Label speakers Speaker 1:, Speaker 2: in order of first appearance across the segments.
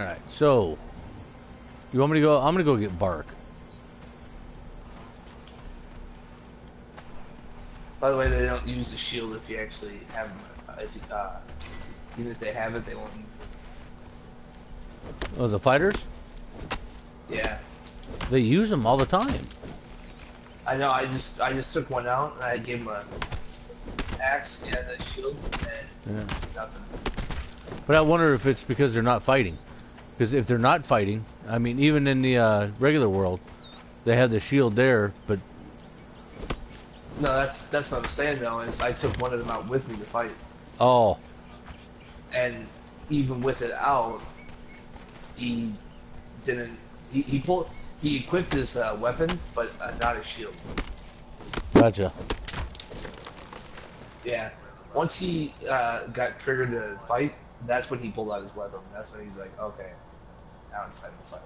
Speaker 1: Alright, so... You want me to go? I'm gonna go get bark.
Speaker 2: By the way, they don't use the shield if you actually have them. If you, even if they have it, they won't use it.
Speaker 1: Oh, the fighters?
Speaker 2: Yeah.
Speaker 1: They use them all the time.
Speaker 2: I know. I just took one out and I gave him a axe and a shield and nothing.
Speaker 1: But I wonder if it's because they're not fighting. Because if they're not fighting, I mean, even in the regular world, they have the shield there, but...
Speaker 2: No, that's what I'm saying, though, is I took one of them out with me to fight.
Speaker 1: Oh.
Speaker 2: And even with it out, he didn't... He equipped his weapon, but not his shield.
Speaker 1: Gotcha.
Speaker 2: Yeah. Once he got triggered to fight, that's when he pulled out his weapon. That's when he's like, okay, now it's time to fight.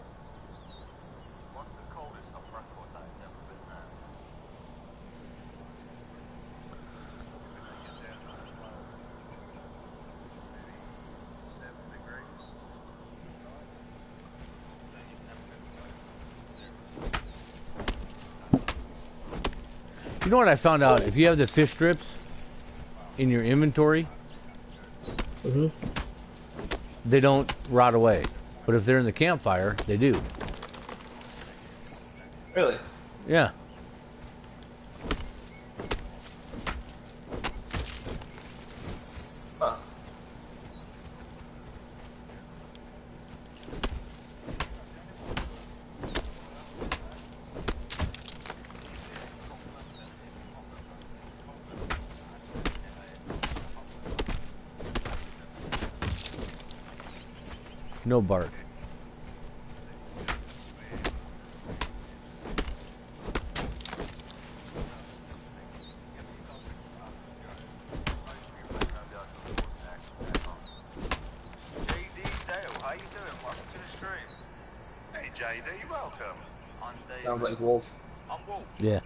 Speaker 1: You know what I found out? If you have the fish strips in your inventory, they don't rot away. But if they're in the campfire, they do.
Speaker 2: Really?
Speaker 1: Yeah.
Speaker 2: Huh.
Speaker 1: No bark.
Speaker 2: Sounds like Wolf.
Speaker 3: I'm Wolf.
Speaker 1: Yeah.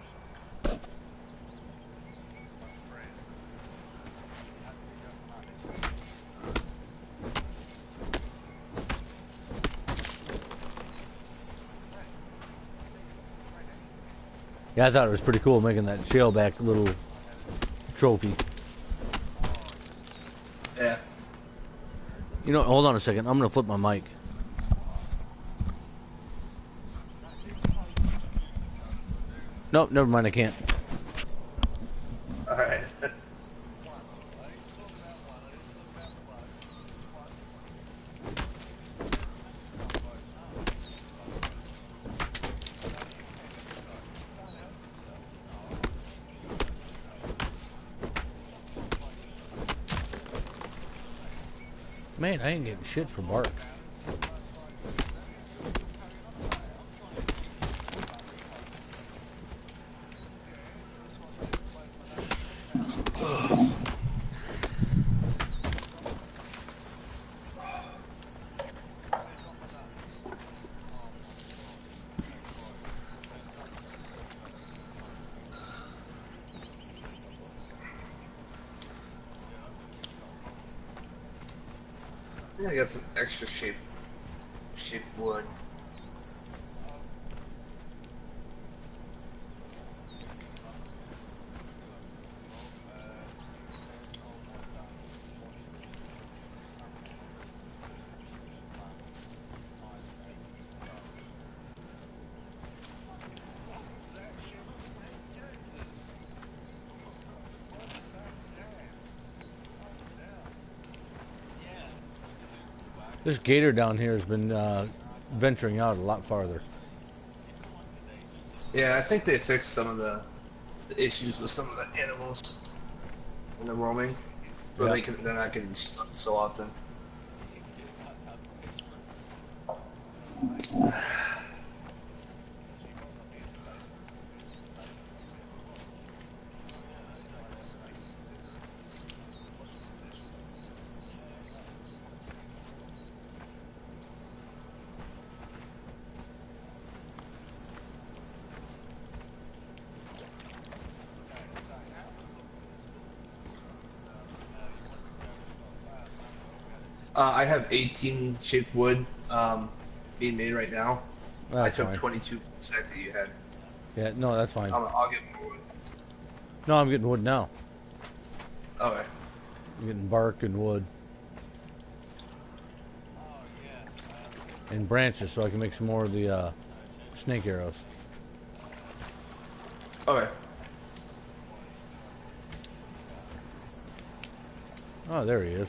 Speaker 1: Yeah, I thought it was pretty cool making that shellback little trophy.
Speaker 2: Yeah.
Speaker 1: You know, hold on a second. I'm gonna flip my mic. Nope, never mind. I can't.
Speaker 2: All right.
Speaker 1: Man, I ain't getting shit for bark.
Speaker 2: I got some extra shape wood.
Speaker 1: This gator down here has been venturing out a lot farther.
Speaker 2: Yeah, I think they fixed some of the issues with some of the animals in the roaming, where they're not getting stuck so often. I have 18 shaped wood. being made right now. I
Speaker 1: That's
Speaker 2: took
Speaker 1: fine.
Speaker 2: 22 for the set that you had.
Speaker 1: Yeah, no, that's fine.
Speaker 2: I'll get more wood.
Speaker 1: No, I'm getting wood now.
Speaker 2: Okay.
Speaker 1: I'm getting bark and wood. And branches so I can make some more of the snake arrows.
Speaker 2: Okay.
Speaker 1: Oh, there he is.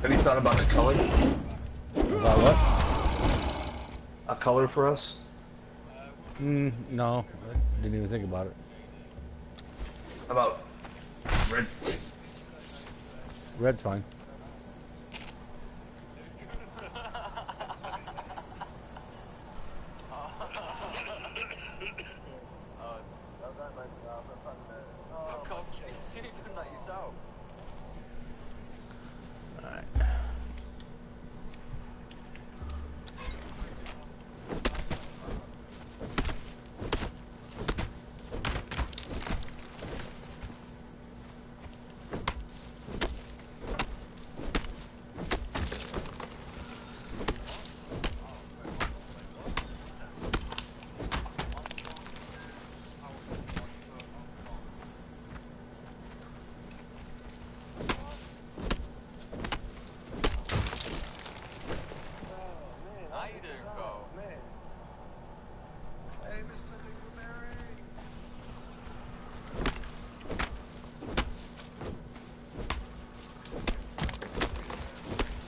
Speaker 2: Have you thought about a color?
Speaker 1: About what?
Speaker 2: A color for us?
Speaker 1: No, I didn't even think about it.
Speaker 2: About red?
Speaker 1: Red's fine. Alright.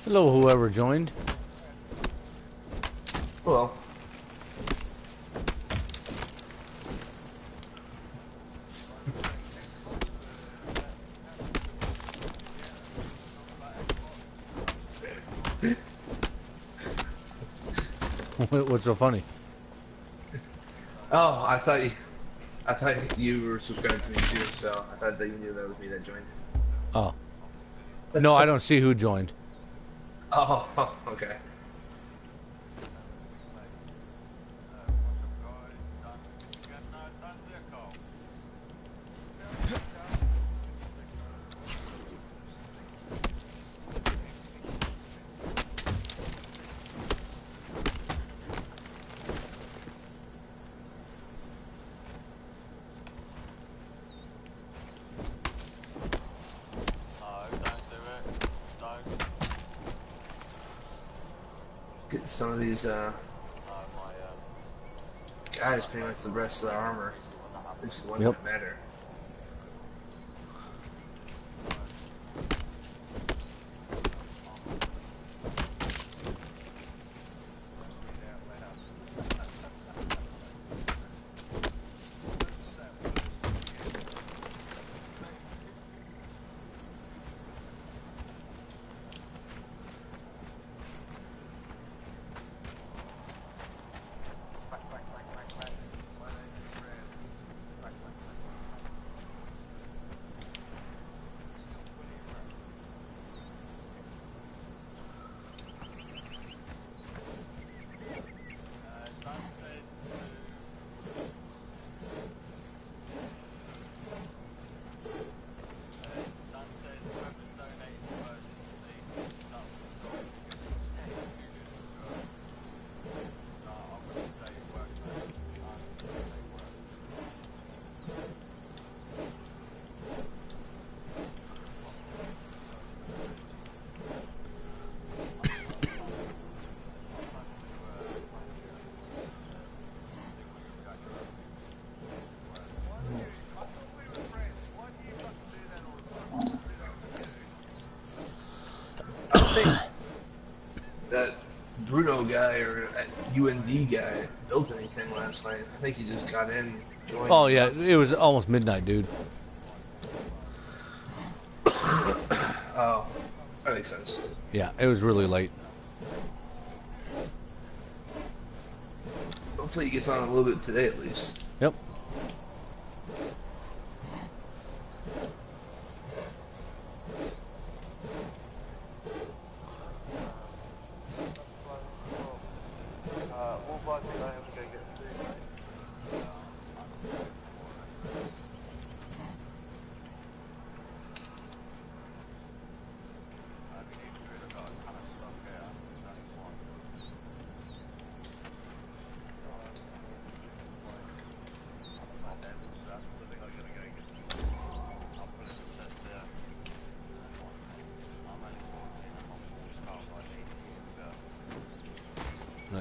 Speaker 1: Hello, whoever joined.
Speaker 2: Well.
Speaker 1: What's so funny?
Speaker 2: Oh, I thought you were subscribed to me too, so I thought that you knew that was me that joined.
Speaker 1: Oh. No, I don't see who joined.
Speaker 2: Oh, okay. Get some of these guys pretty much the rest of the armor. At least the ones
Speaker 1: Yep.
Speaker 2: that matter. I don't think that Bruno guy or that UND guy built anything last night. I think he just got in, joined.
Speaker 1: Oh yeah, it was almost midnight, dude.
Speaker 2: Oh, that makes sense.
Speaker 1: Yeah, it was really late.
Speaker 2: Hopefully he gets on a little bit today at least.
Speaker 1: Yep.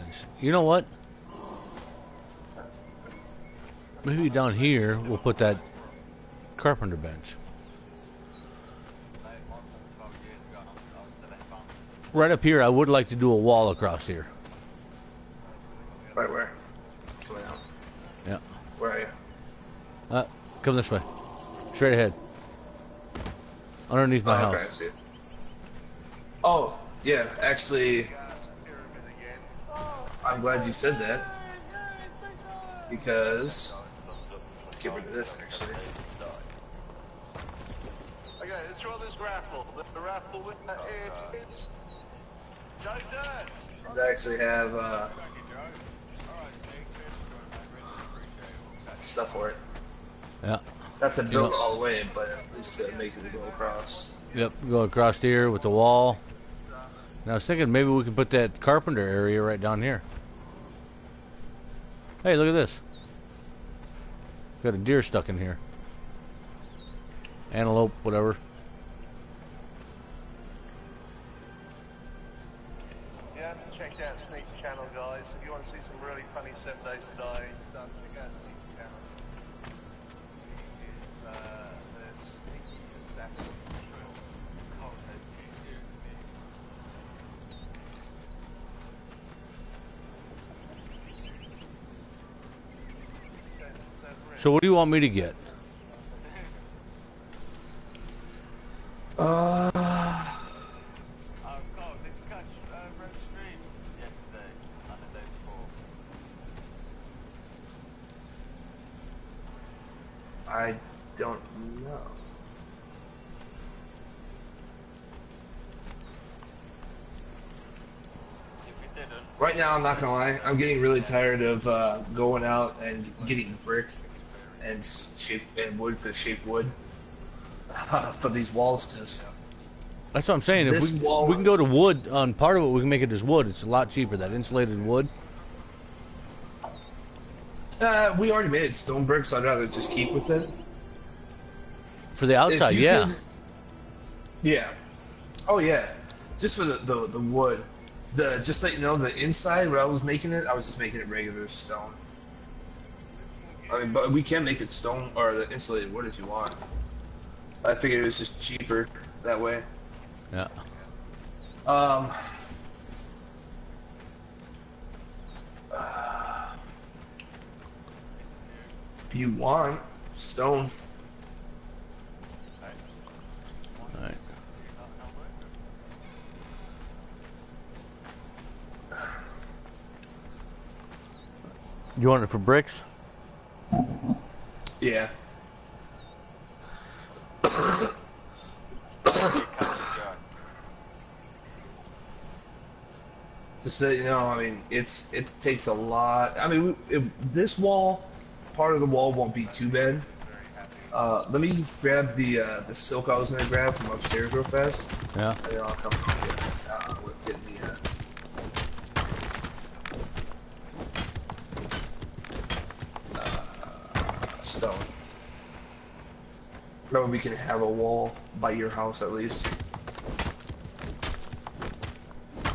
Speaker 1: Nice. You know what? Maybe down here we'll put that carpenter bench. Right up here, I would like to do a wall across here.
Speaker 2: Right where? Coming out.
Speaker 1: Yeah.
Speaker 2: Where are you?
Speaker 1: Come this way. Straight ahead. Underneath my house.
Speaker 2: Okay, I see it. Oh, yeah, actually, I'm glad you said that. Because, get rid of this, actually.
Speaker 3: Okay, let's roll this raffle. The raffle winner is Joe Dirt.
Speaker 2: I actually have stuff for it.
Speaker 1: Yeah.
Speaker 2: Not to build all the way, but at least to make it go across.
Speaker 1: Yep, go across here with the wall. And I was thinking maybe we can put that carpenter area right down here. Hey, look at this. Got a deer stuck in here. Antelope, whatever.
Speaker 3: Yeah, check out Sneak's channel, guys. If you want to see some really funny 7 Days to Die stuff, check out Sneak's channel. It's the Sneaky Assassin content.
Speaker 1: So what do you want me to get?
Speaker 3: Oh, God, did you catch Red Stream yesterday and the day before?
Speaker 2: I don't know.
Speaker 3: If you didn't,
Speaker 2: Right now, I'm not gonna lie. I'm getting really tired of going out and getting brick and wood for shaped wood for these walls. Just
Speaker 1: That's what I'm saying. If
Speaker 2: This wall
Speaker 1: we can go to
Speaker 2: is-
Speaker 1: wood on part of it, we can make it as wood. It's a lot cheaper. That insulated wood.
Speaker 2: we already made it stone brick, so I'd rather just keep with it.
Speaker 1: For the outside,
Speaker 2: If you
Speaker 1: yeah.
Speaker 2: could- yeah. Oh yeah. Just for the wood. Just let you know, the inside where I was making it, I was just making it regular stone. I mean, but we can make it stone or the insulated wood if you want. I figured it was just cheaper that way.
Speaker 1: Yeah.
Speaker 2: If you want stone,
Speaker 1: All right. You want it for bricks?
Speaker 2: yeah. Just so you know, I mean, it takes a lot. I mean, this wall, part of the wall won't be too bad. Let me grab the silk I was gonna grab from upstairs real fast,
Speaker 1: Yeah.
Speaker 2: and then I'll come with getting the stone. That way we can have a wall by your house at least.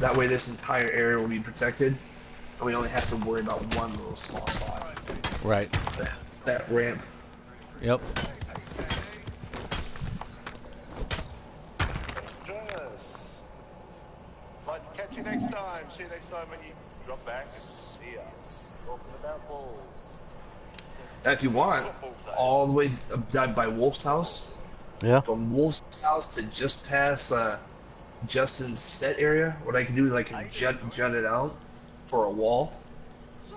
Speaker 2: That way this entire area will be protected, and we only have to worry about one little small spot.
Speaker 1: Right.
Speaker 2: That ramp.
Speaker 1: Yep.
Speaker 3: join us. Right, catch you next time. See you next time when you drop back and see us talking about balls.
Speaker 2: Now, if you want, all the way up down by Wolf's house,
Speaker 1: Yeah.
Speaker 2: from Wolf's house to just past Justin's set area, what I can do is I can jut it out for a wall,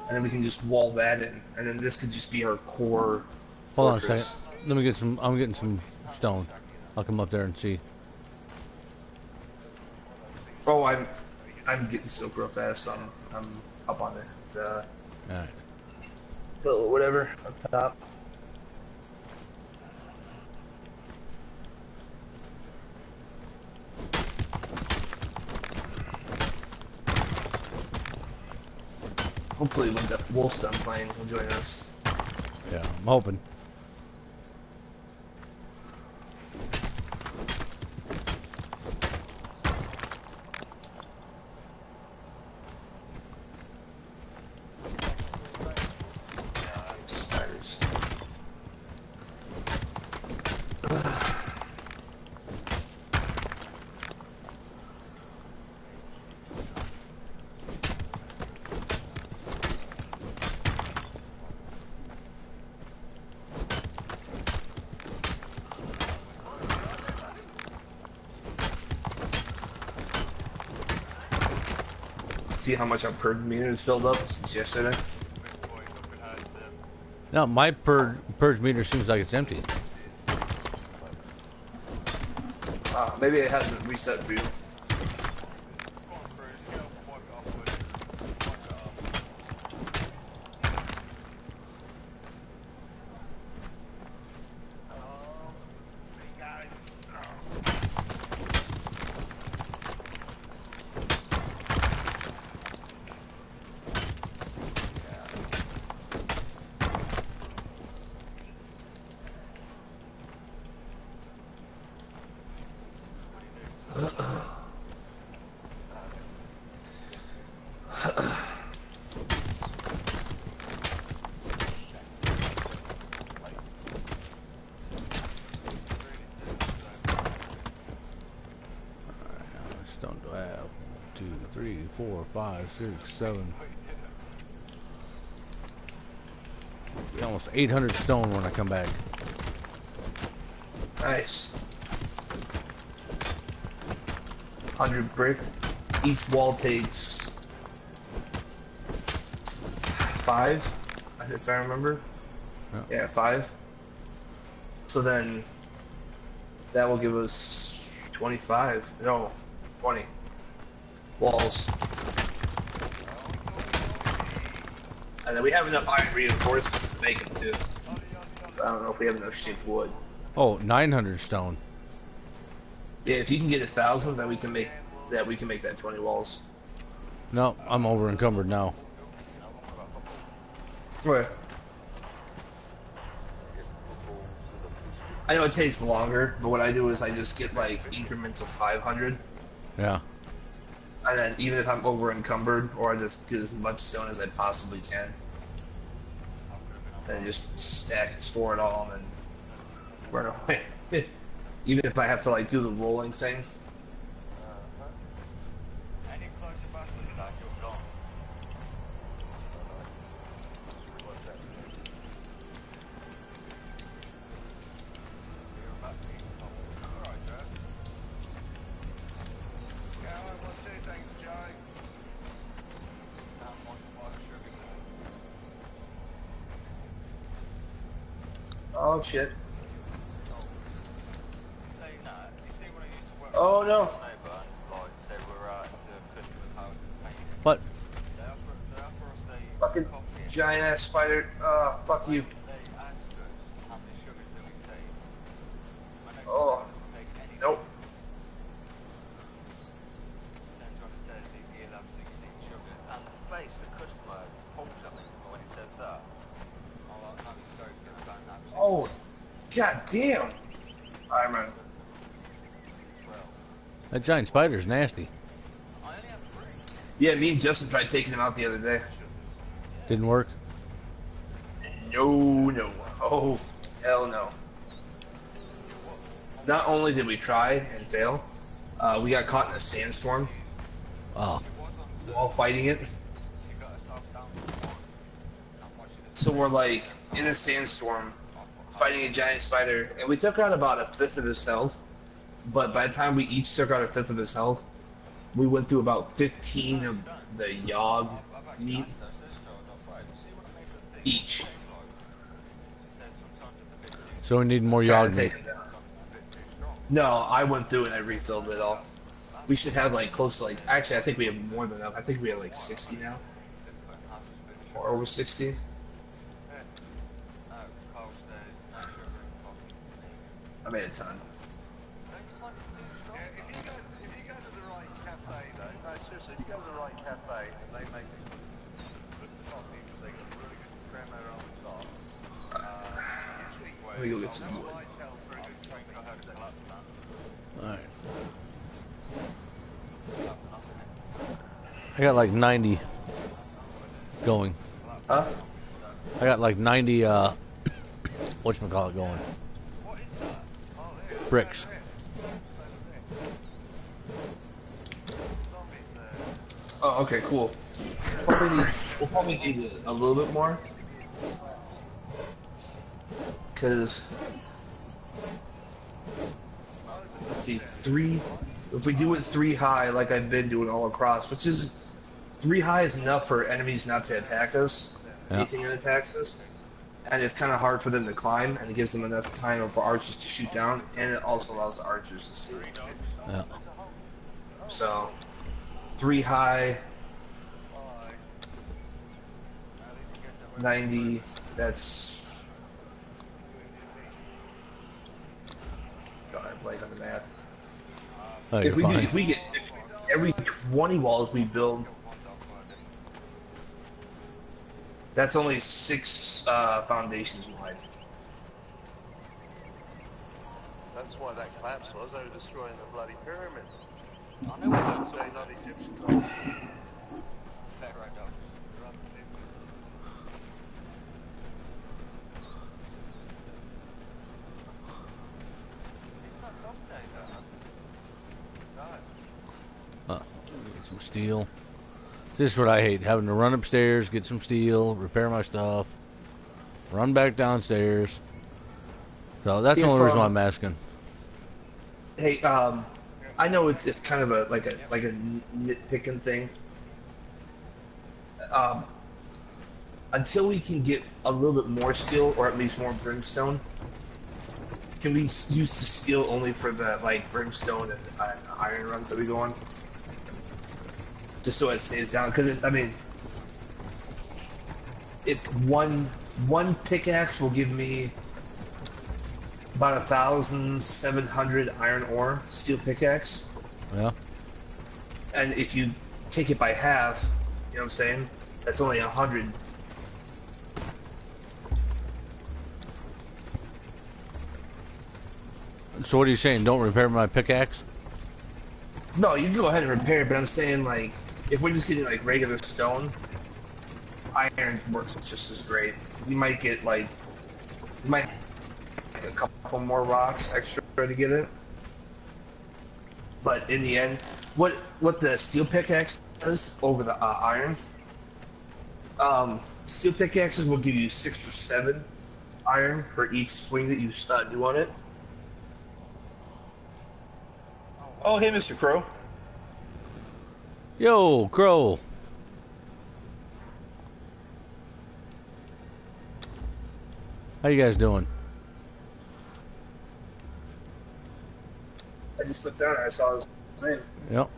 Speaker 2: and then we can just wall that in, and then this could just be our core
Speaker 1: Hold on a
Speaker 2: fortress.
Speaker 1: second. Let me get some. I'm getting some stone. I'll come up there and see.
Speaker 2: Oh, I'm getting silk real fast. So I'm up on the
Speaker 1: All right.
Speaker 2: hill or whatever up top. Hopefully, when the Wolf's done playing, he'll join us.
Speaker 1: Yeah. I'm hoping.
Speaker 2: see how much our purge meter is filled up since yesterday?
Speaker 1: No, my purge meter seems like it's empty.
Speaker 2: Maybe it hasn't reset for you.
Speaker 1: Stone do I have? 1, 2, 3, 4, 5, 6, 7. Be almost 800 stone when I come back.
Speaker 2: Nice. 100 brick. Each wall takes 5, if I remember. Yeah, 5. So then that will give us 25. No, 20 walls. And then we have enough iron reinforcements to make them too. But I don't know if we have enough shaped wood.
Speaker 1: Oh, 900 stone.
Speaker 2: Yeah, if you can get 1,000, then we can make that 20 walls.
Speaker 1: No, I'm over encumbered now.
Speaker 2: Where? I know it takes longer, but what I do is I just get like increments of 500.
Speaker 1: Yeah.
Speaker 2: And then even if I'm over encumbered, or I just get as much stone as I possibly can. And just stack and store it all and run away. Even if I have to like do the rolling thing. Oh shit. Oh no.
Speaker 1: What?
Speaker 2: Fucking giant ass spider. Fuck you. Oh. Nope. Oh, god damn! I remember.
Speaker 1: That giant spider's nasty.
Speaker 2: Yeah, me and Justin tried taking him out the other day.
Speaker 1: Didn't work?
Speaker 2: No, no. Oh, hell no. Not only did we try and fail, we got caught in a sandstorm
Speaker 1: Oh.
Speaker 2: while fighting it. So we're like in a sandstorm fighting a giant spider, and we took out about 1/5 of his health. But by the time we each took out 1/5 of his health, we went through about 15 of the yog meat each.
Speaker 1: So we need more
Speaker 2: Trying
Speaker 1: yog
Speaker 2: to
Speaker 1: meat.
Speaker 2: take him down. No, I went through and I refilled it all. We should have like close to like, actually I think we have more than enough. I think we have like 60 now. Or over 60. I made a ton.
Speaker 3: Seriously, if you go to the right cafe and they make good coffee, but they got really good crema on the top.
Speaker 2: Let me go get some wood.
Speaker 1: Alright. I got like 90 going.
Speaker 2: Huh?
Speaker 1: I got like 90, whatchamacallit going. Bricks.
Speaker 2: Oh, okay, cool. We'll probably need a little bit more. Because, let's see, 3, if we do it 3 high, like I've been doing all across, which is 3 high is enough for enemies not to attack us.
Speaker 1: Yeah.
Speaker 2: Anything that attacks us. And it's kind of hard for them to climb, and it gives them enough time for archers to shoot down, and it also allows the archers to see.
Speaker 1: Yeah.
Speaker 2: So, 3 high, 90, that's... God, I'm blank on the math.
Speaker 1: Oh,
Speaker 2: If
Speaker 1: you're fine.
Speaker 2: we get every 20 walls we build, that's only 6 foundations wide.
Speaker 3: That's why that collapse was. They were destroying the bloody pyramid. I know what they're not Egyptian.
Speaker 1: Get some steel. This is what I hate, having to run upstairs, get some steel, repair my stuff, run back downstairs. So that's the only reason why I'm asking.
Speaker 2: Hey, I know it's kind of a nitpicking thing. Until we can get a little bit more steel, or at least more brimstone, can we use the steel only for the brimstone and iron runs that we go on? Just so it stays down, because I mean, one pickaxe will give me about 1,700 iron ore steel pickaxe.
Speaker 1: Yeah.
Speaker 2: And if you take it by half, you know what I'm saying? That's only 100.
Speaker 1: So what are you saying? Don't repair my pickaxe?
Speaker 2: No, you can go ahead and repair it, but I'm saying if we're just getting regular stone, iron works just as great. You might get you might a couple more rocks extra to get it. But in the end, what the steel pickaxe does over the iron, steel pickaxes will give you 6 or 7 iron for each swing that you do on it. Oh, hey, Mr. Crow.
Speaker 1: Yo, Crow. How you guys doing?
Speaker 2: I just looked down and I saw his name.
Speaker 1: Yep.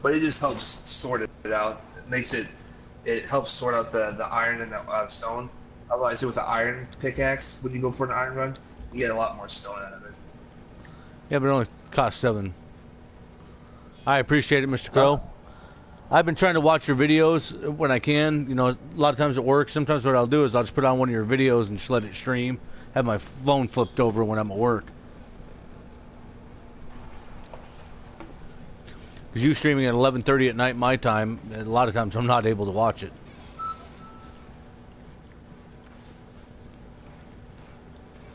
Speaker 2: But it just helps sort it out. It helps sort out the iron and the stone. Otherwise, with the iron pickaxe, when you go for an iron run, you get a lot more stone out of it.
Speaker 1: Yeah, but it only costs 7. I appreciate it, Mr. Crow. I've been trying to watch your videos when I can. You know, a lot of times it works. Sometimes what I'll do is I'll just put on one of your videos and just let it stream. Have my phone flipped over when I'm at work. Because you streaming at 11:30 at night my time, a lot of times I'm not able to watch it.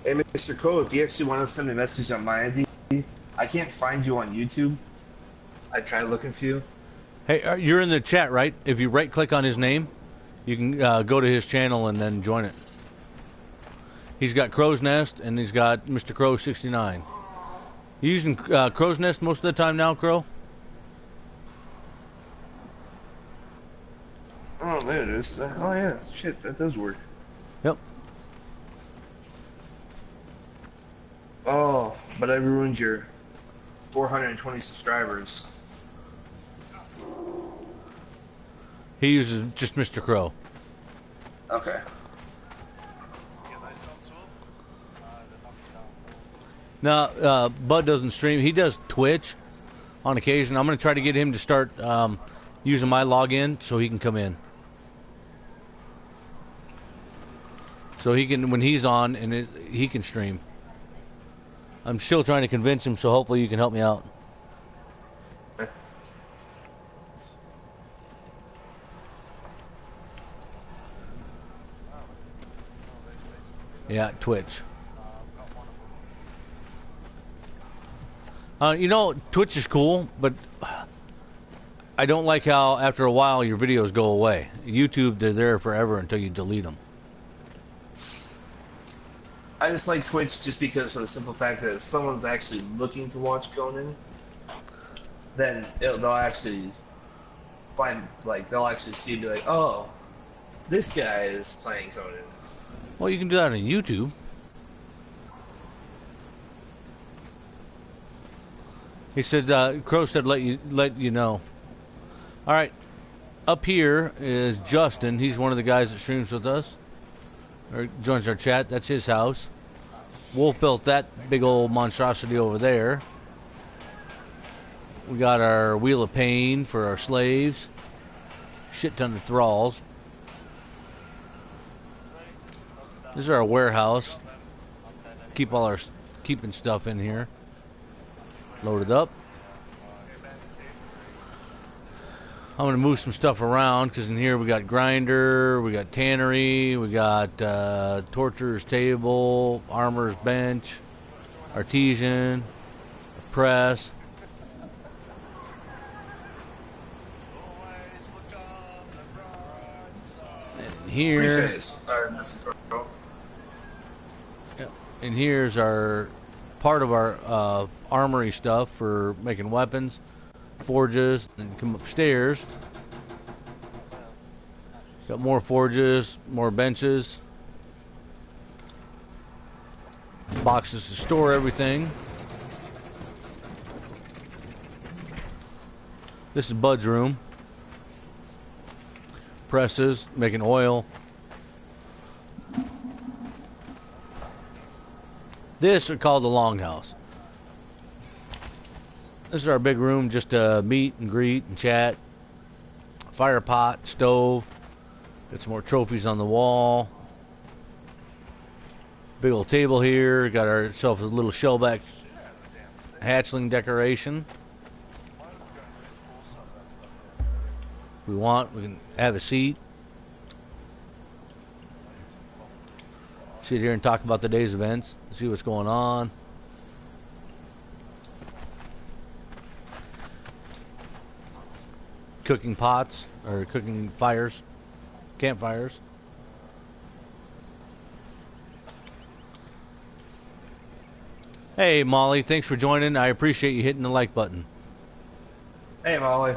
Speaker 2: Hey, Mr. Crow, if you actually want to send me a message on my ID, I can't find you on YouTube. I tried looking for you.
Speaker 1: Hey, you're in the chat, right? If you right-click on his name, you can go to his channel and then join it. He's got Crow's Nest, and he's got Mr. Crow 69. You using Crow's Nest most of the time now, Crow?
Speaker 2: Oh, there it is. Oh, yeah. Shit, that does work.
Speaker 1: Yep.
Speaker 2: Oh, but I ruined your 420 subscribers.
Speaker 1: He uses just Mr. Crow.
Speaker 2: Okay.
Speaker 1: Now, Bud doesn't stream. He does Twitch on occasion. I'm going to try to get him to start using my login so he can come in. So he can, when he's on, and he can stream. I'm still trying to convince him, so hopefully you can help me out. Yeah, Twitch. You know, Twitch is cool, but I don't like how after a while your videos go away. YouTube, they're there forever until you delete them.
Speaker 2: I just like Twitch just because of the simple fact that if someone's actually looking to watch Conan, then they'll actually find, like, they'll actually see and be like, oh, this guy is playing Conan.
Speaker 1: Well, you can do that on YouTube. He said, Crow said, let you know. All right, up here is Justin. He's one of the guys that streams with us, or joins our chat. That's his house. Wolf built that big old monstrosity over there. We got our wheel of pain for our slaves. Shit ton of thralls. This is our warehouse. Keep all our keeping stuff in here. Loaded up. I'm going to move some stuff around because in here we got grinder, we got tannery, we got torturer's table, armorer's bench, artesian, press. And here, and here's our part of our armory stuff for making weapons. Forges, and come upstairs. Got more forges, more benches, boxes to store everything. This is Bud's room. Presses, making oil. This is called the longhouse. This is our big room, just to meet and greet and chat. Fire pot, stove. Got some more trophies on the wall. Big old table here. Got ourselves a little shellback hatchling decoration. If we want, we can have a seat. Sit here and talk about the day's events. See what's going on. Cooking pots, or cooking fires, campfires. Hey Molly, thanks for joining. I appreciate you hitting the like button.
Speaker 2: Hey Molly.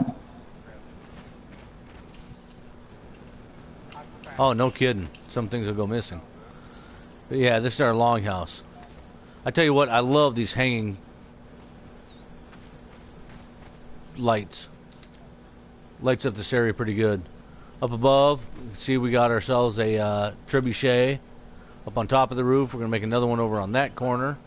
Speaker 1: Oh, no kidding. Some things will go missing. But yeah, this is our longhouse. I tell you what, I love these hanging lights. Lights up this area pretty good. Up above, you can see we got ourselves a trebuchet. Up on top of the roof, we're going to make another one over on that corner.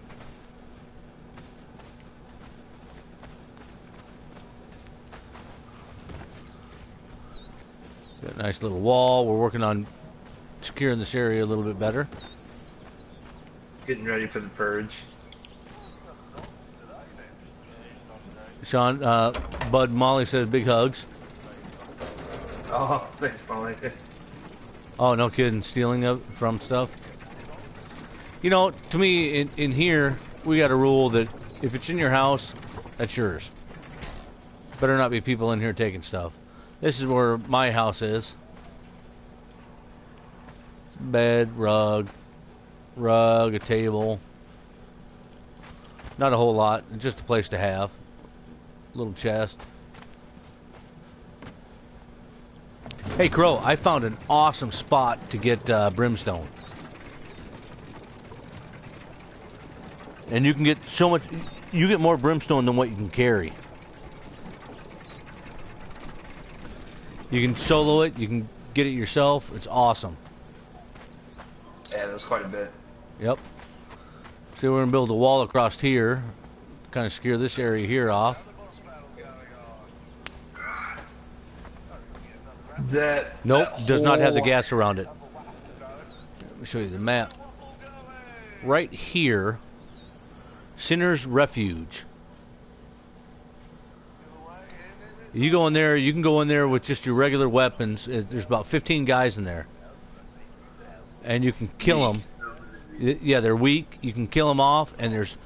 Speaker 1: Got a nice little wall. We're working on securing this area a little bit better.
Speaker 2: Getting ready for the purge.
Speaker 1: Sean, Bud, Molly says big hugs.
Speaker 2: Oh, thanks, Molly.
Speaker 1: Oh, no kidding. Stealing from stuff. You know, to me, in here, we got a rule that if it's in your house, that's yours. Better not be people in here taking stuff. This is where my house is. Bed, rug, a table. Not a whole lot. Just a place to have. Little chest. Hey Crow, I found an awesome spot to get brimstone. And you can get so much, you get more brimstone than what you can carry. You can solo it, you can get it yourself, it's awesome.
Speaker 2: Yeah, that's quite a bit.
Speaker 1: Yep. So we're gonna build a wall across here, kind of scare this area here off. Nope, does not have the gas around it. Let me show you the map. Right here, Sinner's Refuge. You go in there, you can go in there with just your regular weapons. There's about 15 guys in there. And you can kill them. Yeah, they're weak. You can kill them off, and there's...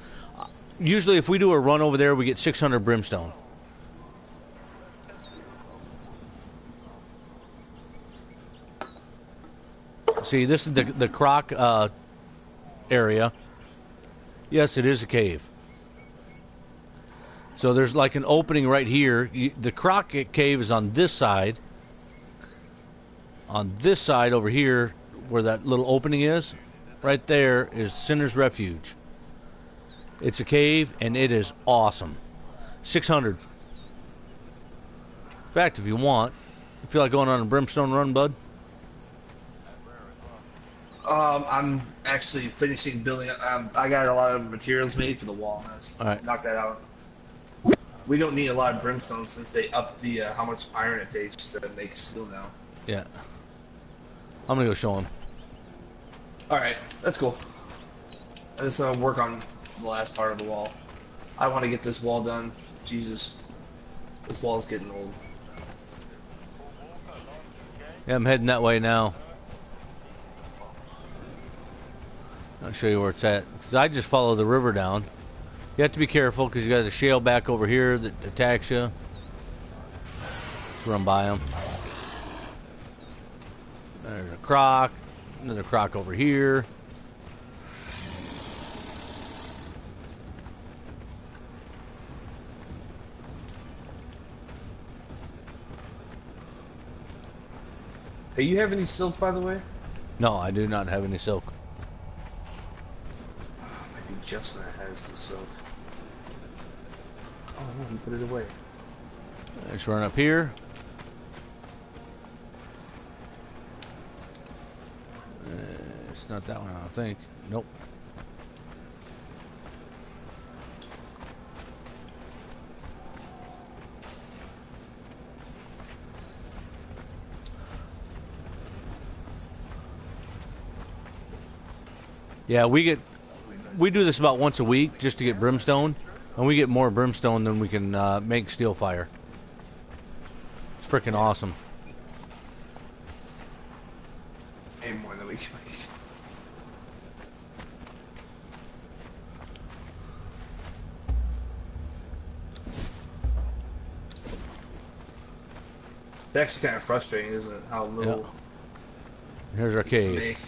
Speaker 1: Usually if we do a run over there, we get 600 brimstone. See, this is the croc area. Yes, it is a cave. So there's like an opening right here. The Crockett Cave is on this side. On this side over here, where that little opening is, right there is Sinner's Refuge. It's a cave, and it is awesome. 600. In fact, if you want, you feel like going on a brimstone run, bud?
Speaker 2: I'm actually finishing building. I got a lot of materials made for the wall.
Speaker 1: All right.
Speaker 2: Knock that out. We don't need a lot of brimstone since they upped the how much iron it takes to make steel now.
Speaker 1: Yeah. I'm gonna go show him.
Speaker 2: All right, that's cool. I just work on the last part of the wall. I want to get this wall done. Jesus, this wall is getting old.
Speaker 1: Yeah, I'm heading that way now. I'll show you where it's at. 'Cause I just follow the river down. You have to be careful because you got a shale back over here that attacks you. Just run by them. There's a croc. Another croc over here.
Speaker 2: Hey, you have any silk, by the way?
Speaker 1: No, I do not have any silk.
Speaker 2: Might be Justin that has the silk. Oh no, he put it away.
Speaker 1: Let's run up here. It's not that one, I don't think. Nope. Yeah, we do this about once a week just to get brimstone, and we get more brimstone than we can make steel fire. It's freaking awesome.
Speaker 2: Way more than we can make. It's actually kind of frustrating, isn't it? How little.
Speaker 1: Yeah. Here's our cave.
Speaker 2: Make.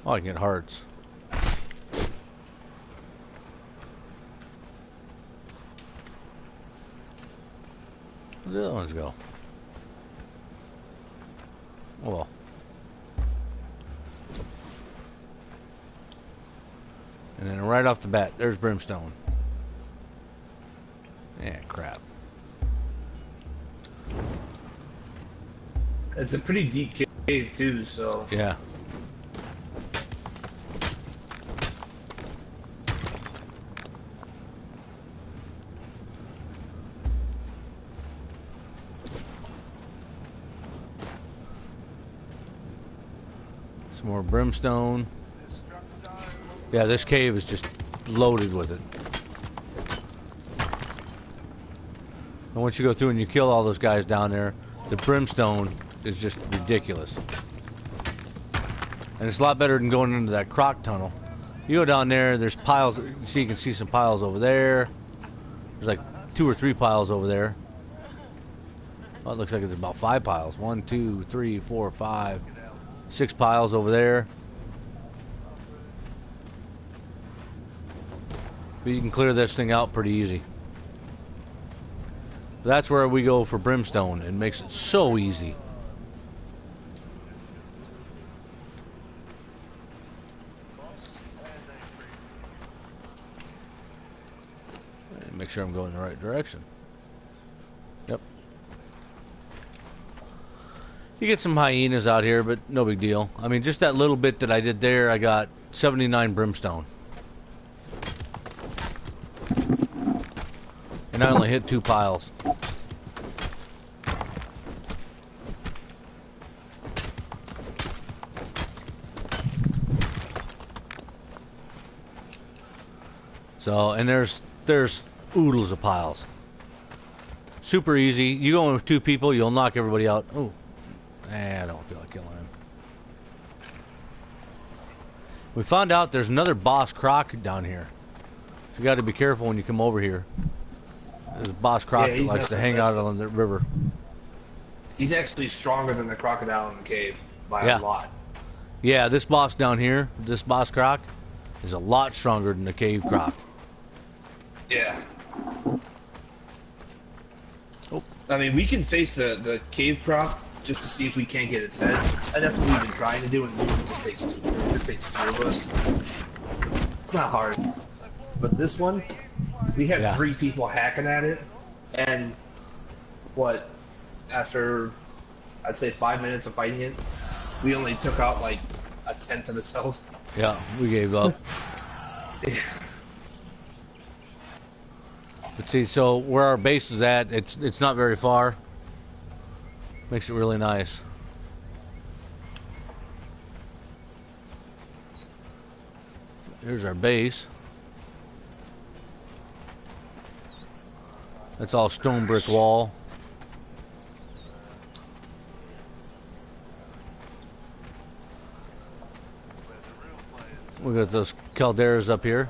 Speaker 1: Oh, I can get hearts. Where'd the other ones go? Oh well. And then right off the bat, there's brimstone. Yeah, crap.
Speaker 2: It's a pretty deep cave too, so.
Speaker 1: Yeah. Some more brimstone. Yeah, this cave is just loaded with it. And once you go through and you kill all those guys down there, the brimstone is just ridiculous. And it's a lot better than going into that croc tunnel. You go down there, there's piles. See, you can see some piles over there. There's like 2 or 3 piles over there. Well, it looks like it's about 5 piles. 1, 2, 3, 4, 5, 6 piles over there. But you can clear this thing out pretty easy. That's where we go for brimstone. It makes it so easy. And make sure I'm going the right direction. Yep. You get some hyenas out here, but no big deal. I mean, just that little bit that I did there, I got 79 brimstone. And I only hit 2 piles. So, and there's oodles of piles. Super easy. You go in with 2 people, you'll knock everybody out. Oh, I don't feel like killing him. We found out there's another boss croc down here. So you got to be careful when you come over here. There's a boss croc that likes to hang out on the river.
Speaker 2: He's actually stronger than the crocodile in the cave by a lot.
Speaker 1: Yeah, this boss down here, this boss croc, is a lot stronger than the cave croc.
Speaker 2: Yeah. Oh. I mean, we can face the cave croc just to see if we can't get its head, and that's what we've been trying to do. And usually it just takes two of us. Not hard, but this one, we had 3 people hacking at it, and what? After I'd say 5 minutes of fighting it, we only took out like 1/10 of its health.
Speaker 1: Yeah, we gave up. But see, so where our base is at, it's not very far. Makes it really nice. Here's our base. That's all stone brick wall. We got those calderas up here.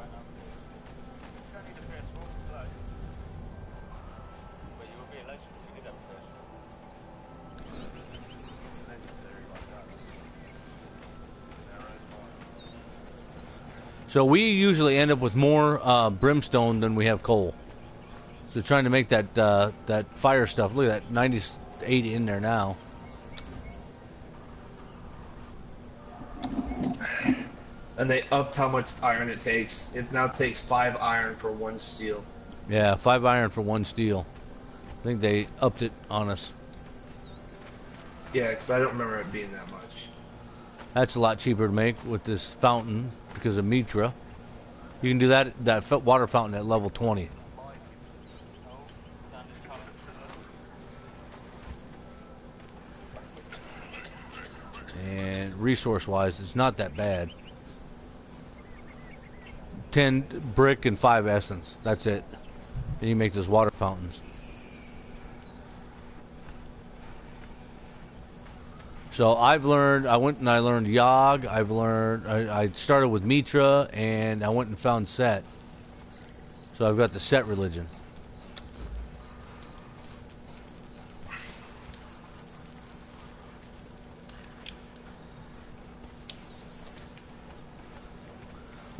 Speaker 1: So we usually end up with more brimstone than we have coal. So trying to make that that fire stuff. Look at that, 98 in there now.
Speaker 2: And they upped how much iron it takes. It now takes 5 iron for 1 steel.
Speaker 1: Yeah, 5 iron for 1 steel. I think they upped it on us.
Speaker 2: Yeah, because I don't remember it being that much.
Speaker 1: That's a lot cheaper to make with this fountain because of Mitra. You can do that water fountain at level 20. And resource-wise, it's not that bad. 10 brick and 5 essence. That's it. And you make those water fountains. So I've learned, I went and I learned Yog. I've learned, I started with Mitra and I went and found Set. So I've got the Set religion.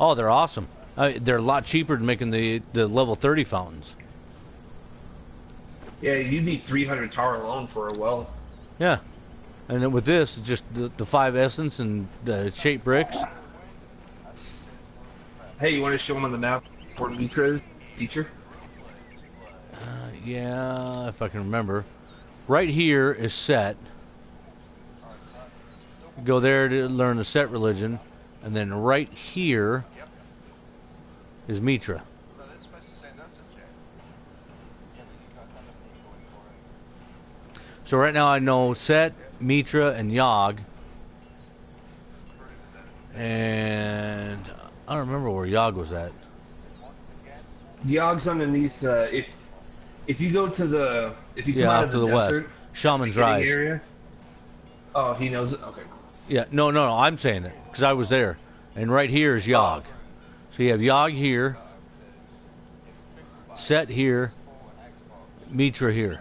Speaker 1: Oh, they're awesome. They're a lot cheaper than making the level 30 fountains.
Speaker 2: Yeah, you need 300 tar alone for a well.
Speaker 1: Yeah. And then with this, it's just the 5 essence and the shape bricks.
Speaker 2: Hey, you want to show them on the map where Mitra is, teacher?
Speaker 1: Yeah, if I can remember. Right here is Set. Go there to learn the Set religion. And then right here is Mitra. So right now I know Set, Mitra, and Yog. And I don't remember where Yog was at.
Speaker 2: Yog's underneath. If you go to the come out of the desert,
Speaker 1: west, Shaman's Rise
Speaker 2: area. Oh, he knows it. Okay, cool.
Speaker 1: Yeah, no, I'm saying it because I was there. And right here is Yog. So you have Yog here, Set here, Mitra here.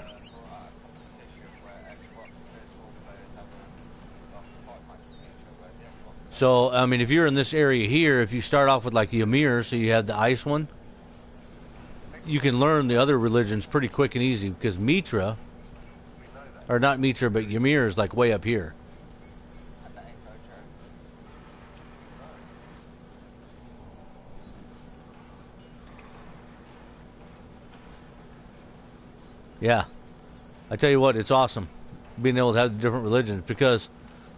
Speaker 1: So, I mean, if you're in this area here, if you start off with like Ymir, so you have the ice one, you can learn the other religions pretty quick and easy because Mitra, or not Mitra, but Ymir is like way up here. Yeah, I tell you what, it's awesome being able to have the different religions because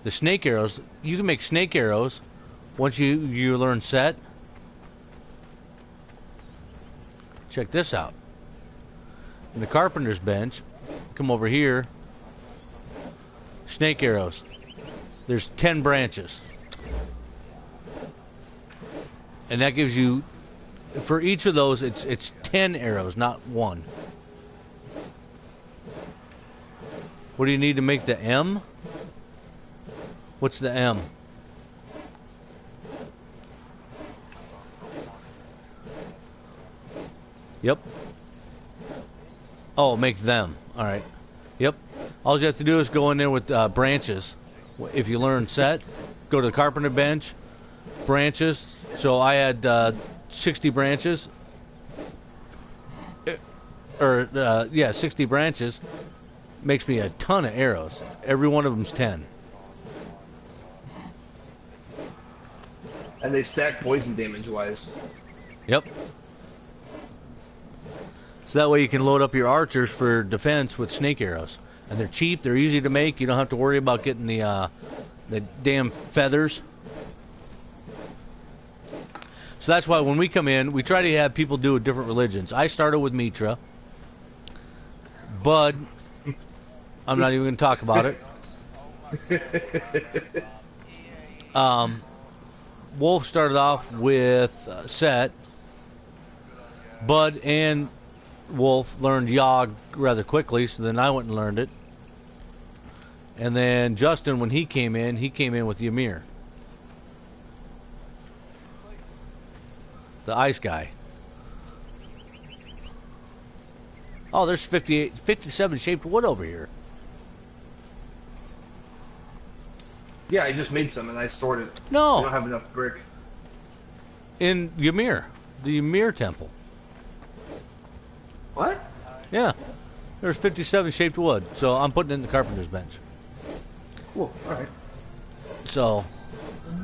Speaker 1: the snake arrows, you can make snake arrows once you learn Set. Check this out. In the carpenter's bench, come over here, snake arrows. There's 10 branches. And that gives you, for each of those, it's 10 arrows, not 1. What do you need to make the M? What's the M? Yep. Oh, it makes them. All right. Yep. All you have to do is go in there with branches. If you learn set, go to the carpenter bench, branches. So I had 60 branches. Yeah, 60 branches. Makes me a ton of arrows. Every one of them's 10.
Speaker 2: And they stack poison damage wise.
Speaker 1: Yep. So that way you can load up your archers for defense with snake arrows. And they're cheap, they're easy to make. You don't have to worry about getting the damn feathers. So that's why when we come in, we try to have people do different religions. I started with Mitra. Bud, I'm not even going to talk about it. Wolf started off with Set. Bud and Wolf learned Yogg rather quickly, so then I went and learned it. And then Justin, when he came in with Ymir. The ice guy. Oh, there's 57 shaped wood over here.
Speaker 2: Yeah, I just made some and I stored it.
Speaker 1: No.
Speaker 2: I don't have enough brick.
Speaker 1: In Ymir. The Ymir temple.
Speaker 2: What?
Speaker 1: Yeah. There's 57 shaped wood, so I'm putting it in the carpenter's bench.
Speaker 2: Cool, alright.
Speaker 1: So,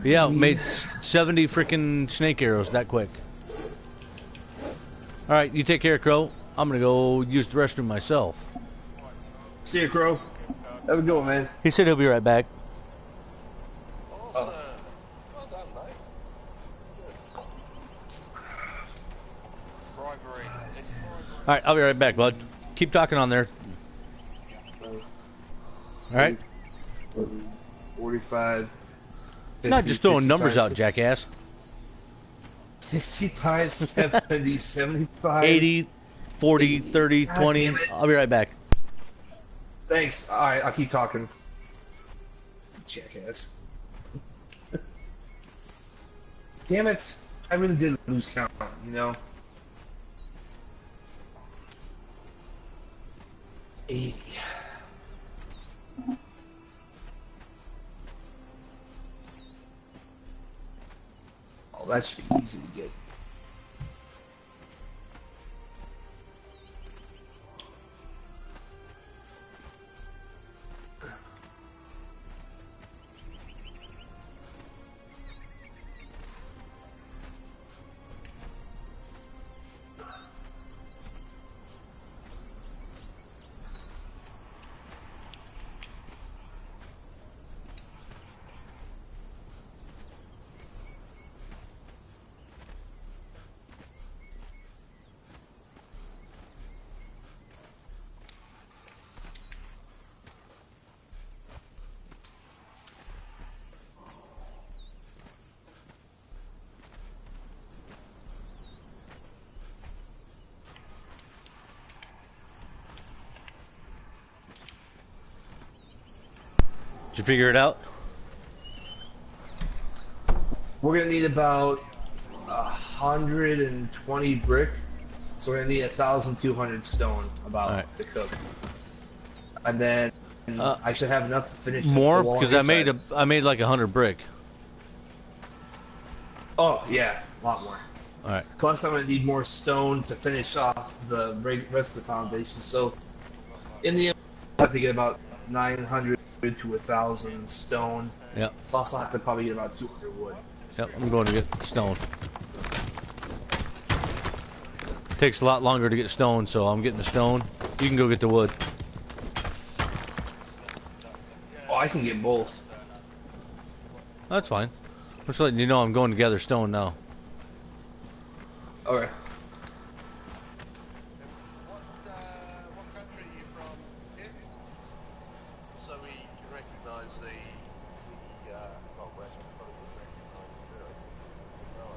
Speaker 1: yeah, made 70 freaking snake arrows that quick. Alright, you take care, Crow. I'm gonna go use the restroom myself.
Speaker 2: See you, Crow. Have a good one, man.
Speaker 1: He said he'll be right back.
Speaker 3: Awesome. Well done, mate. Bribery.
Speaker 1: Alright, I'll be right back, bud. Keep talking on there. Alright?
Speaker 2: 45. 50,
Speaker 1: Not just throwing
Speaker 2: 55,
Speaker 1: numbers out,
Speaker 2: 60,
Speaker 1: jackass.
Speaker 2: 65, 70, 75.
Speaker 1: 80, 40, 30,
Speaker 2: God
Speaker 1: 20.
Speaker 2: damn it.
Speaker 1: I'll be right back.
Speaker 2: Thanks. Alright, I'll keep talking. Jackass. Damn it. I really did lose count, you know? 80. Oh, that should be easy to get.
Speaker 1: Did you figure it out?
Speaker 2: We're gonna need about 120 brick, so we're gonna need 1,200 stone about
Speaker 1: Alright.
Speaker 2: to cook, and then I should have enough to finish
Speaker 1: More?
Speaker 2: the wall
Speaker 1: Because
Speaker 2: inside.
Speaker 1: I made like 100 brick.
Speaker 2: Oh yeah, a lot more.
Speaker 1: Alright.
Speaker 2: Plus, I'm gonna need more stone to finish off the rest of the foundation. So, in the end, I have to get about 900 to 1,000 stone.
Speaker 1: Yep.
Speaker 2: Plus, I'll have to probably get about 200 wood.
Speaker 1: Yep, I'm going to get stone. Takes a lot longer to get stone, so I'm getting the stone. You can go get the wood.
Speaker 2: Oh, I can get both.
Speaker 1: That's fine. I'm just letting you know I'm going to gather stone now.
Speaker 2: Okay.
Speaker 3: What country are you from? Here? So we can recognise the well, where's it? Probably would recognise the hero. No idea.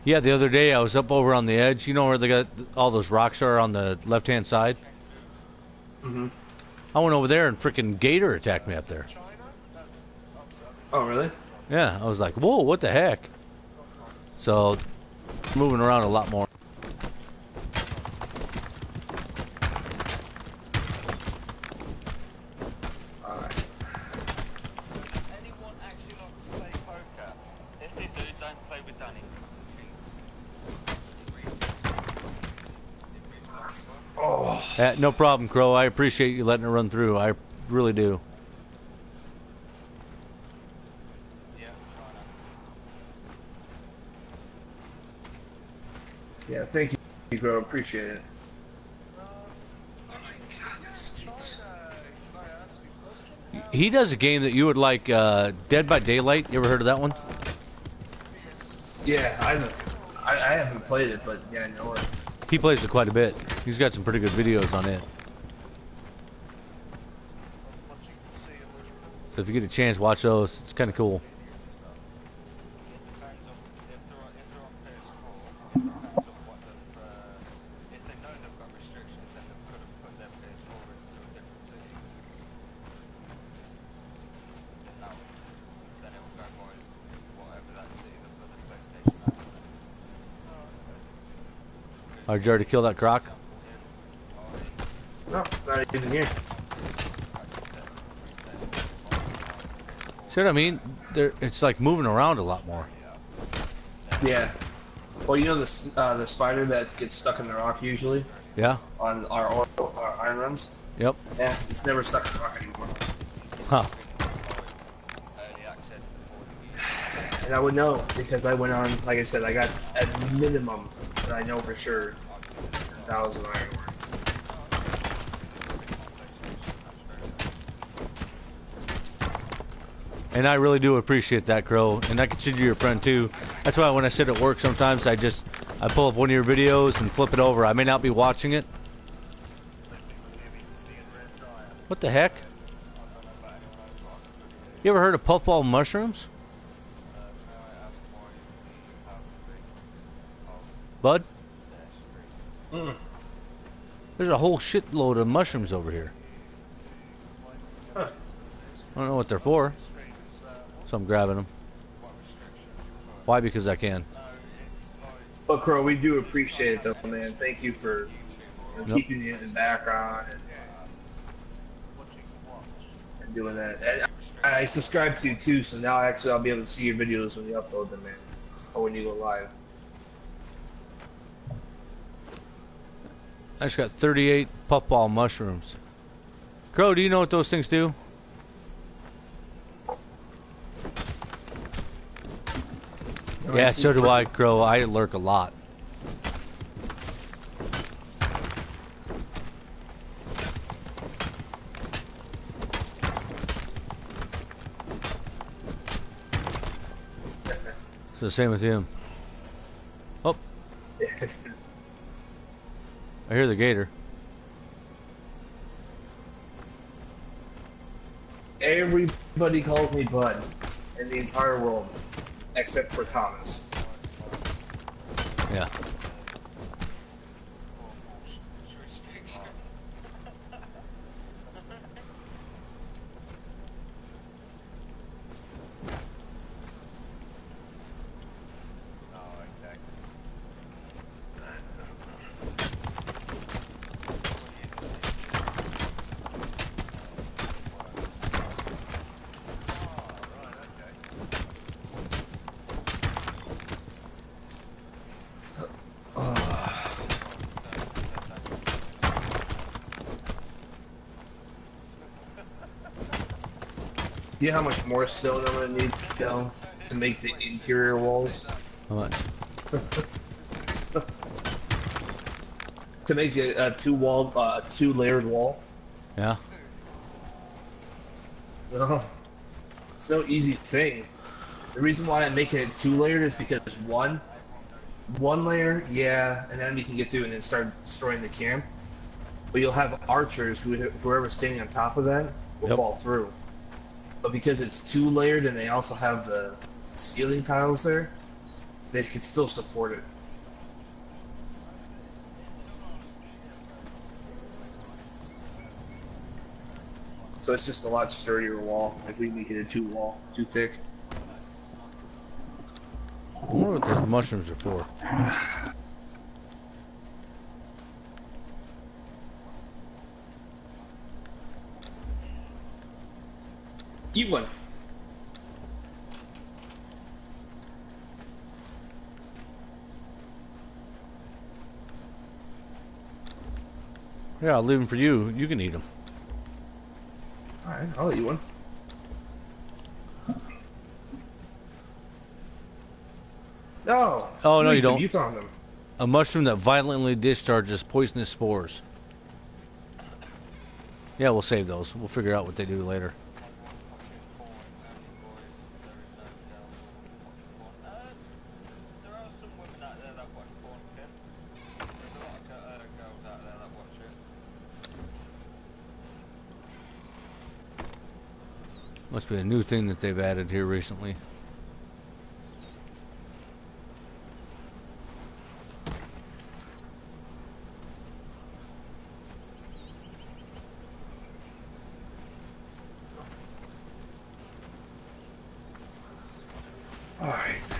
Speaker 1: Yeah, the other day I was up over on the edge. You know where they got all those rocks are on the left-hand side?
Speaker 2: Mm-hmm.
Speaker 1: I went over there and freaking gator attacked me up there.
Speaker 3: China? That's
Speaker 2: Oh, really?
Speaker 1: Yeah, I was like, whoa, what the heck? So, moving around a lot more.
Speaker 2: Alright.
Speaker 3: Anyone actually like to play poker? If they do, don't play with Danny.
Speaker 2: Oh.
Speaker 1: No problem, Crow. I appreciate you letting it run through. I really do.
Speaker 3: Yeah, trying to.
Speaker 2: Yeah, thank you, bro. Appreciate it.
Speaker 3: Oh
Speaker 2: my god, that stinks.
Speaker 3: Can I ask you a question?
Speaker 1: He does a game that you would like, Dead by Daylight. You ever heard of that one?
Speaker 2: Yeah, I haven't played it, but yeah, I know it.
Speaker 1: He plays it quite a bit. He's got some pretty good videos on it. So if you get a chance, watch those. It's kind of cool. Did you already kill that croc?
Speaker 2: No, it's not even here.
Speaker 1: See what I mean? It's like moving around a lot more.
Speaker 2: Yeah. Well, you know the spider that gets stuck in the rock usually
Speaker 1: Yeah?
Speaker 2: on our iron runs?
Speaker 1: Yep.
Speaker 2: Yeah, it's never stuck in the rock anymore.
Speaker 1: Huh.
Speaker 2: And I would know because I went on, like I said, I got at minimum, that I know for sure, 10,000 iron ore.
Speaker 1: And I really do appreciate that, Crow. And I consider you a friend too. That's why when I sit at work sometimes I pull up one of your videos and flip it over. I may not be watching it. What the heck? You ever heard of puffball mushrooms? Bud? There's a whole shitload of mushrooms over here.
Speaker 2: Huh.
Speaker 1: I don't know what they're for, so I'm grabbing them. Why? Because I can.
Speaker 2: Well, Crow, we do appreciate it, though, man. Thank you for keeping it in the background and doing that. And I subscribe to you, too, so now actually I'll be able to see your videos when you upload them, man. Or when you go live.
Speaker 1: I just got 38 puffball mushrooms. Crow, do you know what those things do? Yeah, so do I, Crow. I lurk a lot. So same with him. Oh,
Speaker 2: Yes.
Speaker 1: I hear the gator.
Speaker 2: Everybody calls me Bud in the entire world, except for Thomas.
Speaker 1: Yeah.
Speaker 2: Do you know how much more stone I'm gonna need, to make the interior walls?
Speaker 1: How much?
Speaker 2: To make it a two-layered wall.
Speaker 1: Yeah.
Speaker 2: So, it's no easy thing. The reason why I'm making it two-layered is because one layer, yeah, an enemy can get through and then start destroying the camp. But you'll have archers, whoever's standing on top of that, will fall through. But because it's two-layered and they also have the ceiling tiles there, they can still support it. So it's just a lot sturdier wall if we make it a two wall, too thick.
Speaker 1: I wonder what those mushrooms are for.
Speaker 2: Eat one.
Speaker 1: Yeah, I'll leave them for you. You can eat them.
Speaker 2: Alright, I'll let you one. No.
Speaker 1: Oh, no, you don't.
Speaker 2: You found them.
Speaker 1: A mushroom that violently discharges poisonous spores. Yeah, we'll save those. We'll figure out what they do later. Must be a new thing that they've added here recently.
Speaker 2: All right.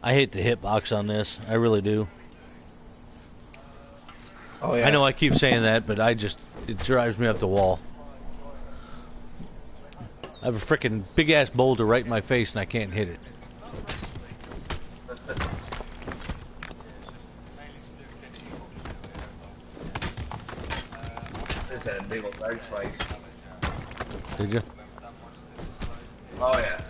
Speaker 1: I hate the hitbox on this. I really do.
Speaker 2: Oh yeah.
Speaker 1: I know I keep saying that, but it drives me up the wall. I have a freaking big ass boulder right in my face and I can't hit it.
Speaker 2: This had a big old leg spike.
Speaker 1: Did you?
Speaker 2: Oh yeah.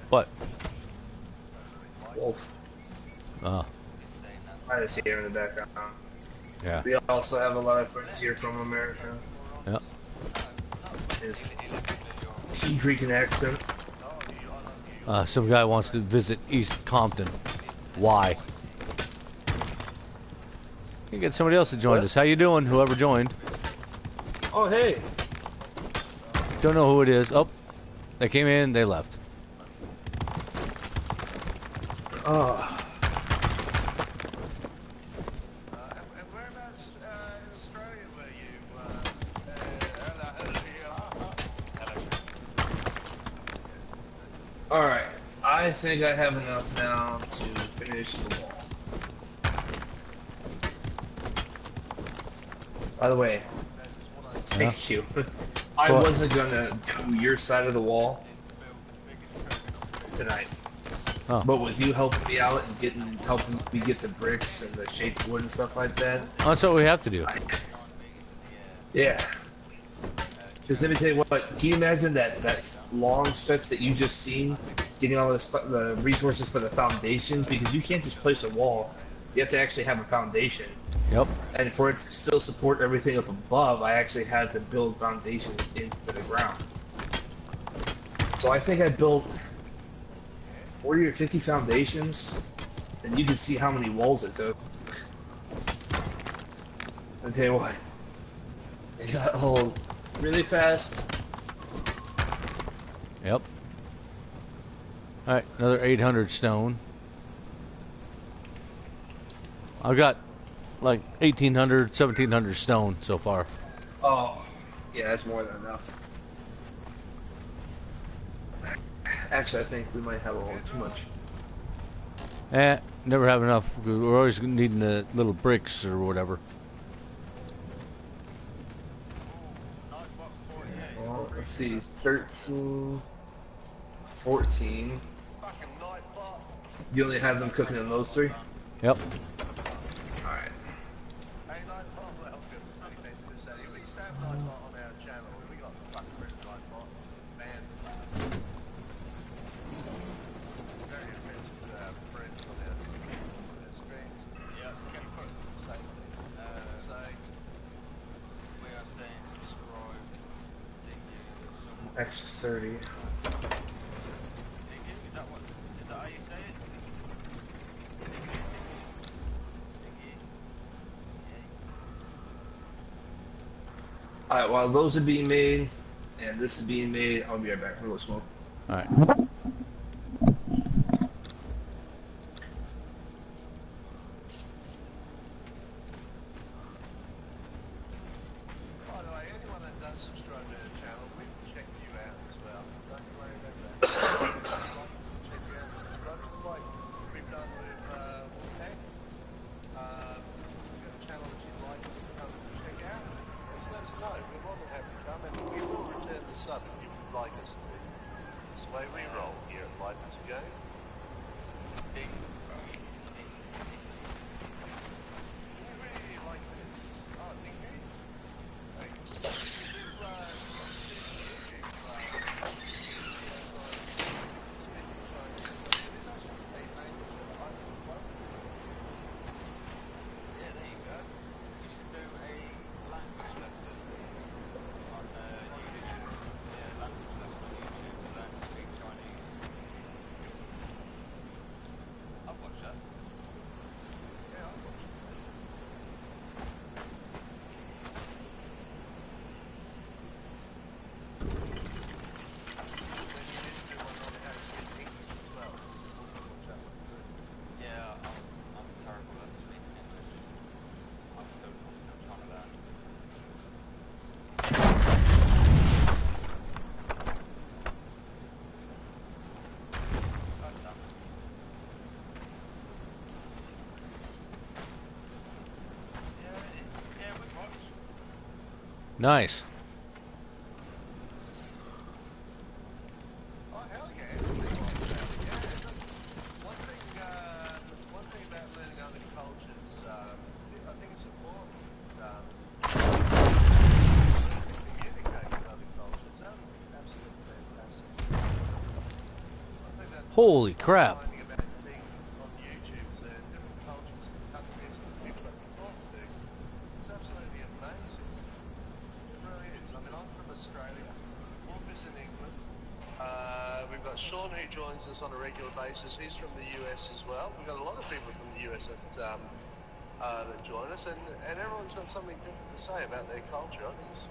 Speaker 1: What?
Speaker 2: Wolf.
Speaker 1: Oh.
Speaker 2: I just hear in the background.
Speaker 1: Yeah.
Speaker 2: We also have a lot of friends here from America.
Speaker 1: Yep.
Speaker 2: His tea drinking accent.
Speaker 1: Some guy wants to visit East Compton. Why? You get somebody else that joined us. How you doing, whoever joined?
Speaker 2: Oh hey.
Speaker 1: Don't know who it is. Oh, they came in, they left.
Speaker 2: Oh.
Speaker 3: And whereabouts in Australia were you? Hello.
Speaker 2: Alright. I think I have enough now to finish the wall. By the way, thank you. I wasn't gonna do your side of the wall tonight.
Speaker 1: Oh.
Speaker 2: But with you helping me out and helping me get the bricks and the shaped wood and stuff like that.
Speaker 1: That's what we have to do.
Speaker 2: Yeah. Because let me tell you what, can you imagine that long stretch that you just seen, getting all the resources for the foundations? Because you can't just place a wall. You have to actually have a foundation.
Speaker 1: Yep.
Speaker 2: And for it to still support everything up above, I actually had to build foundations into the ground. So I think I built 40 or 50 foundations, and you can see how many walls it took. I'll tell you what, it got old really fast.
Speaker 1: Yep. Alright, another 800 stone. I've got like 1,800, 1,700 stone so far.
Speaker 2: Oh, yeah, that's more than enough. Actually, I think we might have a little too much.
Speaker 1: Never have enough. We're always needing the little bricks or whatever.
Speaker 2: Well, let's see, 13, 14.
Speaker 3: Fucking Nightbot.
Speaker 2: You only have them cooking in those three?
Speaker 1: Yep.
Speaker 2: Alright.
Speaker 3: Hey, Nightbot, well, funny thing to say, we used to have Nightbot on our channel, and we got fucking rid of Nightbot. Banned. Very offensive to our friends on our streams.
Speaker 4: Yeah, can put
Speaker 3: Say, say,
Speaker 4: we are saying subscribe.
Speaker 2: X30.
Speaker 4: Is that how you say it?
Speaker 2: Alright, while those are being made, and this is being made, I'll be right back. I'm gonna go smoke.
Speaker 1: Alright.
Speaker 3: by the way, anyone that does subscribe to our channel, we can check you out as well. Don't you worry about that. Like us to check you out and subscribe, just like we've done with Wolfpack. If you have a channel that you'd like us to come and check out, just let us know. We're more than happy to come, and we will return the sub if you would like us to. It's the way we roll here at Life is a Game. Really like this. Oh, ding ding. Hey,
Speaker 4: Yeah, there you go. You should do a language lesson on YouTube. Yeah, language lesson on YouTube to learn to speak Chinese. I've watched that.
Speaker 3: yeah, I'll watch it too. Then you need to do one on how to speak English as well. Also watch that one too.
Speaker 4: Yeah, I'm terrible at speaking English. I'm still trying to learn. Yeah, we watched.
Speaker 1: Nice.
Speaker 3: Oh hell yeah! Anything like that. Yeah. Look, one thing about learning other cultures, I think it's important. Communicate with other cultures. Absolutely fantastic. I think that
Speaker 1: Holy crap.
Speaker 3: finding about being on YouTube, so different cultures and countries and people that we talk to, it's absolutely amazing. It really is. I mean, I'm from Australia. Wolf is in England. We've got Sean who joins us on a regular basis. He's from the US as well. We've got a lot of people from the US that join us, and everyone's got something different to say about their culture. I think it's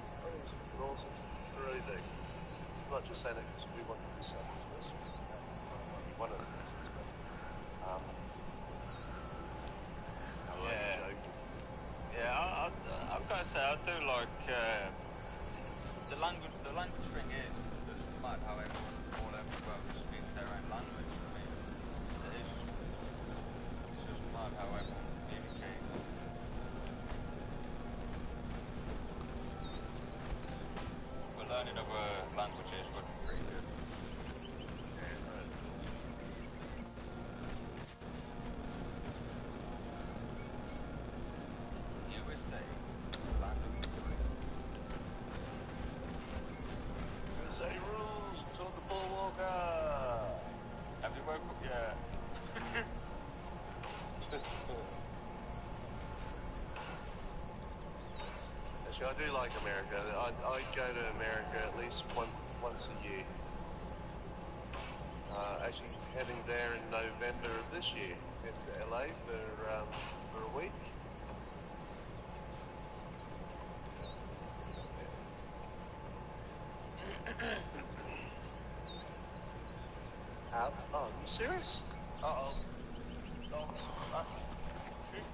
Speaker 3: awesome. I really do. I'm not just saying it because we want to say it to us. One of the reasons, but
Speaker 4: Yeah. Yeah, I've got to say, I do like the language. The language thing is just mad how everyone all over the world speaks their own language. I mean, it's just mad how everyone communicates. But learning other languages would be pretty good. USA, language.
Speaker 3: say rules. Talk to Paul Walker.
Speaker 4: Have you woke up yet?
Speaker 3: Actually, I do like America. I go to America at least once a year. Actually, heading there in November of this year, heading to LA for a week. Oh, you serious? Uh-oh. Oh, shoot.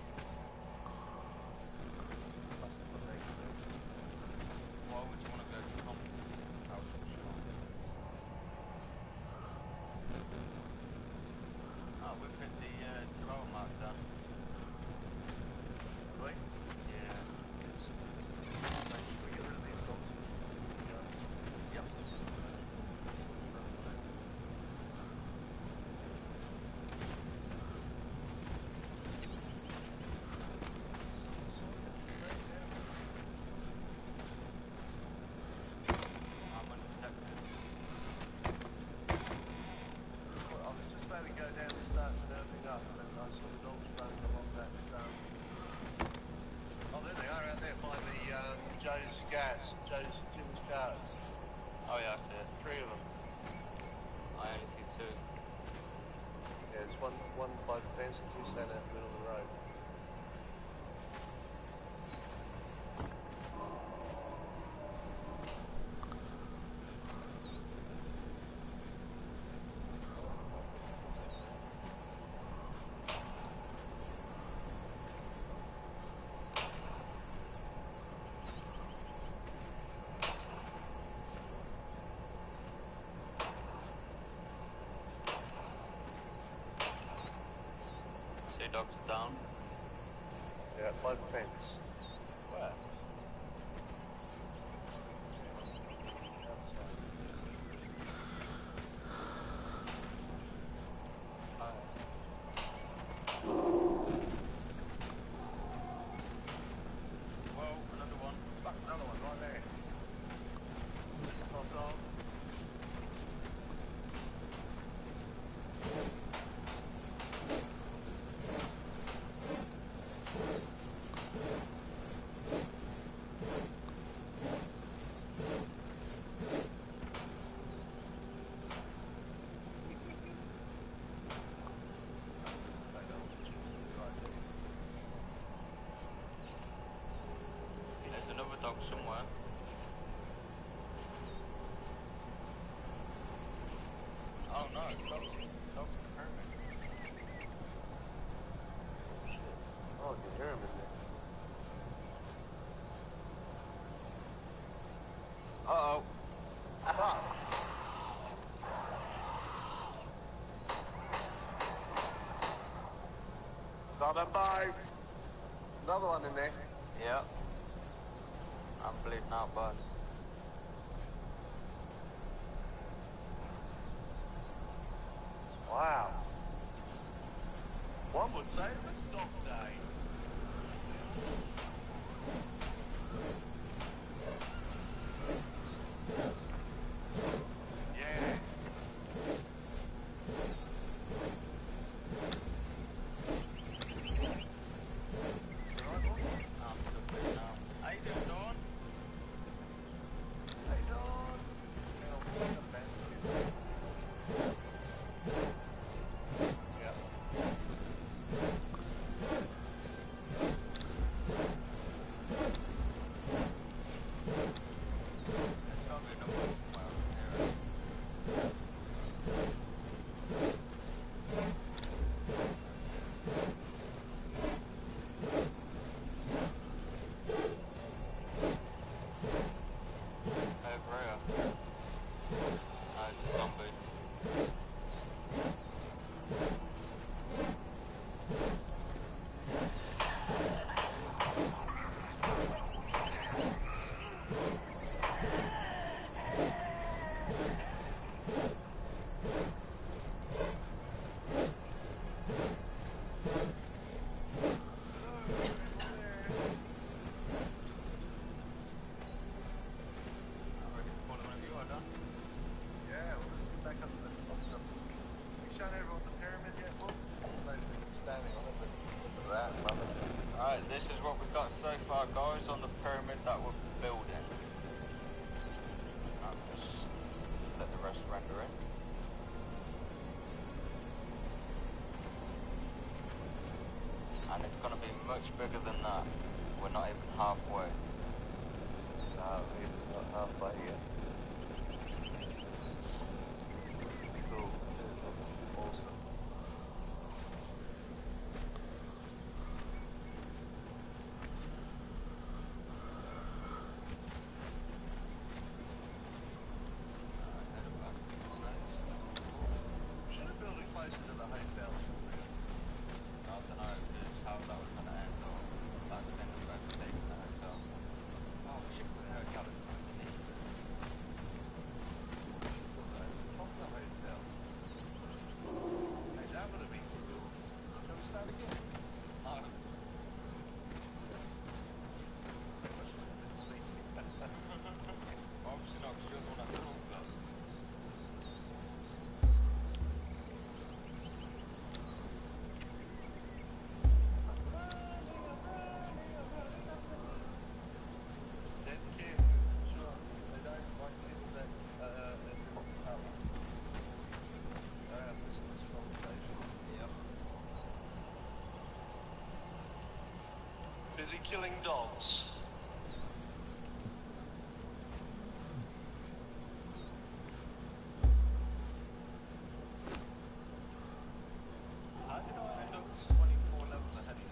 Speaker 3: Joe's scouts. Jim's scouts.
Speaker 4: Oh yeah, I see it.
Speaker 3: 3 of them.
Speaker 4: I only see 2.
Speaker 3: Yeah, it's one by the fence and 2 standing out in the middle of the road.
Speaker 4: Two dogs are down.
Speaker 3: Yeah, by the fence.
Speaker 4: Where? Whoa, another one.
Speaker 3: Fuck, another one right there. Hot dog.
Speaker 4: There's another dog somewhere. Oh no, dogs in the pyramid.
Speaker 3: Shit. Oh, I can hear him in there.
Speaker 4: Uh-oh.
Speaker 3: Another 5. Another one in there.
Speaker 4: Yep. I'm bleeding out bad.
Speaker 3: Wow. One would say it was dog day. Yeah. Right, boy?
Speaker 4: I'm still bleeding out. How you doing, Dawn?
Speaker 3: Hey, Dawn. Hang on, we'll come back to you. Yeah.
Speaker 4: There's probably another one somewhere over here. Over here. No, it's a zombie. I'm ready to call it whenever you are done.
Speaker 3: Yeah, well, let's get back up to the top. You shown everyone the pyramid yet, Wolf? They've been standing on it, but look at that, mother.
Speaker 4: Alright, this is what we've got so far, guys, on the pyramid that we're building. I'll just let the rest render in. And it's going to be much bigger than that. We're not even halfway.
Speaker 3: No, we're not halfway yet. It's cool. Awesome. Should have built it closer to the hotel.
Speaker 4: I don't know just how that was going to end or like end up overtaking the hotel. Oh, we should put the hotel in front.
Speaker 3: you're killing dogs.
Speaker 4: How did I end up 24 levels ahead of you?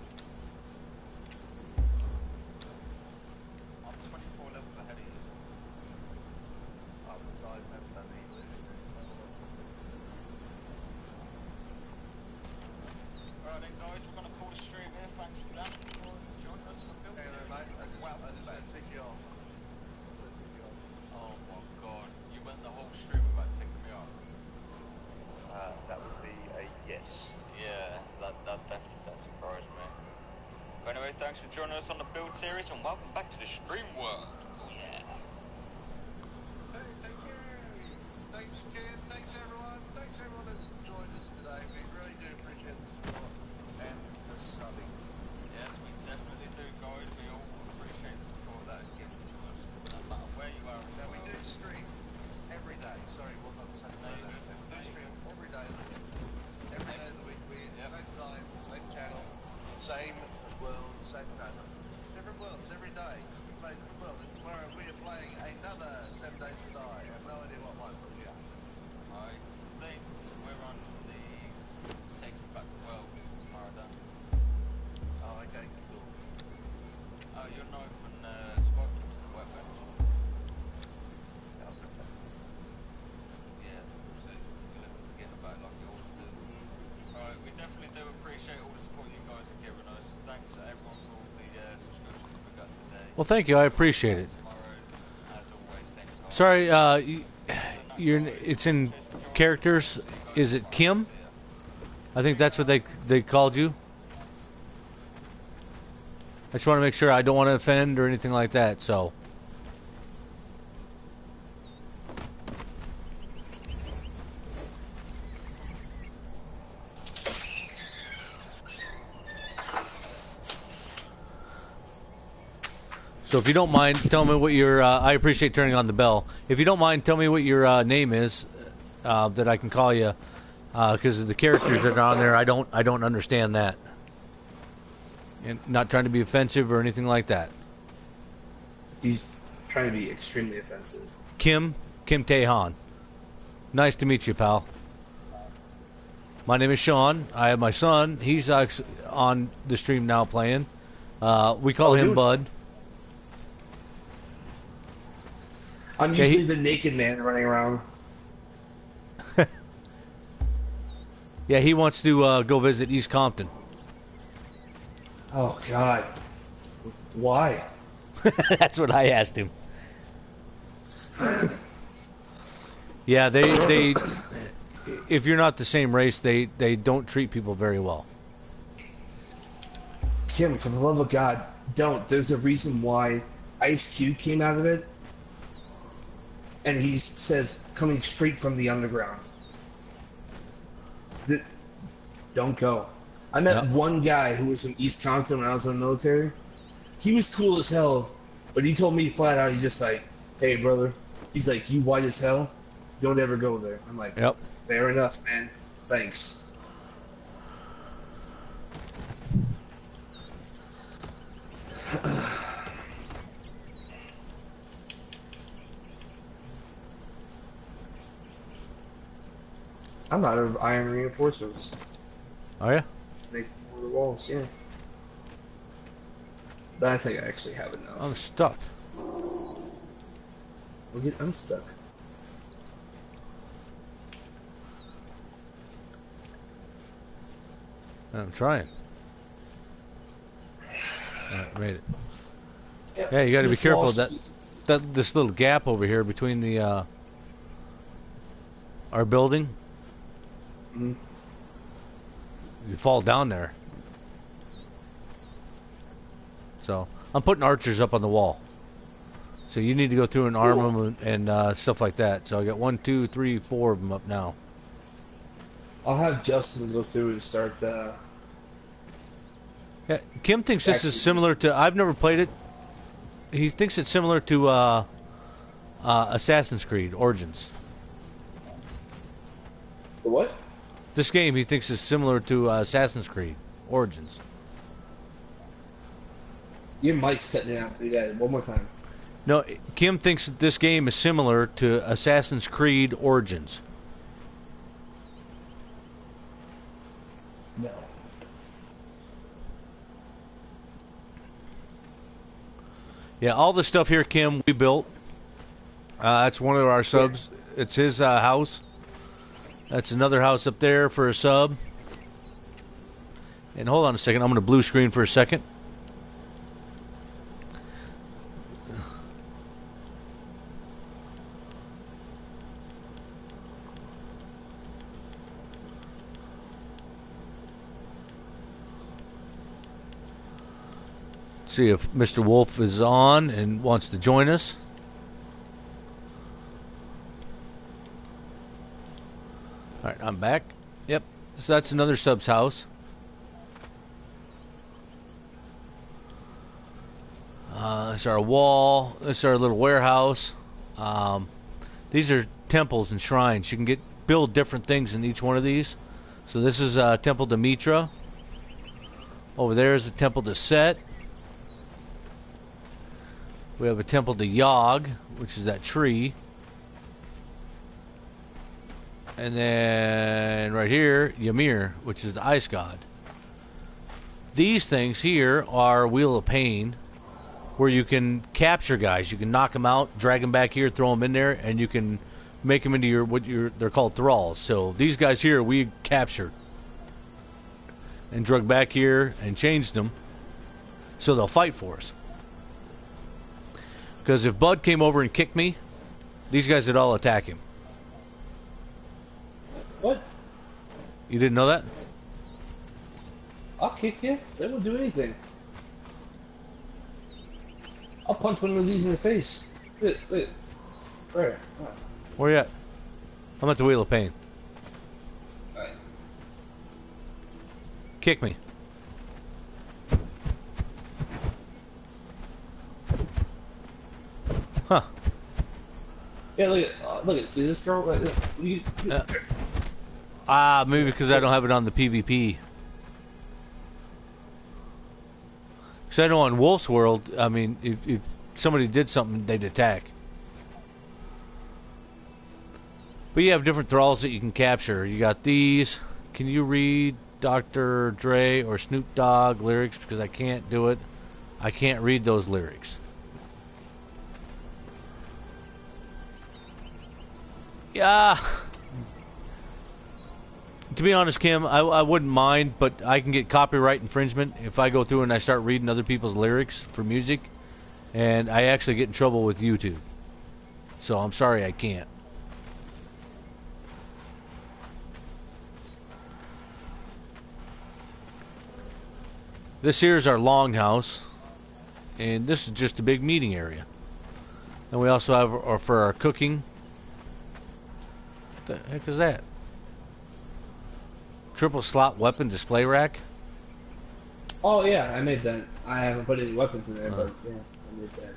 Speaker 4: I'm 24 levels ahead of you.
Speaker 3: Oh, because I've never done these.
Speaker 4: Alright then guys, we're gonna call the stream here. Thanks for that. Joining us for the build
Speaker 3: Hang on,
Speaker 4: series.
Speaker 3: mate. I just
Speaker 4: Wow,
Speaker 3: want to take you off.
Speaker 4: oh my god, you went the whole stream without taking me off.
Speaker 3: That would be a yes.
Speaker 4: Yeah, that surprised me. But anyway, thanks for joining us on the build series and welcome back to the stream world. Oh yeah.
Speaker 3: Hey, thank you. Thanks, Kim. Thanks, everyone. Thanks, everyone that's joined us today. We really do appreciate the support and the subbing.
Speaker 4: Yes, we definitely do, guys. We all appreciate the support that is given to us, no matter where you are.
Speaker 3: Now, we do stream every day. Sorry, well, not Saturday.
Speaker 4: No, you
Speaker 3: We do stream every day of the week. Every day of the week. We're same time, same channel, same world, same no, different worlds every day. We play different worlds. And tomorrow we are playing another 7 Days to Die. I have no idea what one, but we are.
Speaker 4: I think we're on the Taking Back the World tomorrow, Dan.
Speaker 3: Oh, okay, cool.
Speaker 4: Oh, you're no from Spot Clips to the Workbench.
Speaker 3: Yeah, I'll put that in.
Speaker 4: Yeah, so you'll forget about it like you always do. Alright, we definitely do appreciate all the support you guys are giving us. Thanks to everyone for all the subscriptions we got today.
Speaker 1: Well, thank you. I appreciate it.
Speaker 4: Tomorrow, as always, same time.
Speaker 1: Sorry, it's in characters. Is it Kim? I think that's what they called you. I just want to make sure I don't want to offend or anything like that. So. So if you don't mind, tell me what your. I appreciate turning on the bell. If you don't mind, tell me what your name is, that I can call you, because of the characters that are on there. I don't understand that. And not trying to be offensive or anything like that.
Speaker 2: He's trying to be extremely offensive.
Speaker 1: Kim Taehan. Nice to meet you, pal. My name is Sean. I have my son. He's on the stream now playing. We call him Bud.
Speaker 2: I'm usually the naked man running around.
Speaker 1: Yeah, he wants to go visit East Compton.
Speaker 2: Oh God, why?
Speaker 1: That's what I asked him. Yeah, they if you're not the same race, they don't treat people very well.
Speaker 2: Kim, for the love of God, don't. There's a reason why Ice Cube came out of it. And he says, coming straight from the underground. Don't go. I met one guy who was from East Compton when I was in the military. He was cool as hell, but he told me flat out, he's just like, hey, brother. He's like, you white as hell. Don't ever go there. I'm like,
Speaker 1: yep.
Speaker 2: Fair enough, man. Thanks. I'm out of iron reinforcements.
Speaker 1: Are you?
Speaker 2: Make for the walls, yeah. But I think I actually have enough.
Speaker 1: I'm stuck.
Speaker 2: We'll get unstuck.
Speaker 1: I'm trying. Alright, made it. Yeah, you got to be careful of that this little gap over here between the our building.
Speaker 2: Mm-hmm.
Speaker 1: You fall down there. So I'm putting archers up on the wall. So you need to go through and arm them and stuff like that. So I got 1, 2, 3, 4 of them up now.
Speaker 2: I'll have Justin go through and start.
Speaker 1: Yeah, Kim thinks this is similar to. I've never played it. He thinks it's similar to Assassin's Creed Origins.
Speaker 2: The what?
Speaker 1: This game he thinks is similar to Assassin's Creed Origins.
Speaker 2: Your mic's cutting out pretty bad. One more time.
Speaker 1: No, Kim thinks that this game is similar to Assassin's Creed Origins.
Speaker 2: No.
Speaker 1: Yeah, all the stuff here, Kim, we built. That's one of our subs. It's his house. That's another house up there for a sub. And hold on a second. I'm going to blue screen for a second. See if Mr. Wolf is on and wants to join us. All right, I'm back. Yep, so that's another sub's house. This is our wall. This is our little warehouse. These are temples and shrines. You can build different things in each one of these. So this is Temple to Mitra. Over there is a temple to Set. We have a temple to Yog, which is that tree. And then right here, Ymir, which is the ice god. These things here are Wheel of Pain, where you can capture guys. You can knock them out, drag them back here, throw them in there, and you can make them into they're called thralls. So these guys here we captured and drug back here and changed them so they'll fight for us. Because if Bud came over and kicked me, these guys would all attack him.
Speaker 2: What?
Speaker 1: You didn't know that?
Speaker 2: I'll kick you. They won't do anything. I'll punch one of these in the face. Wait. Where? Oh.
Speaker 1: Where you at? I'm at the Wheel of Pain.
Speaker 2: Alright.
Speaker 1: Kick me. Huh.
Speaker 2: Yeah, look at, see this girl?
Speaker 1: Maybe because I don't have it on the PvP. Because I know on Wolf's World, I mean, if somebody did something, they'd attack. But you have different thralls that you can capture. You got these. Can you read Dr. Dre or Snoop Dogg lyrics? Because I can't do it. I can't read those lyrics. Yeah. To be honest, Kim, I wouldn't mind, but I can get copyright infringement if I go through and I start reading other people's lyrics for music, and I actually get in trouble with YouTube. So I'm sorry I can't. This here is our longhouse, and this is just a big meeting area. And we also have for our cooking. What the heck is that? Triple slot weapon display rack?
Speaker 2: Oh yeah, I made that. I haven't put any weapons in there, but yeah, I made that.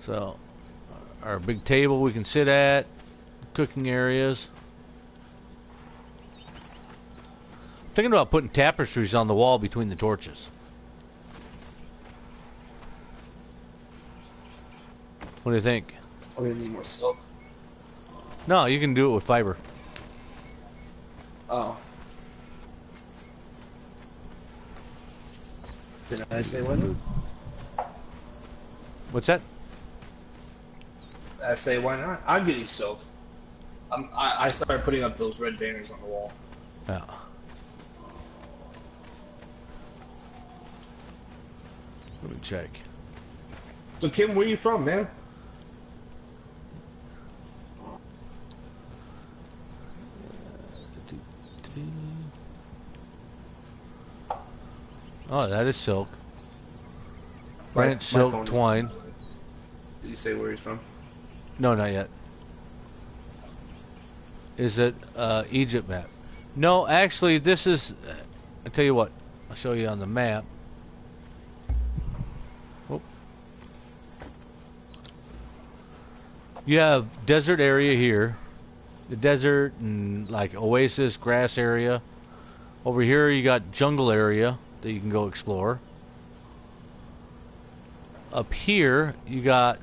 Speaker 1: So, our big table we can sit at, cooking areas. Thinking about putting tapestries on the wall between the torches. What do you think?
Speaker 2: Oh, we need more silk.
Speaker 1: No, you can do it with fiber.
Speaker 2: Oh. Did I say why not?
Speaker 1: What's that?
Speaker 2: I say why not? I'm getting silk. I started putting up those red banners on the wall.
Speaker 1: Yeah. Let me check.
Speaker 2: So Kim, where you from, man?
Speaker 1: Oh, that is silk.
Speaker 2: My
Speaker 1: Branch silk
Speaker 2: phone is-
Speaker 1: twine.
Speaker 2: Did you say where he's from?
Speaker 1: No, not yet. Is it Egypt map? No, actually, this is. I'll tell you what. I'll show you on the map. Whoop. You have desert area here, the desert and like oasis grass area. Over here, you got jungle area that you can go explore. up here, you got,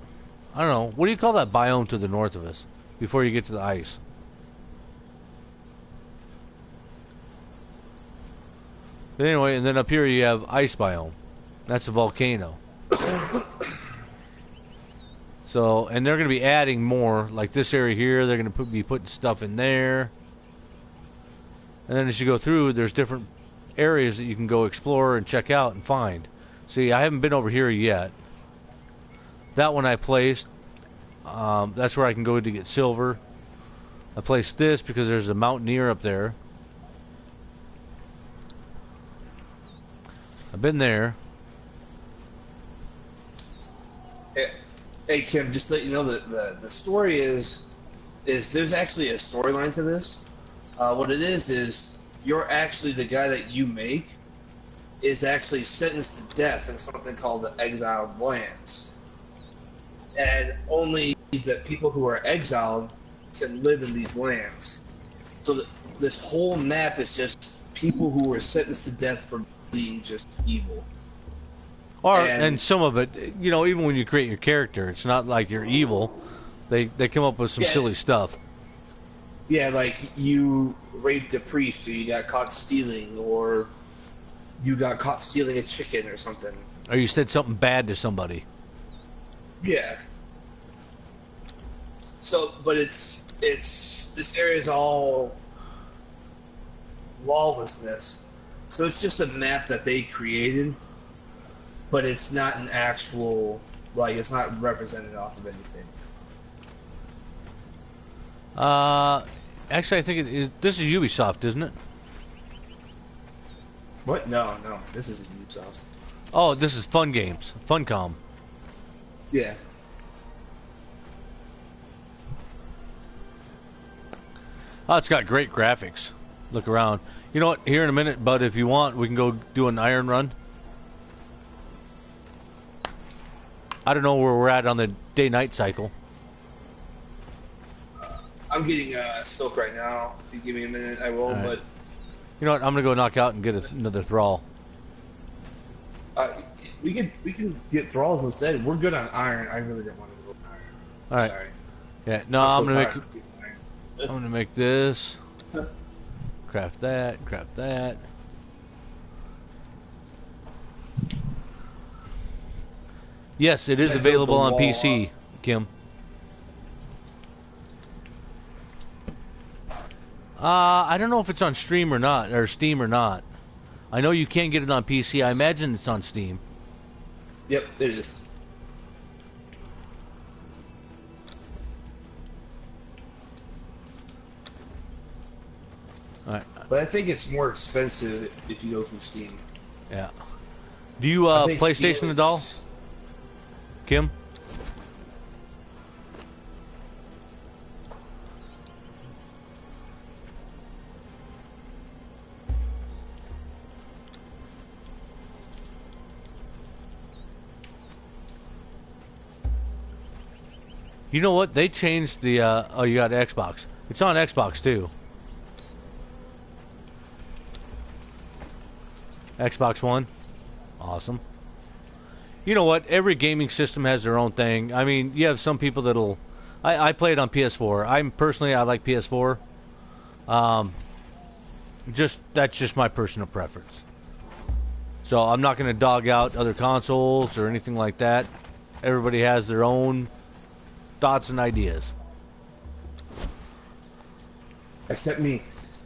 Speaker 1: I don't know, what do you call that biome to the north of us before you get to the ice? But anyway, and then up here you have ice biome. That's a volcano. So, and they're going to be adding more, like this area here, they're going to be putting stuff in there. And then as you go through, there's different areas that you can go explore and check out and find. See, I haven't been over here yet. That one I placed. That's where I can go to get silver. I placed this because there's a mountaineer up there. I've been there.
Speaker 2: Hey Kim, just to let you know that the story is there's actually a storyline to this. What it is you're actually the guy that you make is actually sentenced to death in something called the Exiled Lands, and only the people who are exiled can live in these lands. So this whole map is just people who were sentenced to death for being just evil.
Speaker 1: And some of it, you know, even when you create your character, it's not like you're evil. They come up with some silly stuff.
Speaker 2: Yeah, like you raped a priest, so you got caught stealing, or you got caught stealing a chicken or something.
Speaker 1: Or you said something bad to somebody.
Speaker 2: Yeah. So, but it's this area is all lawlessness. So it's just a map that they created. But it's not an actual, like, it's not represented off of anything.
Speaker 1: Actually, I think it is. This is Ubisoft, isn't it?
Speaker 2: What? No, this isn't Ubisoft.
Speaker 1: Oh, this is Fun Games, Funcom.
Speaker 2: Yeah.
Speaker 1: Oh, it's got great graphics. Look around. You know what? Here in a minute, bud, if you want, we can go do an iron run. I don't know where we're at on the day-night cycle.
Speaker 2: I'm getting silk right now. If you give me a minute, I will. Right. But
Speaker 1: you know what? I'm gonna go knock out and get another thrall.
Speaker 2: We can get thralls instead. We're good on iron. I really don't want to go iron.
Speaker 1: All right.
Speaker 2: Sorry.
Speaker 1: Yeah. No, I'm gonna make this. Craft that. Craft that. Yes, it is available on PC, Kim. I don't know if it's on Steam or not. I know you can get it on PC. I imagine it's on Steam.
Speaker 2: Yep, it is.
Speaker 1: All right.
Speaker 2: But I think it's more expensive if you go through Steam.
Speaker 1: Yeah. Do you PlayStation it all? Kim? You know what? They changed the, oh, you got Xbox. It's on Xbox, too. Xbox One. Awesome. You know what? Every gaming system has their own thing. I mean, you have some people that'll... I play it on PS4. I like PS4. That's just my personal preference. So I'm not going to dog out other consoles or anything like that. Everybody has their own thoughts and ideas.
Speaker 2: Except me.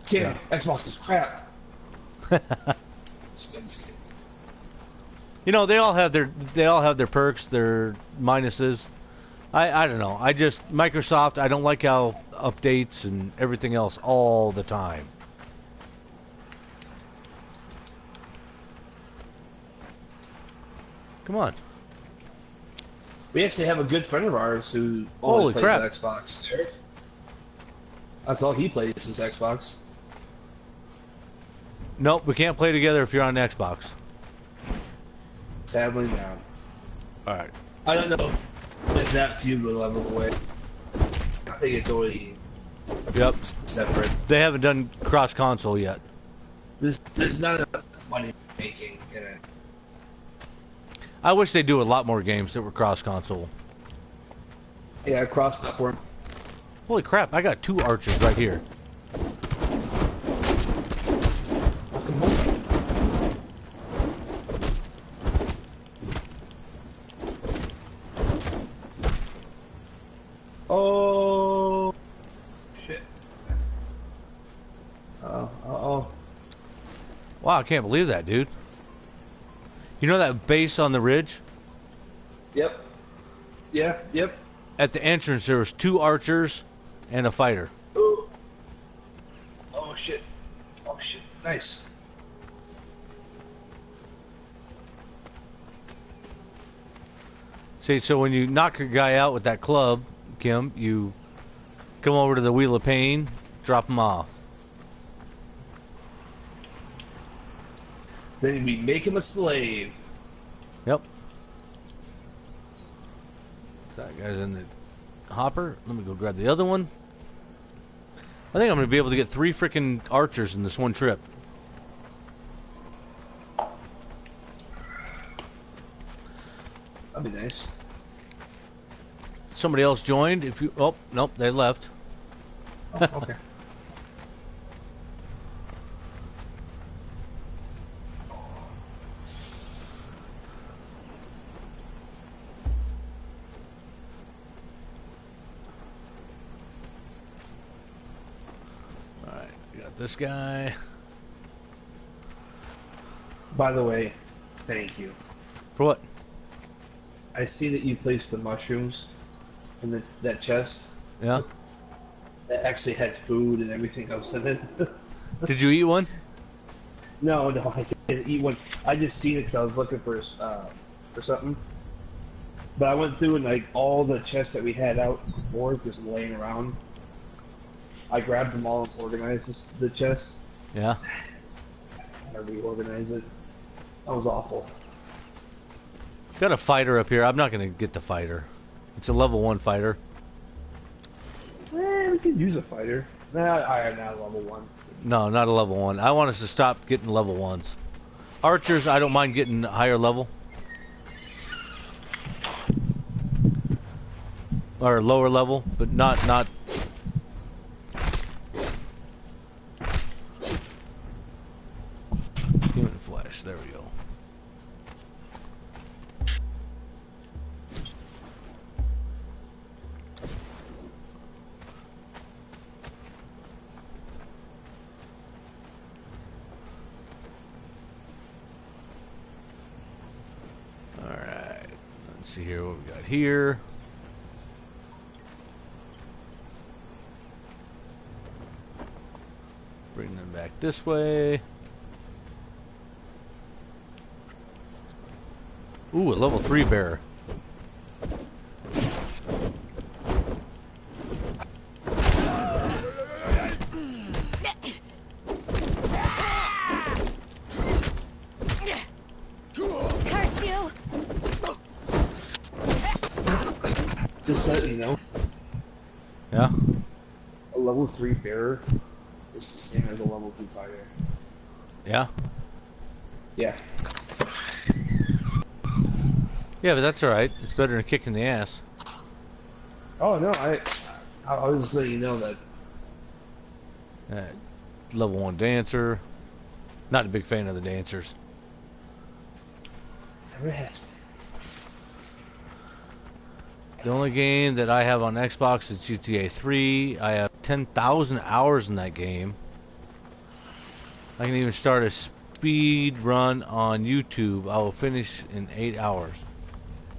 Speaker 2: Kim, yeah. Xbox is crap. Just kidding.
Speaker 1: You know, they all have their perks, their minuses. I don't know. Microsoft, I don't like how updates and everything else all the time. Come on.
Speaker 2: We actually have a good friend of ours who only plays Xbox. Eric. That's all he plays is Xbox.
Speaker 1: Nope, we can't play together if you're on Xbox.
Speaker 2: Sadly, not.
Speaker 1: Alright.
Speaker 2: I don't know if that feud will ever go away. I think it's already separate.
Speaker 1: They haven't done cross-console yet.
Speaker 2: There's not enough money making in it.
Speaker 1: I wish they do a lot more games that were cross-console.
Speaker 2: Yeah, cross-platform.
Speaker 1: Holy crap, I got 2 archers right here.
Speaker 5: Oh shit. Uh-oh.
Speaker 1: Wow, I can't believe that, dude. You know that base on the ridge?
Speaker 5: Yep. Yeah, yep.
Speaker 1: At the entrance, there was 2 archers and a fighter.
Speaker 5: Ooh. Oh shit. Oh shit. Nice.
Speaker 1: See, so when you knock a guy out with that club, Kim, you come over to the Wheel of Pain, drop him off.
Speaker 5: Then we make him a slave.
Speaker 1: Yep. That guy's in the hopper. Let me go grab the other one. I think I'm going to be able to get 3 freaking archers in this one trip.
Speaker 5: That'd be nice.
Speaker 1: Somebody else joined. If you, oh nope, they left.
Speaker 5: Oh, okay.
Speaker 1: All right, we got this guy.
Speaker 5: By the way, thank you.
Speaker 1: For what?
Speaker 5: I see that you placed the mushrooms in that chest.
Speaker 1: Yeah.
Speaker 5: That actually had food and everything else in it.
Speaker 1: Did you eat one?
Speaker 5: No, I didn't eat one. I just seen it because I was looking for something. But I went through and like all the chests that we had out before just laying around. I grabbed them all and organized the chests.
Speaker 1: Yeah.
Speaker 5: I reorganized it. That was awful.
Speaker 1: Got a fighter up here. I'm not going to get the fighter. It's a level 1 fighter.
Speaker 5: We could use a fighter. Nah, I am not level 1.
Speaker 1: No, not a level 1. I want us to stop getting level 1s. Archers, I don't mind getting higher level. Or lower level, but not human flesh. There we go. Alright. Let's see here what we got here. Bring them back this way. Ooh, a level 3 bear.
Speaker 6: Curse you!
Speaker 2: Just so you know,
Speaker 1: Yeah?
Speaker 2: a level 3 bearer is the same as a level 2 fighter.
Speaker 1: Yeah?
Speaker 2: Yeah.
Speaker 1: Yeah, but that's alright. It's better than kicking the ass.
Speaker 2: Oh no, I was just letting you know that.
Speaker 1: Level 1 dancer. Not a big fan of the dancers.
Speaker 2: Never has been.
Speaker 1: The only game that I have on Xbox is GTA 3. I have 10,000 hours in that game. I can even start a speed run on YouTube. I will finish in 8 hours.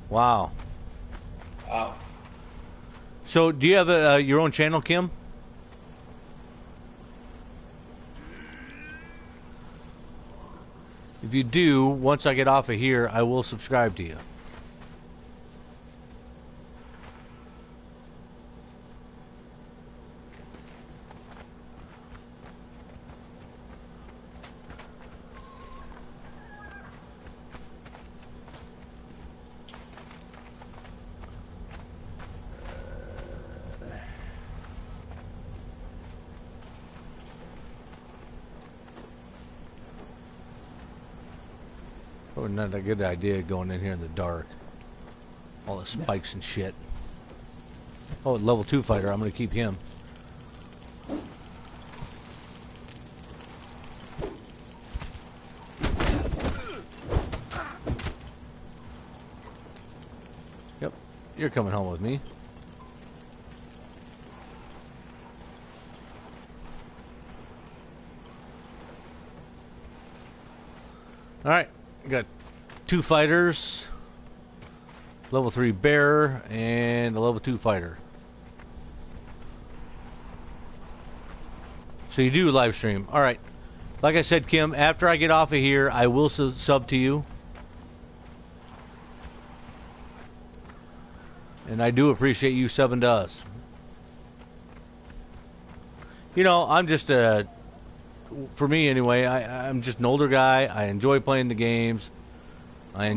Speaker 1: Wow.
Speaker 2: Wow.
Speaker 1: So, do you have your own channel, Kim? If you do, once I get off of here, I will subscribe to you. Probably not a good idea going in here in the dark. All the spikes and shit. Oh, level 2 fighter. I'm gonna keep him. Yep, you're coming home with me. All right, got 2 fighters, level 3 bearer, and a level 2 fighter. So you do live stream. All right. Like I said, Kim, after I get off of here, I will sub to you. And I do appreciate you subbing to us. You know, I'm just a... For me, anyway, I'm just an older guy. I enjoy playing the games. I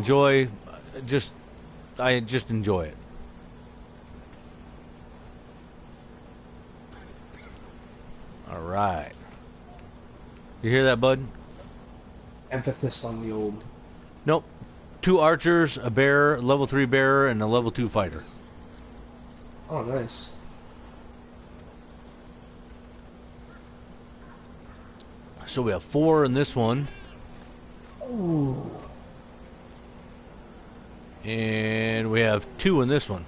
Speaker 1: just enjoy it. All right. You hear that, bud?
Speaker 2: Emphasis on the old.
Speaker 1: Nope. 2 archers, a bearer, level 3 bearer, and a level 2 fighter.
Speaker 2: Oh, nice.
Speaker 1: So we have 4 in this one.
Speaker 2: Ooh.
Speaker 1: And we have 2 in this one.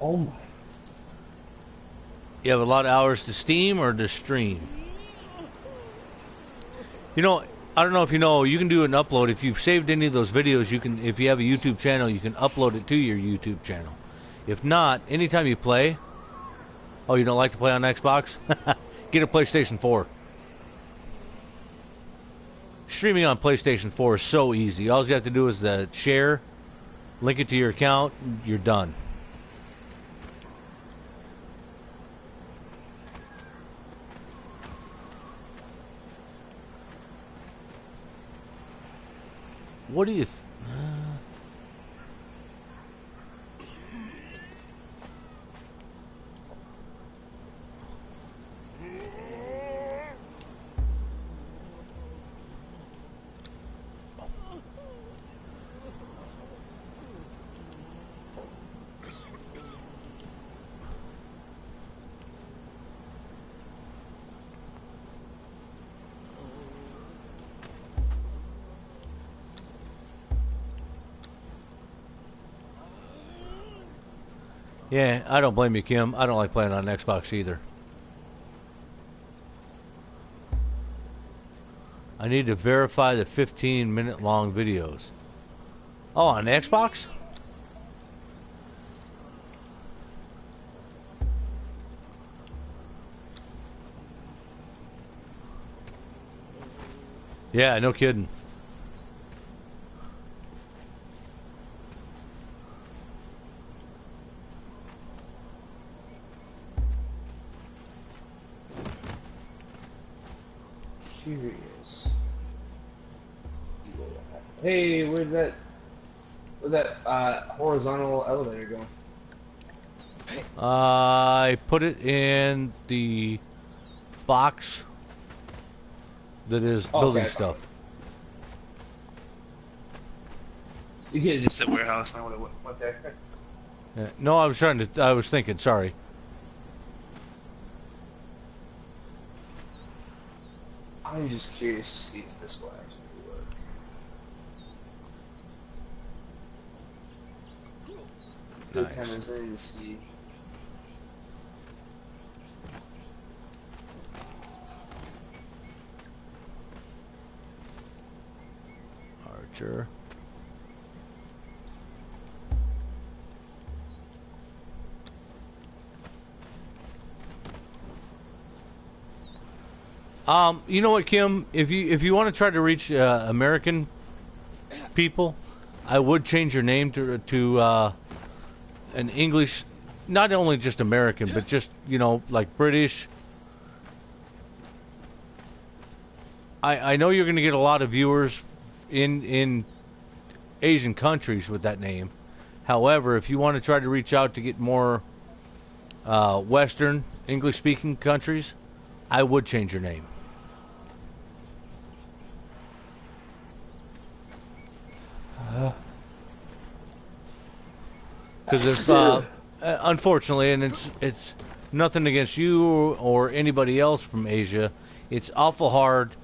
Speaker 2: Oh my.
Speaker 1: You have a lot of hours to steam or to stream. You know, I don't know if you know, you can do an upload. If you've saved any of those videos, you can, if you have a YouTube channel, you can upload it to your YouTube channel. If not, anytime you play, oh, you don't like to play on Xbox? Get a PlayStation 4. Streaming on PlayStation 4 is so easy. All you have to do is share, link it to your account, you're done. What do you... Yeah, I don't blame you, Kim. I don't like playing on Xbox either. I need to verify the 15-minute long videos. Oh, on Xbox? Yeah, no kidding.
Speaker 2: Curious. Hey, where'd that horizontal elevator go?
Speaker 1: I put it in the box that is building stuff.
Speaker 2: You could have just said warehouse, and I would have went there.
Speaker 1: Yeah. No, I was thinking, sorry.
Speaker 2: I'm just curious to see if this will actually work. Good
Speaker 1: Nice.
Speaker 2: time is ready to see.
Speaker 1: Archer. You know what, Kim? If you want to try to reach American people, I would change your name to an English, not only just American, but just, you know, like British. I know you're going to get a lot of viewers in Asian countries with that name. However, if you want to try to reach out to get more Western English-speaking countries, I would change your name. Because if, unfortunately, and it's nothing against you or anybody else from Asia, it's awful hard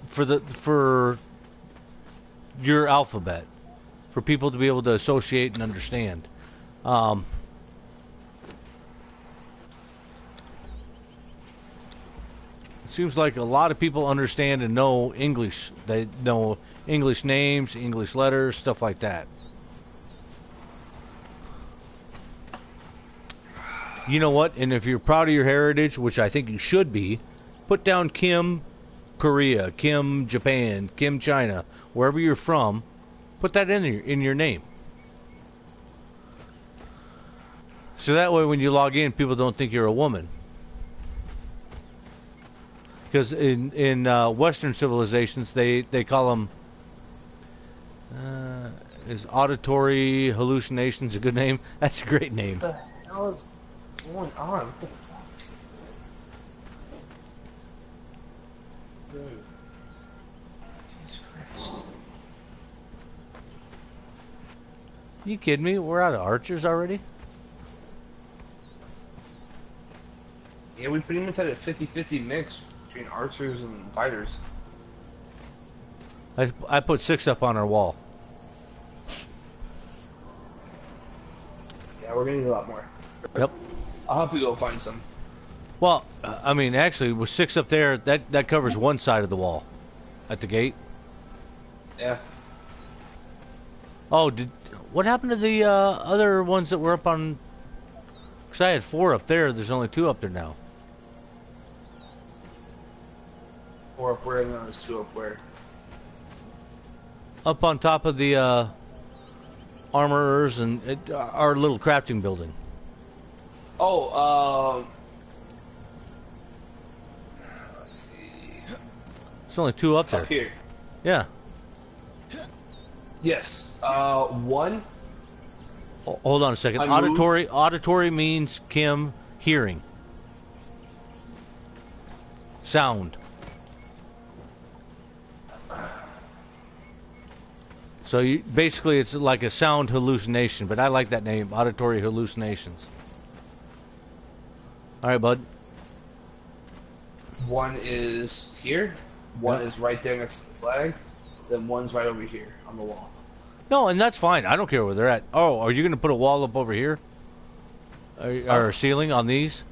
Speaker 1: for your alphabet for people to be able to associate and understand. It seems like a lot of people understand and know English. They know English names, English letters, stuff like that. You know what? And if you're proud of your heritage, which I think you should be, put down Kim Korea, Kim Japan, Kim China, wherever you're from. Put that in your name. So that way when you log in, people don't think you're a woman. Because in Western civilizations, they call them... is auditory hallucinations a good name? That's a great name.
Speaker 2: What the hell is going on? What the fuck? Dude. Jesus Christ.
Speaker 1: You kidding me? We're out of archers already?
Speaker 2: Yeah, we pretty much had a 50-50 mix between archers and fighters.
Speaker 1: I put 6 up on our wall.
Speaker 2: Yeah, we're gonna need a lot more.
Speaker 1: Yep.
Speaker 2: I'll have to go find some.
Speaker 1: Well, I mean, actually, with 6 up there, that covers one side of the wall, at the gate.
Speaker 2: Yeah.
Speaker 1: Oh, what happened to the other ones that were up on? Because I had 4 up there. There's only 2 up there now.
Speaker 2: 4 up where and then there's 2 up where.
Speaker 1: Up on top of the armorers and our little crafting building.
Speaker 2: Oh, let's see.
Speaker 1: There's only 2 up there.
Speaker 2: Up here.
Speaker 1: Yeah.
Speaker 2: Yes. 1.
Speaker 1: Hold on a second.
Speaker 2: I moved.
Speaker 1: Auditory means Kim hearing. Sound. So basically it's like a sound hallucination, but I like that name, auditory hallucinations. All right, bud.
Speaker 2: 1 is here. 1 is right there next to the flag. Then 1's right over here on the wall.
Speaker 1: No, and that's fine. I don't care where they're at. Oh, are you going to put a wall up over here? Or a ceiling on these?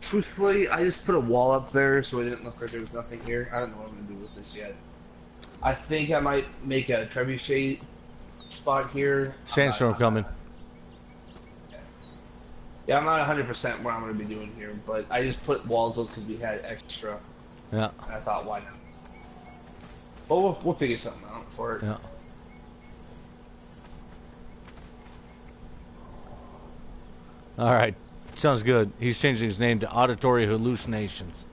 Speaker 2: Truthfully, I just put a wall up there so it didn't look like there was nothing here. I don't know what I'm going to do with this yet. I think I might make a trebuchet spot here.
Speaker 1: Sandstorm coming.
Speaker 2: Yeah, I'm not 100% what I'm going to be doing here, but I just put walls up because we had extra.
Speaker 1: Yeah.
Speaker 2: And I thought, why not? But we'll figure something out for it.
Speaker 1: Yeah. All right. Sounds good. He's changing his name to Auditory Hallucinations.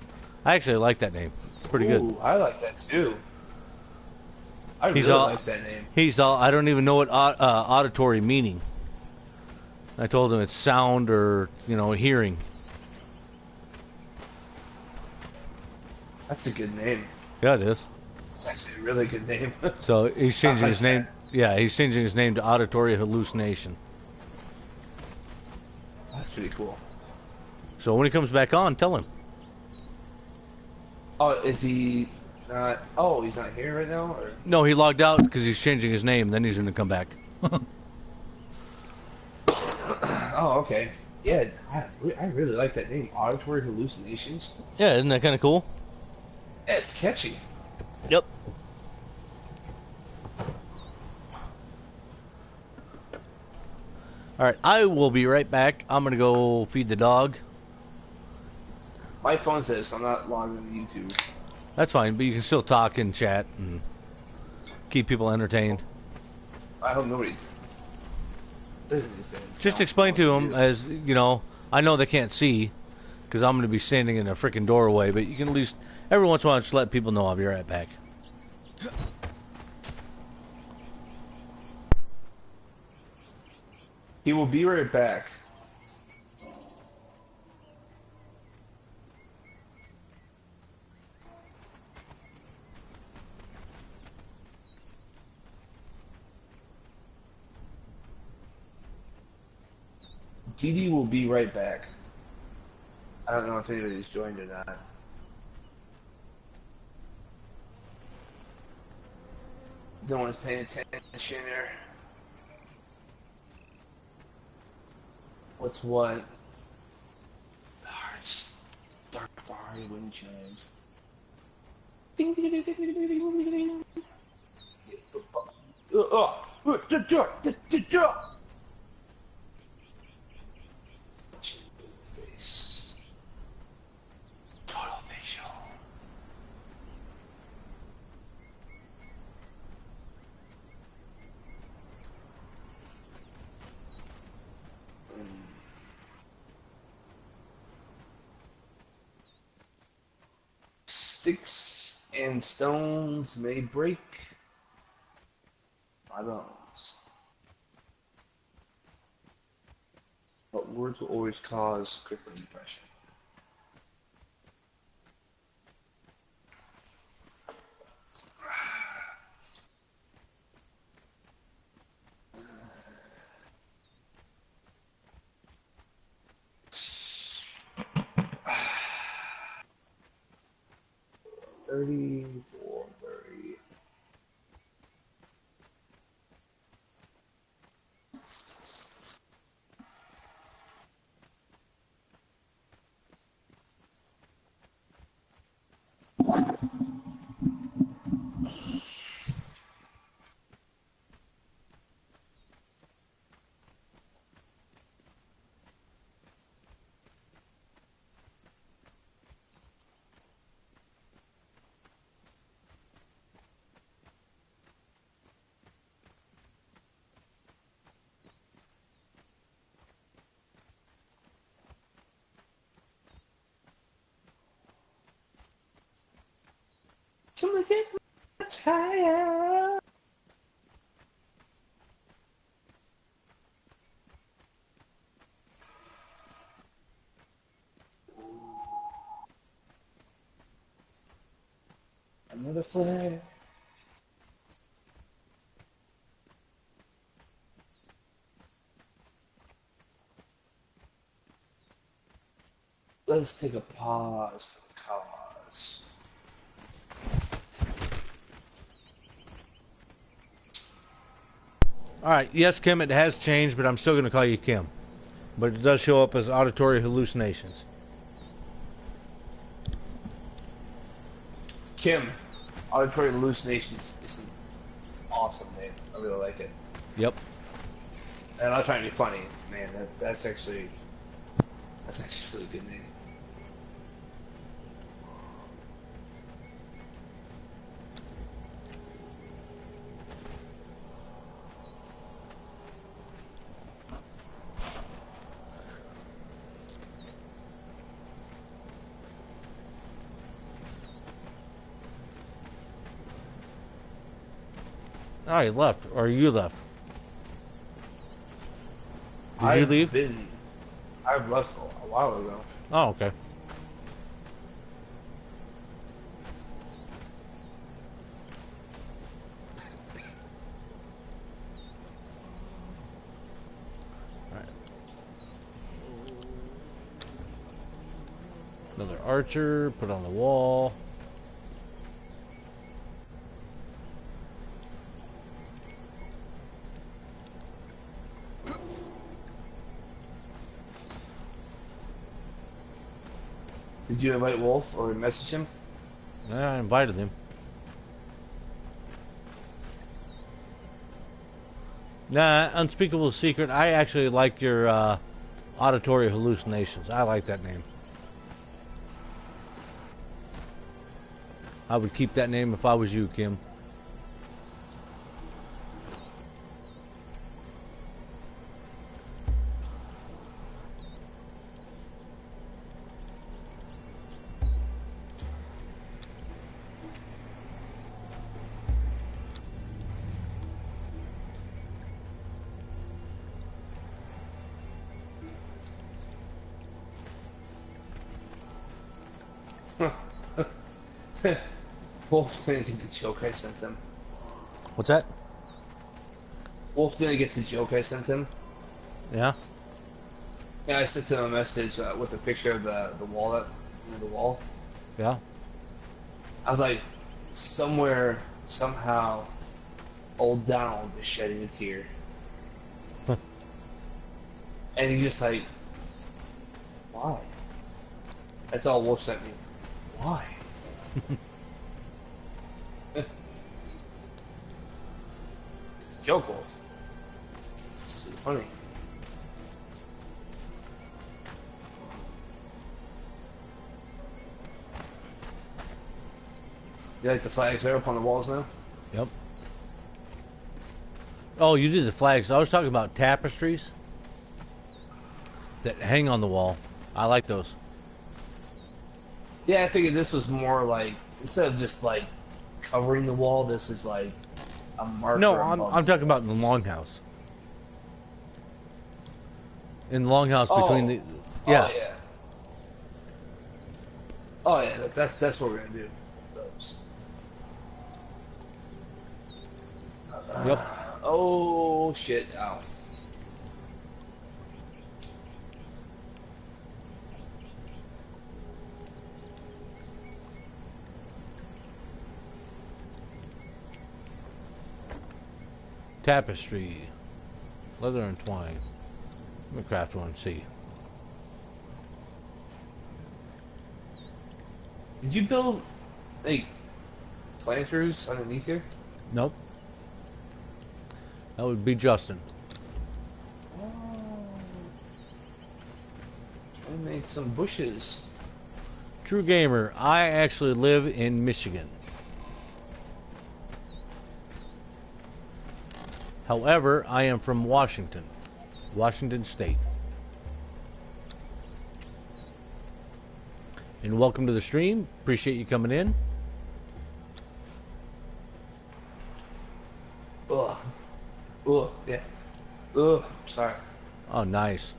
Speaker 1: I actually like that name. It's pretty
Speaker 2: Ooh,
Speaker 1: good.
Speaker 2: I like that too. I
Speaker 1: He's
Speaker 2: really
Speaker 1: all-
Speaker 2: like that name.
Speaker 1: I don't even know what auditory meaning. I told him it's sound or, hearing.
Speaker 2: That's a good name.
Speaker 1: Yeah, it is.
Speaker 2: It's actually a really good name.
Speaker 1: So he's changing
Speaker 2: I
Speaker 1: his
Speaker 2: like
Speaker 1: name.
Speaker 2: that.
Speaker 1: Yeah, he's changing his name to Auditory Hallucination.
Speaker 2: That's pretty cool.
Speaker 1: So when he comes back on, tell him.
Speaker 2: Oh, is he not? Oh, he's not here right now? Or?
Speaker 1: No, he logged out because he's changing his name. Then he's going to come back.
Speaker 2: Oh, okay. Yeah, I really like that name. Auditory Hallucinations.
Speaker 1: Yeah, isn't that kind of cool?
Speaker 2: Yeah, it's catchy.
Speaker 1: Yep. All right, I will be right back. I'm going to go feed the dog.
Speaker 2: My phone says so I'm not logged into YouTube.
Speaker 1: That's fine, but you can still talk and chat and keep people entertained.
Speaker 2: I hope nobody.
Speaker 1: Just explain to them, as I know they can't see because I'm going to be standing in a freaking doorway, but you can at least every once in a while just let people know I'll be right back.
Speaker 2: He will be right back. DD will be right back. I don't know if anybody's joined or not. No one's paying attention here. What's what? It's Dark Fiery wind chimes. Ding ding ding ding ding ding ding ding. Face. Total facial. Sticks and stones may break my bones, but words will always cause crippling depression. $34.30. To make it much higher. Another flag. Let's take a pause for the cause.
Speaker 1: All right, yes, Kim, it has changed, but I'm still going to call you Kim. But it does show up as auditory hallucinations.
Speaker 2: Kim, auditory hallucinations is an awesome name. I really like it.
Speaker 1: Yep.
Speaker 2: And I'm not trying to be funny, man. That's actually a really good name.
Speaker 1: Oh, he left. Or you left. Did you leave?
Speaker 2: I've left a while ago.
Speaker 1: Oh, okay. Alright. Another archer, put on the wall.
Speaker 2: Did you invite Wolf or message him?
Speaker 1: Yeah, I invited him. Nah, Unspeakable Secret. I actually like your auditory hallucinations. I like that name. I would keep that name if I was you, Kim.
Speaker 2: Wolf didn't get the joke I sent him.
Speaker 1: What's that?
Speaker 2: Wolf didn't get the joke I sent him.
Speaker 1: Yeah.
Speaker 2: Yeah, I sent him a message with a picture of the wallet, the wall.
Speaker 1: Yeah.
Speaker 2: I was like, somewhere, somehow, old Donald is shedding a tear. And he just like, why? That's all Wolf sent me. Why? It's a joke, Wolf. It's funny. You like the flags there up on the walls now?
Speaker 1: Yep. Oh, you did the flags. I was talking about tapestries that hang on the wall. I like those.
Speaker 2: Yeah, I figured this was more like, instead of just like covering the wall, this is like a marker.
Speaker 1: No,
Speaker 2: above
Speaker 1: I'm
Speaker 2: the
Speaker 1: talking about in the
Speaker 2: walls.
Speaker 1: longhouse. In the longhouse between the... Yeah.
Speaker 2: Oh yeah. Oh yeah, that's what we're gonna do. Those.
Speaker 1: Yep.
Speaker 2: Oh shit! Ow.
Speaker 1: Tapestry. Leather and twine. Let me craft one and see.
Speaker 2: Did you build like planters underneath here?
Speaker 1: Nope. That would be Justin.
Speaker 2: Oh. Trying to make some bushes.
Speaker 1: True gamer. I actually live in Michigan. However, I am from Washington. Washington State. And welcome to the stream. Appreciate you coming in.
Speaker 2: Ugh. Ugh. Yeah. Ugh. Sorry.
Speaker 1: Oh, nice.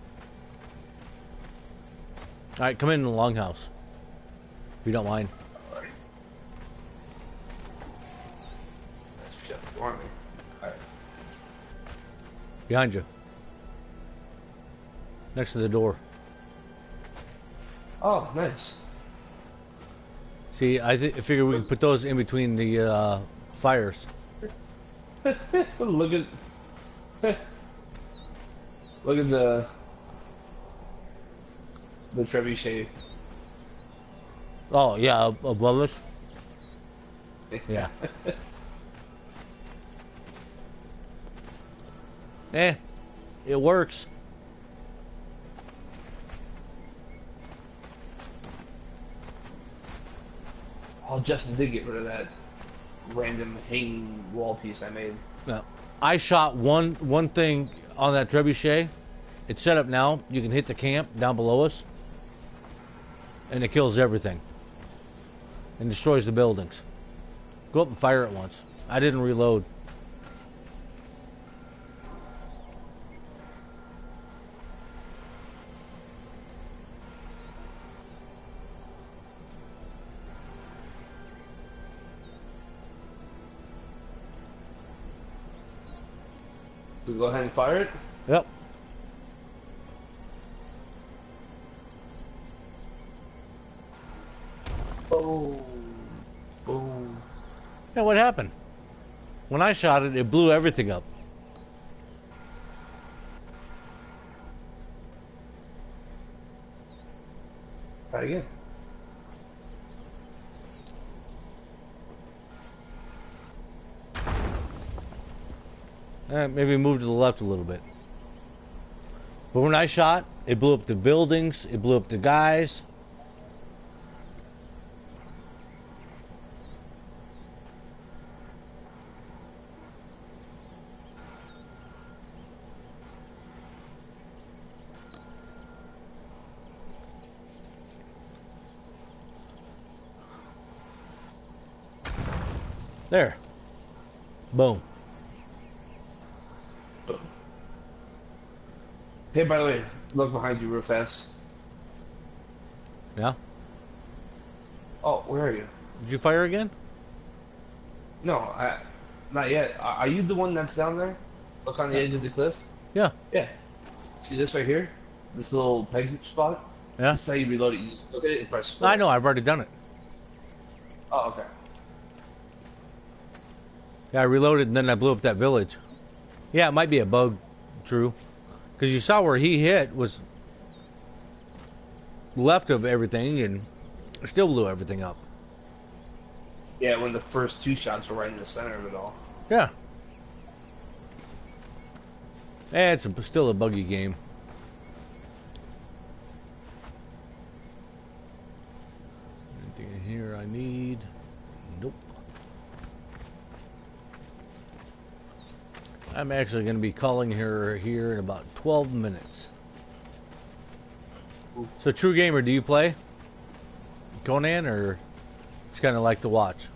Speaker 1: All right, come in the longhouse. If you don't mind.
Speaker 2: Alright. That's shut for me. Alright.
Speaker 1: Behind you. Next to the door.
Speaker 2: Oh, nice.
Speaker 1: See, I figure we can put those in between the fires.
Speaker 2: Look at look at the trebuchet.
Speaker 1: Oh, yeah, above us. Yeah. It works.
Speaker 2: Oh, Justin did get rid of that random hanging wall piece I made.
Speaker 1: No. I shot one thing on that trebuchet. It's set up now. You can hit the camp down below us. And it kills everything. And destroys the buildings. Go up and fire it once. I didn't reload.
Speaker 2: So go ahead and fire it.
Speaker 1: Yep.
Speaker 2: Boom. Boom.
Speaker 1: Yeah, what happened? When I shot it, it blew everything up.
Speaker 2: Try again.
Speaker 1: Maybe move to the left a little bit. But when I shot, it blew up the buildings. It blew up the guys. There. Boom.
Speaker 2: Hey, by the way, look behind you real fast.
Speaker 1: Yeah?
Speaker 2: Oh, where are you?
Speaker 1: Did you fire again?
Speaker 2: No, not yet. Are you the one that's down there? Look on the edge of the cliff?
Speaker 1: Yeah.
Speaker 2: Yeah. See this right here? This little peg spot?
Speaker 1: Yeah.
Speaker 2: This is how you reload it. You just look at it and press square.
Speaker 1: I know. I've already done it.
Speaker 2: Oh, okay.
Speaker 1: Yeah, I reloaded and then I blew up that village. Yeah, it might be a bug, True. Because you saw where he hit was left of everything and still blew everything up.
Speaker 2: Yeah, when the first 2 shots were right in the center of it all.
Speaker 1: Yeah. It's still a buggy game. Anything in here I need? Nope. I'm actually going to be calling her here in about 12 minutes. So, True Gamer, do you play Conan or just kind of like to watch?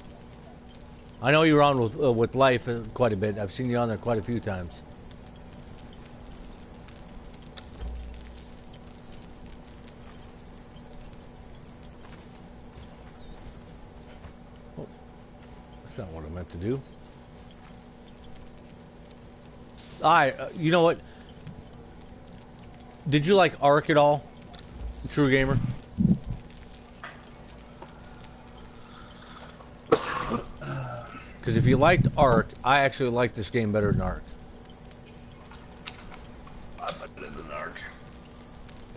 Speaker 1: I know you're on with Life quite a bit. I've seen you on there quite a few times. Oh, that's not what I meant to do. You know what? Did you like Ark at all, True Gamer? Because if you liked Ark, I actually like this game better than Ark.
Speaker 2: I better than Ark.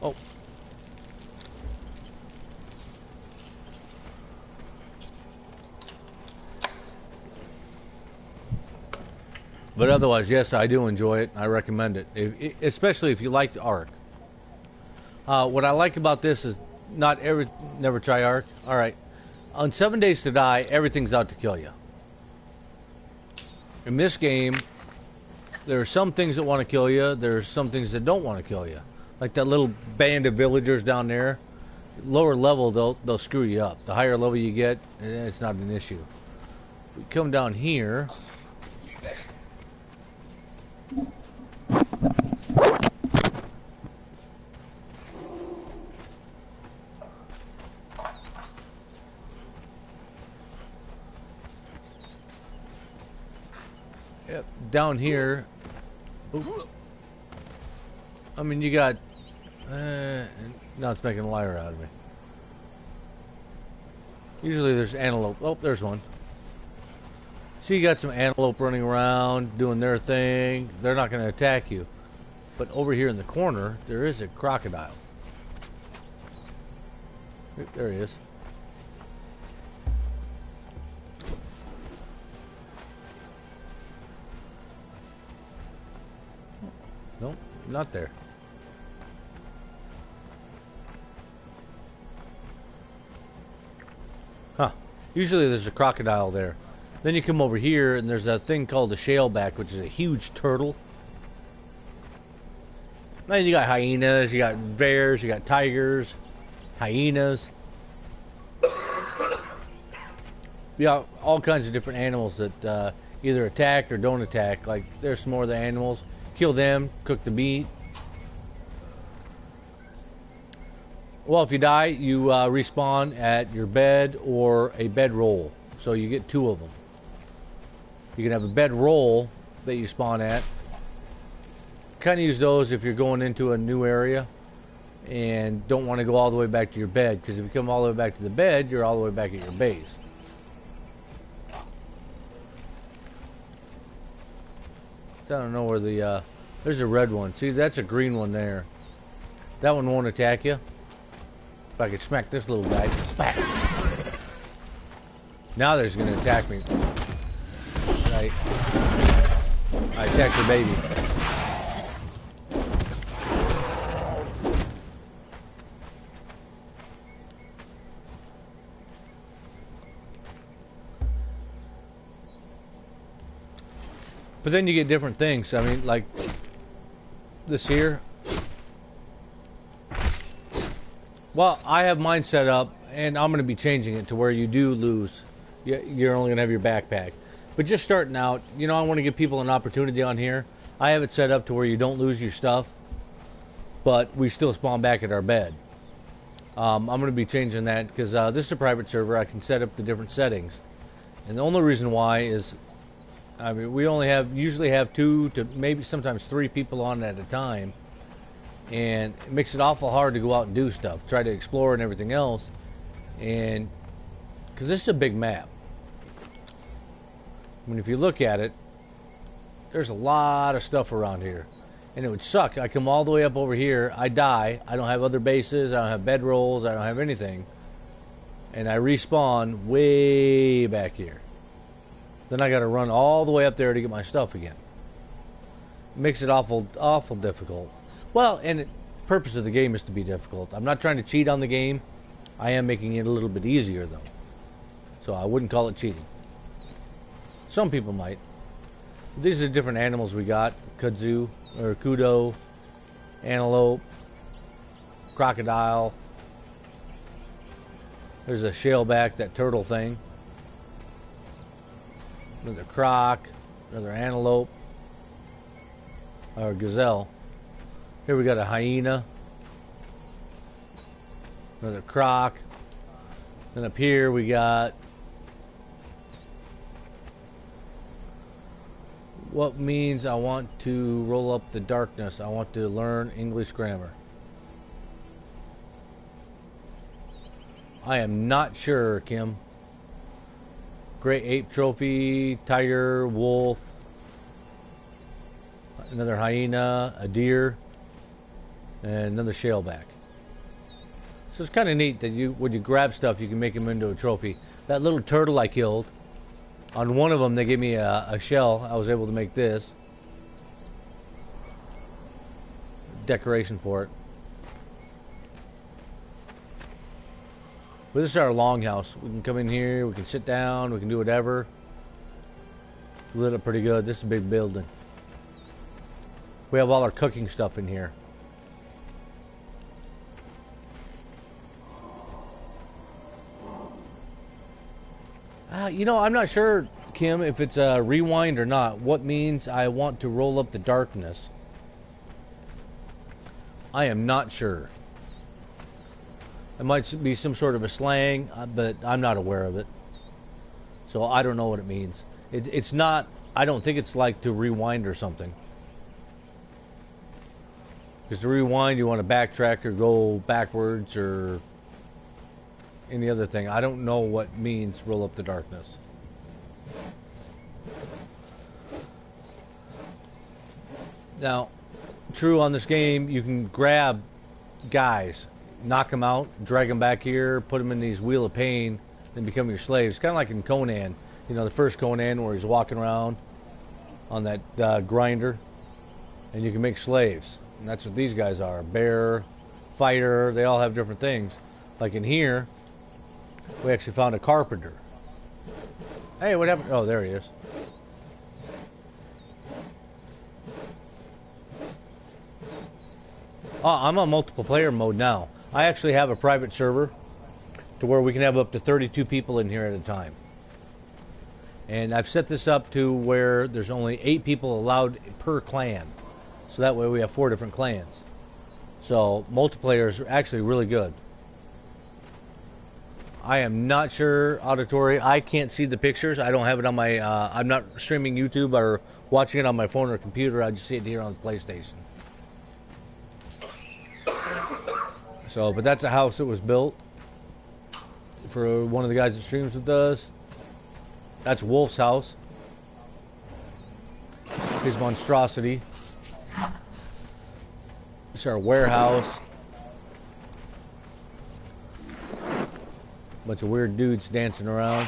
Speaker 1: Oh. But otherwise, yes, I do enjoy it. I recommend it, especially if you liked Ark. What I like about this is never try Ark. All right, on 7 Days to Die, everything's out to kill you. In this game, there are some things that want to kill you. There's some things that don't want to kill you, like that little band of villagers down there. Lower level, they'll screw you up. The higher level you get, it's not an issue. We come down here. Yep, down here. Oop. I mean, you got. Now it's making a liar out of me. Usually there's antelope. Oh, there's one. So you got some antelope running around doing their thing. They're not going to attack you. But over here in the corner, there is a crocodile. There he is. Nope, not there. Huh. Usually there's a crocodile there. Then you come over here and there's a thing called a shaleback, which is a huge turtle. Then you got hyenas, you got bears, you got tigers, hyenas. You got all kinds of different animals that either attack or don't attack. Like there's some more of the animals. Kill them, cook the meat. Well, if you die, you respawn at your bed or a bedroll. So you get 2 of them. You can have a bedroll that you spawn at. Kind of use those if you're going into a new area and don't want to go all the way back to your bed. Because if you come all the way back to the bed, you're all the way back at your base. I don't know where the, there's a red one. See, that's a green one there. That one won't attack you. If I could smack this little guy. Smack! Now there's going to attack me. Right. I attacked the baby. But then you get different things. I mean, like this here. Well, I have mine set up, and I'm going to be changing it to where you do lose. You're only going to have your backpack. But just starting out, you know, I want to give people an opportunity on here. I have it set up to where you don't lose your stuff, but we still spawn back at our bed. I'm going to be changing that because this is a private server. I can set up the different settings. And the only reason why is, I mean, we only usually have 2 to maybe sometimes 3 people on at a time. And it makes it awful hard to go out and do stuff, try to explore and everything else. And because this is a big map. I mean, if you look at it, there's a lot of stuff around here. And it would suck. I come all the way up over here, I die, I don't have other bases, I don't have bedrolls, I don't have anything. And I respawn way back here. Then I gotta run all the way up there to get my stuff again. It makes it awful difficult. Well, and the purpose of the game is to be difficult. I'm not trying to cheat on the game. I am making it a little bit easier though. So I wouldn't call it cheating. Some people might. These are the different animals we got. Kudzu, or kudo, antelope, crocodile. There's a shaleback, that turtle thing. Another croc, another antelope, or gazelle. Here we got a hyena, another croc. Then up here we got, what means I want to roll up the darkness? I want to learn English grammar. I am not sure, Kim. Great ape trophy, tiger, wolf, another hyena, a deer, and another shaleback. So it's kind of neat that when you grab stuff, you can make them into a trophy. That little turtle I killed, on one of them they gave me a shell. I was able to make this decoration for it. But this is our longhouse. We can come in here, we can sit down, we can do whatever. Lit up pretty good. This is a big building. We have all our cooking stuff in here. You know, I'm not sure, Kim, if it's a rewind or not. What means I want to roll up the darkness? I am not sure. It might be some sort of a slang, but I'm not aware of it. So I don't know what it means. It's not, I don't think it's like to rewind or something. Because to rewind, you want to backtrack or go backwards or any other thing. I don't know what means roll up the darkness. Now, true on this game, you can grab guys, knock them out, drag them back here, put them in these wheel of pain, and become your slaves. Kind of like in Conan, you know, the first Conan where he's walking around on that grinder, and you can make slaves. And that's what these guys are. Bear, fighter, they all have different things. Like in here, we actually found a carpenter. Hey, what happened? Oh, there he is. Oh, I'm on multiple player mode now. I actually have a private server to where we can have up to 32 people in here at a time. And I've set this up to where there's only 8 people allowed per clan. So that way we have 4 different clans. So multiplayer is actually really good. I am not sure, auditory. I can't see the pictures. I don't have it on my, I'm not streaming YouTube or watching it on my phone or computer. I just see it here on the PlayStation. So, but that's a house that was built for one of the guys that streams with us. That's Wolf's house. His monstrosity. This is our warehouse. Bunch of weird dudes dancing around.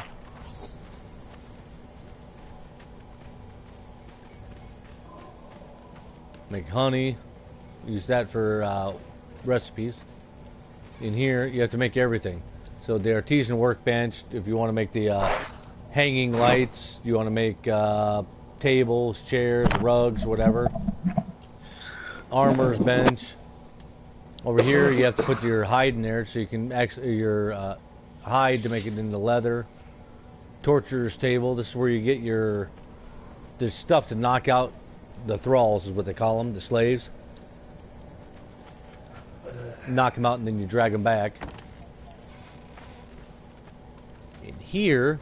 Speaker 1: Make honey. Use that for recipes. In here, you have to make everything. So the artisan workbench, if you want to make the hanging lights, you want to make tables, chairs, rugs, whatever. Armor's bench. Over here, you have to put your hide in there so you can actually your hide to make it into leather. Torturer's table. This is where you get the stuff to knock out the thralls, is what they call them, the slaves. Knock them out and then you drag them back. here,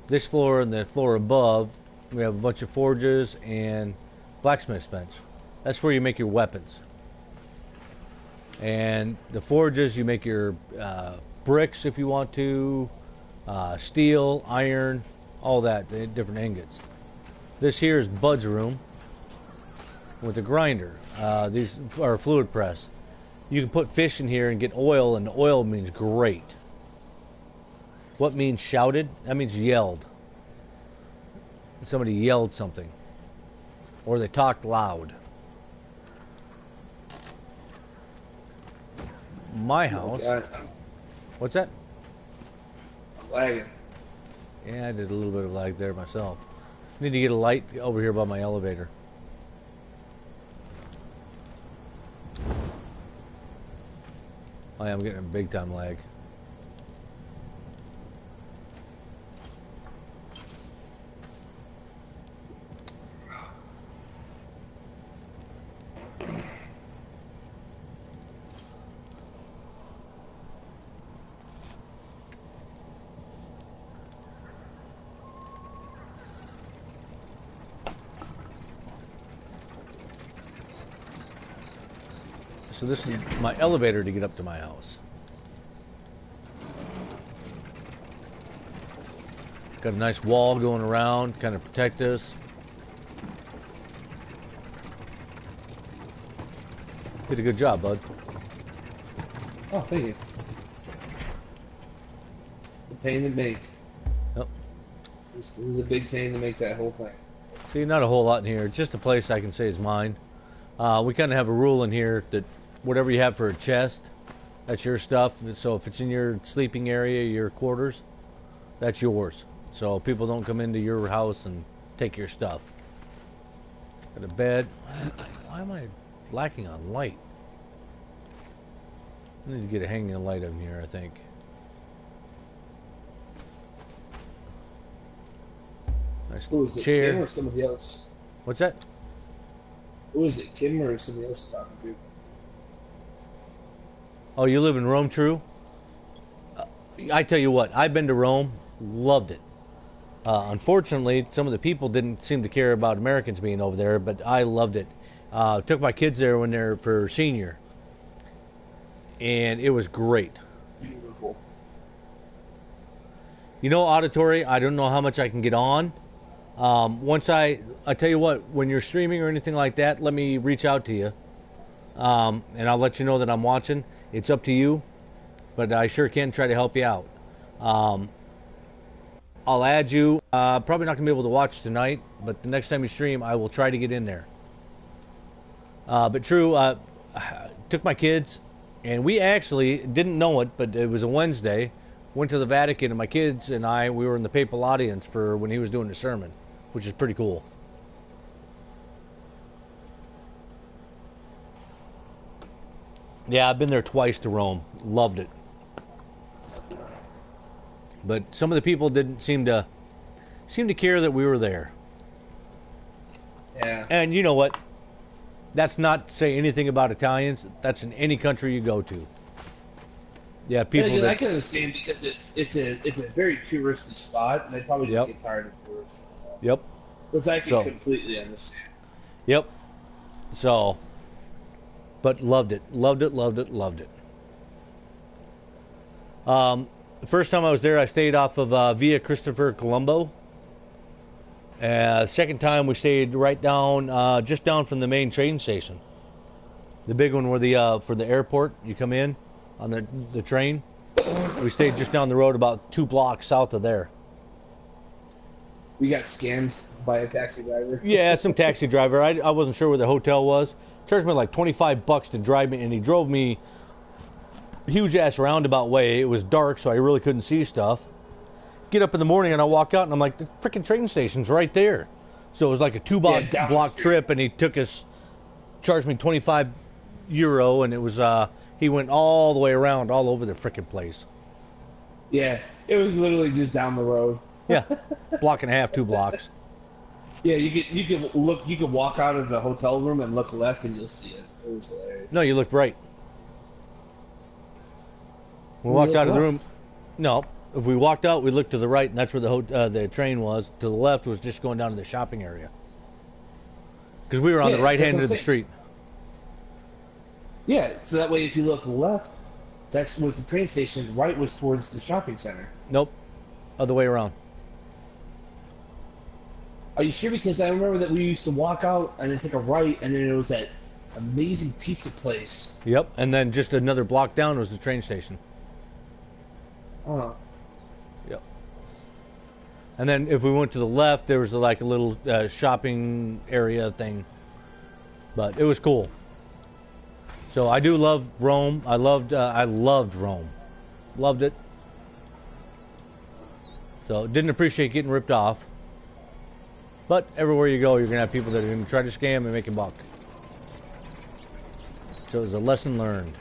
Speaker 1: this floor and the floor above, we have a bunch of forges and blacksmith's bench. That's where you make your weapons. And the forges, you make your bricks if you want to, steel, iron, all that, the different ingots. This here is Bud's room with a grinder. These are fluid press. You can put fish in here and get oil, and the oil means great. What means shouted? That means yelled. Somebody yelled something. Or they talked loud. My house. What's that?
Speaker 2: I'm lagging.
Speaker 1: Yeah, I did a little bit of lag there myself. Need to get a light over here by my elevator. I'm getting a big time lag. So this is my elevator to get up to my house. Got a nice wall going around, kind of protect us. Did a good job, bud.
Speaker 2: Oh, thank you. The pain to make.
Speaker 1: Yep.
Speaker 2: This was a big pain to make that whole thing.
Speaker 1: See, not a whole lot in here. Just a place I can say is mine. We kind of have a rule in here that whatever you have for a chest, that's your stuff. So if it's in your sleeping area, your quarters, that's yours. So people don't come into your house and take your stuff. Got a bed. Why am I lacking on light? I need to get a hanging light in here, I think. Nice
Speaker 2: Who was it,
Speaker 1: chair.
Speaker 2: Kim or somebody else?
Speaker 1: What's that?
Speaker 2: Who is it, Kim or somebody else you're talking to?
Speaker 1: Oh, you live in Rome, true? I tell you what, I've been to Rome, loved it. Unfortunately, some of the people didn't seem to care about Americans being over there, but I loved it. Took my kids there when they're for senior, and it was great.
Speaker 2: Beautiful.
Speaker 1: You know, auditory, I don't know how much I can get on. Once I tell you what, when you're streaming or anything like that, let me reach out to you, and I'll let you know that I'm watching. It's up to you, but I sure can try to help you out. I'll add you. Probably not going to be able to watch tonight, but the next time you stream, I will try to get in there. But true, took my kids, and we actually didn't know it, but it was a Wednesday. Went to the Vatican, and my kids and we were in the papal audience for when he was doing the sermon, which is pretty cool. Yeah, I've been there twice to Rome. Loved it. But some of the people didn't seem to care that we were there.
Speaker 2: Yeah.
Speaker 1: And you know what? That's not to say anything about Italians. That's in any country you go to. Yeah, people.
Speaker 2: I can understand because it's a very touristy spot, and they probably just get tired of tourists.
Speaker 1: Yep.
Speaker 2: Which I can completely understand.
Speaker 1: Yep. So, but loved it. Loved it. Loved it. Loved it. The first time I was there, I stayed off of Via Christopher Colombo. Second time, we stayed right down, just down from the main train station. The big one where for the airport, you come in on the train. We stayed just down the road about 2 blocks south of there.
Speaker 2: We got scammed by a taxi driver.
Speaker 1: Yeah, some taxi driver. I wasn't sure where the hotel was. Charged me like $25 to drive me, and he drove me huge ass roundabout way. It was dark, so I really couldn't see stuff. Get up in the morning and I walk out and I'm like, the freaking train station's right there. So it was like a 2-block block trip, and he charged me €25, and it was he went all the way around all over the freaking place.
Speaker 2: Yeah, it was literally just down the road.
Speaker 1: Yeah, block and a half, 2 blocks.
Speaker 2: Yeah, you could walk out of the hotel room and look left and you'll see it. It was hilarious.
Speaker 1: No, you looked right. We walked out of the room. No, if we walked out, we looked to the right, and that's where the train was. To the left was just going down to the shopping area. Because we were on the right hand of the street.
Speaker 2: Yeah, so that way if you look left, that was the train station. Right was towards the shopping center.
Speaker 1: Nope. Other way around.
Speaker 2: Are you sure? Because I remember that we used to walk out and then take a right, and then it was that amazing pizza place.
Speaker 1: Yep, and then just another block down was the train station.
Speaker 2: Oh.
Speaker 1: Yep. And then if we went to the left, there was like a little shopping area thing. But it was cool. So I do love Rome. I loved Rome. Loved it. So didn't appreciate getting ripped off. But everywhere you go, you're going to have people that are going to try to scam and make a buck. So it was a lesson learned.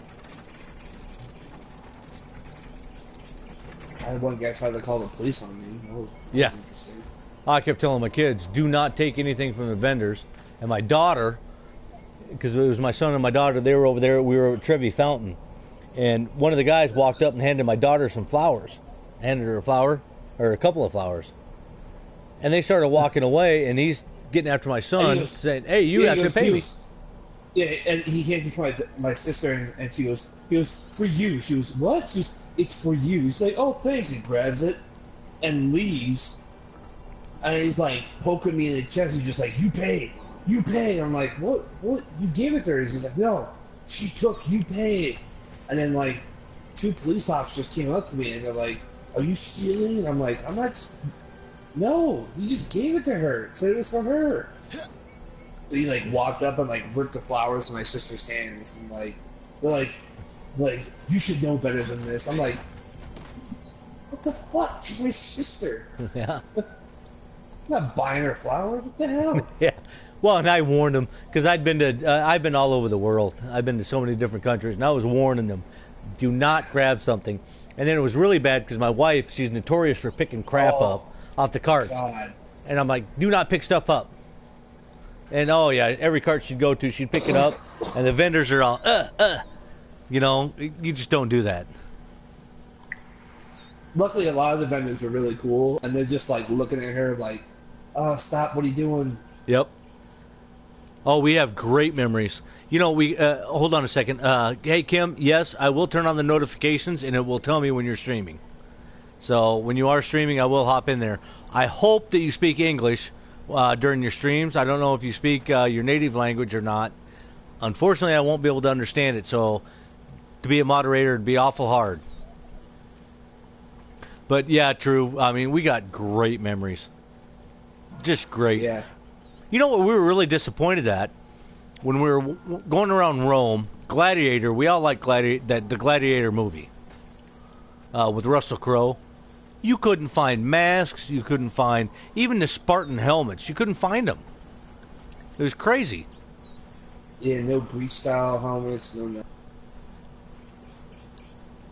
Speaker 2: I had one guy try to call the police on me. That was interesting.
Speaker 1: I kept telling my kids, do not take anything from the vendors. And my daughter, because it was my son and my daughter, they were over there. We were at Trevi Fountain. And one of the guys walked up and handed my daughter some flowers. Handed her a flower, or a couple of flowers. And they started walking away, and he's getting after my son, saying, hey, you have to pay me.
Speaker 2: Yeah, and he came to my sister, and she goes, for you. She goes, what? She goes, it's for you. He's like, oh, thanks. He grabs it and leaves. And he's like poking me in the chest. He's just like, you pay. You pay. I'm like, what? You gave it to her. He's like, no, she took, you pay. And then, like, 2 police officers came up to me, and they're like, are you stealing? And I'm like, I'm not. No, you just gave it to her. Said it was for her. So he like walked up and like ripped the flowers from my sister's hands, and like they're like you should know better than this. I'm like, what the fuck? She's my sister.
Speaker 1: Yeah.
Speaker 2: I'm not buying her flowers. What the hell?
Speaker 1: Yeah. Well, and I warned them because I've been all over the world. I've been to so many different countries, and I was warning them, do not grab something. And then it was really bad because my wife, she's notorious for picking crap up off the carts.
Speaker 2: God.
Speaker 1: And I'm like, do not pick stuff up. And oh yeah, every cart she'd go to, she'd pick it up, and the vendors are all, you know, you just don't do that.
Speaker 2: Luckily, a lot of the vendors are really cool, and they're just like looking at her like, oh, stop, what are you doing?
Speaker 1: Yep. Oh, we have great memories. You know, we, hold on a second. Hey, Kim, yes, I will turn on the notifications, and it will tell me when you're streaming. So when you are streaming, I will hop in there. I hope that you speak English during your streams. I don't know if you speak your native language or not. Unfortunately, I won't be able to understand it, so to be a moderator would be awful hard. But yeah, true. I mean, we got great memories. Just great.
Speaker 2: Yeah.
Speaker 1: You know what we were really disappointed at? When we were going around Rome, Gladiator, we all like the Gladiator movie with Russell Crowe. You couldn't find masks. You couldn't find even the Spartan helmets. You couldn't find them. It was crazy.
Speaker 2: Yeah, no breach-style helmets, no.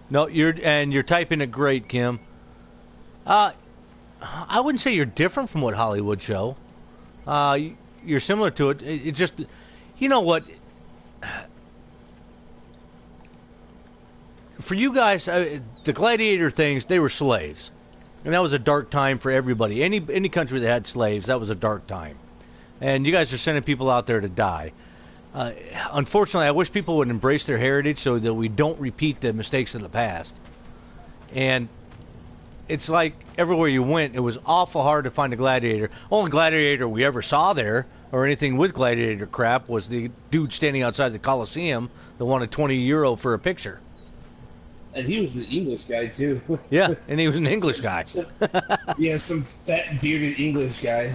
Speaker 1: No, you're typing it great, Kim. I wouldn't say you're different from what Hollywood show. You're similar to it. It just, you know what? For you guys, the gladiator things, they were slaves. And that was a dark time for everybody. Any country that had slaves, that was a dark time. And you guys are sending people out there to die. Unfortunately, I wish people would embrace their heritage so that we don't repeat the mistakes of the past. And it's like everywhere you went, it was awful hard to find a gladiator. Only gladiator we ever saw there, or anything with gladiator crap, was the dude standing outside the Coliseum that wanted €20 for a picture.
Speaker 2: And he was an English guy, too.
Speaker 1: Yeah, and he was an English guy.
Speaker 2: Yeah, some fat, bearded English guy.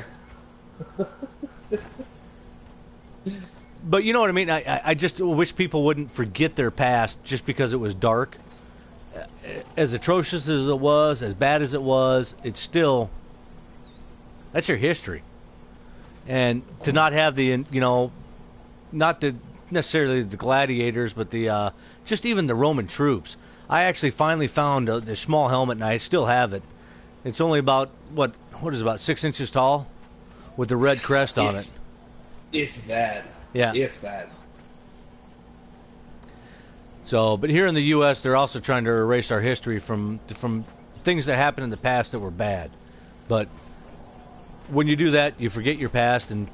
Speaker 1: But you know what I mean? I just wish people wouldn't forget their past just because it was dark. As atrocious as it was, as bad as it was, it's still... That's your history. And to not have the, you know, not the necessarily the gladiators, but the just even the Roman troops. I actually finally found a small helmet, and I still have it. It's only about, what is it, about 6 inches tall with the red crest on it.
Speaker 2: If that.
Speaker 1: Yeah.
Speaker 2: If that.
Speaker 1: So, but here in the U.S., they're also trying to erase our history from things that happened in the past that were bad. But when you do that, you forget your past, and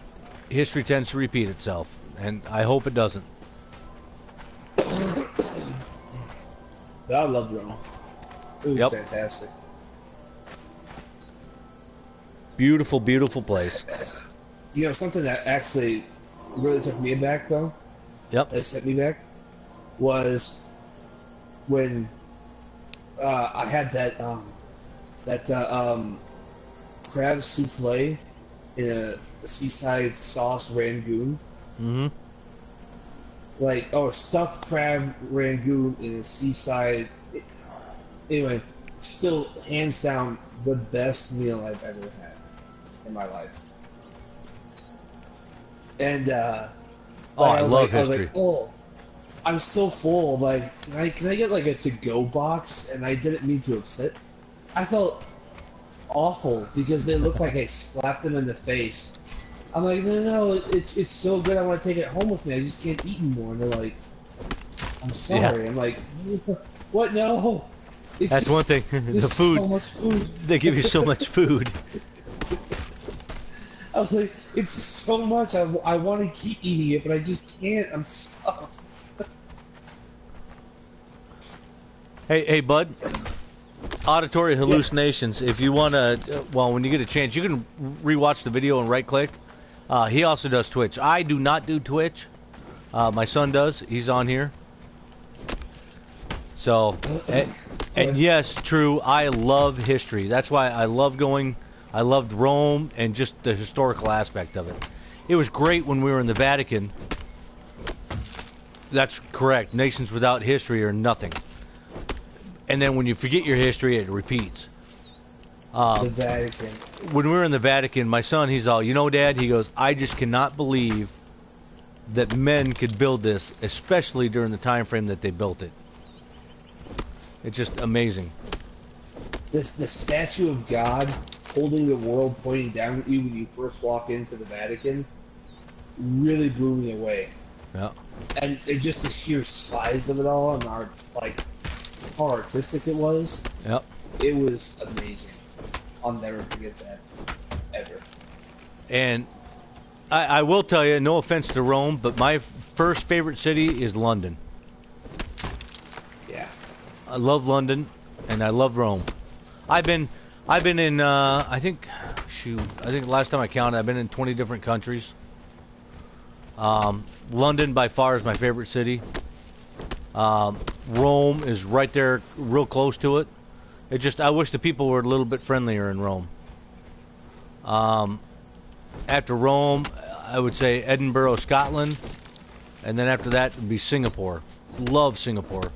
Speaker 1: history tends to repeat itself. And I hope it doesn't.
Speaker 2: I loved Rome. It was fantastic.
Speaker 1: Beautiful, beautiful place.
Speaker 2: You know, something that actually really took me aback, though,
Speaker 1: Yep.
Speaker 2: that set me back, was when I had that crab souffle in a seaside sauce rangoon.
Speaker 1: Mm-hmm.
Speaker 2: Like, stuffed crab rangoon in a seaside. Anyway, still hands down the best meal I've ever had in my life. And
Speaker 1: I love history.
Speaker 2: I was like, I'm so full. Like, can I get like a to-go box? And I didn't mean to upset. I felt awful because they looked like I slapped them in the face. I'm like, no, it's so good. I want to take it home with me. I just can't eat anymore. And they're like, I'm sorry. Yeah. I'm like, what? No.
Speaker 1: That's one thing. The food.
Speaker 2: So much food.
Speaker 1: They give you so much food.
Speaker 2: I was like, it's so much. I want to keep eating it, but I just can't. I'm stuffed.
Speaker 1: Hey, bud. Auditory hallucinations. If you want to, when you get a chance, you can rewatch the video and right-click. He also does Twitch. I do not do Twitch. My son does. He's on here. So, and yes, true, I love history. That's why I loved Rome and just the historical aspect of it. It was great when we were in the Vatican. That's correct. Nations without history are nothing. And then when you forget your history, it repeats.
Speaker 2: The Vatican.
Speaker 1: When we were in the Vatican, my son, he's all, Dad, he goes, I just cannot believe that men could build this, especially during the time frame that they built it. It's just amazing.
Speaker 2: The statue of God holding the world pointing down at you when you first walk into the Vatican really blew me away.
Speaker 1: Yeah.
Speaker 2: And just the sheer size of it all and how artistic it was.
Speaker 1: Yep.
Speaker 2: It was amazing. I'll never forget that. Ever.
Speaker 1: And I will tell you, no offense to Rome, but my first favorite city is London.
Speaker 2: Yeah.
Speaker 1: I love London, and I love Rome. I've been in, I think last time I counted, I've been in 20 different countries. London, by far, is my favorite city. Rome is right there, real close to it. I wish the people were a little bit friendlier in Rome. After Rome, I would say Edinburgh, Scotland, and then after that would be Singapore. Love Singapore.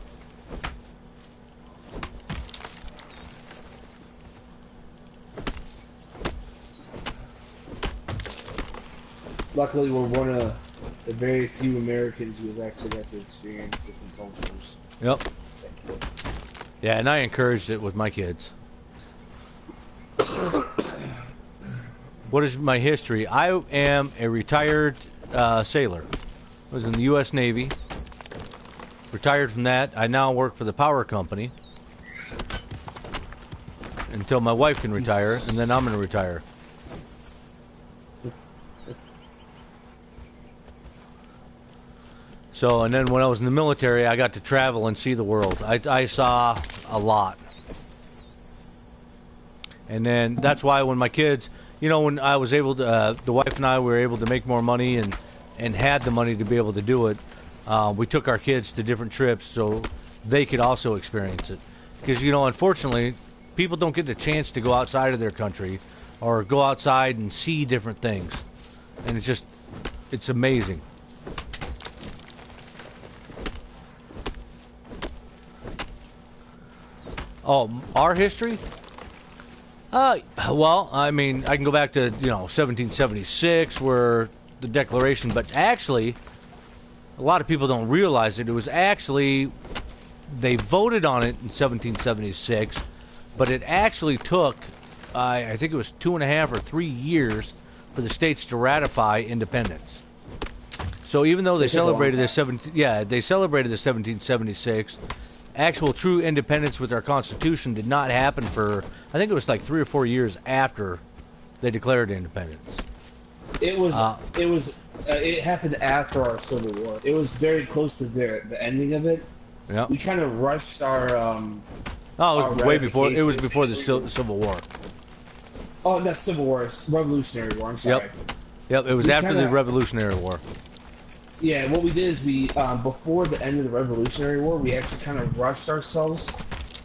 Speaker 2: Luckily, we're one of the very few Americans who have actually got to experience different cultures.
Speaker 1: Yep.
Speaker 2: Thankfully.
Speaker 1: Yeah, and I encouraged it with my kids. What is my history? I am a retired sailor. I was in the U.S. Navy. Retired from that. I now work for the power company until my wife can retire, and then I'm going to retire. So, and then when I was in the military, I got to travel and see the world. I saw a lot. And then that's why when my kids, when I was able to, the wife and I were able to make more money and had the money to be able to do it, we took our kids to different trips so they could also experience it. Because, unfortunately, people don't get the chance to go outside of their country or go outside and see different things. And it's amazing. Oh, our history? Well, I mean, I can go back to, 1776, where the Declaration, but actually, a lot of people don't realize it. It was actually, they voted on it in 1776, but it actually took, I think it was 2.5 or 3 years for the states to ratify independence. So even though they celebrated the 1776, actual true independence with our Constitution did not happen for, I think it was like 3 or 4 years after they declared independence.
Speaker 2: It happened after our Civil War. It was very close to the ending of it.
Speaker 1: Yeah.
Speaker 2: We kind of rushed our.
Speaker 1: Oh, it was way before. It was before the Civil War.
Speaker 2: Oh, that's Civil War, Revolutionary War. I'm sorry.
Speaker 1: Yep. It was after the Revolutionary War.
Speaker 2: Yeah, what we did is we, before the end of the Revolutionary War, we actually kind of rushed ourselves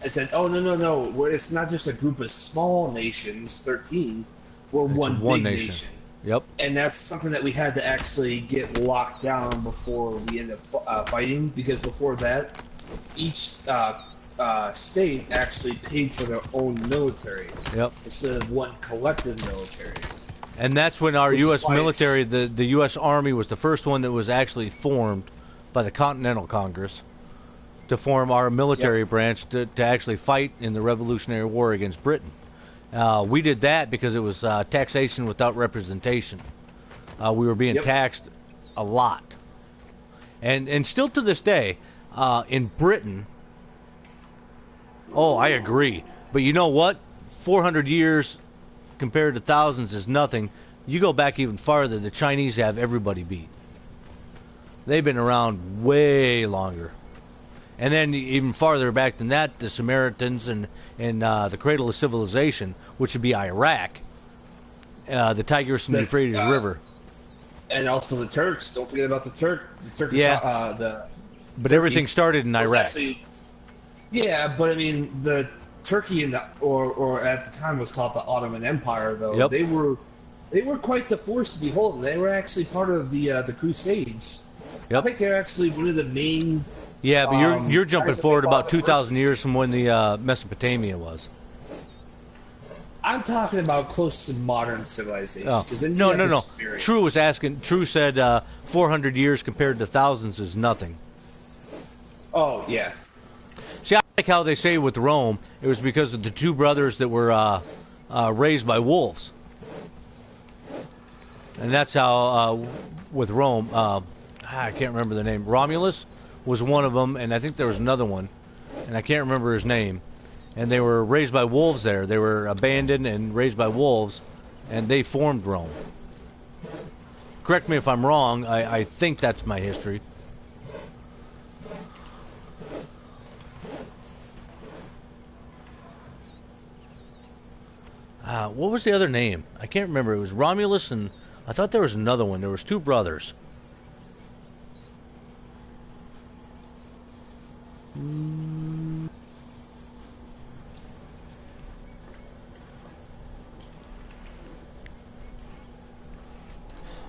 Speaker 2: and said, "Oh no! It's not just a group of small nations, 13. We're one big nation."
Speaker 1: Yep.
Speaker 2: And that's something that we had to actually get locked down before we ended up fighting, because before that, each state actually paid for their own military.
Speaker 1: Yep.
Speaker 2: Instead of one collective military.
Speaker 1: And that's when our U.S. military, the U.S. Army, was the first one that was actually formed by the Continental Congress to form our military branch to actually fight in the Revolutionary War against Britain. We did that because it was taxation without representation. We were being taxed a lot. And still to this day, in Britain, I agree. But you know what? 400 years compared to thousands is nothing. You go back even farther, the Chinese have everybody beat. They've been around way longer. And then even farther back than that, the Samaritans and the cradle of civilization, which would be Iraq, the Tigris and Euphrates River.
Speaker 2: And also the Turks. Don't forget about the Turkish.
Speaker 1: But everything started in Iraq.
Speaker 2: Actually, yeah, but I mean, the Turkey or at the time was called the Ottoman Empire, though.
Speaker 1: Yep.
Speaker 2: They were quite the force to behold. They were actually part of the Crusades.
Speaker 1: Yep.
Speaker 2: I think they're actually one of the main.
Speaker 1: Yeah, but you're jumping forward about 2,000 years from when the Mesopotamia was.
Speaker 2: I'm talking about close to modern civilization.
Speaker 1: Oh. No. True was asking. True said 400 years compared to thousands is nothing.
Speaker 2: Oh yeah.
Speaker 1: See, I like how they say with Rome, it was because of the two brothers that were raised by wolves, and that's how with Rome. I can't remember the name. Romulus was one of them, and I think there was another one, and I can't remember his name. And they were raised by wolves there. They were abandoned and raised by wolves, and they formed Rome. Correct me if I'm wrong. I think that's my history. What was the other name? I can't remember. It was Romulus, and I thought there was another one. There was two brothers.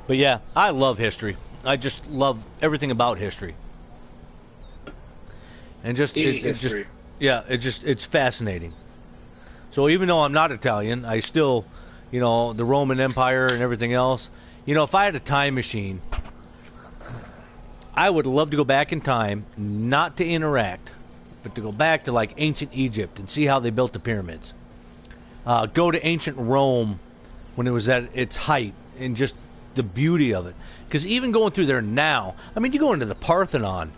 Speaker 1: But yeah, I love history. I just love everything about history. And it's fascinating. So even though I'm not Italian, I still, the Roman Empire and everything else. If I had a time machine, I would love to go back in time, not to interact, but to go back to like ancient Egypt and see how they built the pyramids. Go to ancient Rome when it was at its height and just the beauty of it. Because even going through there now, you go into the Parthenon.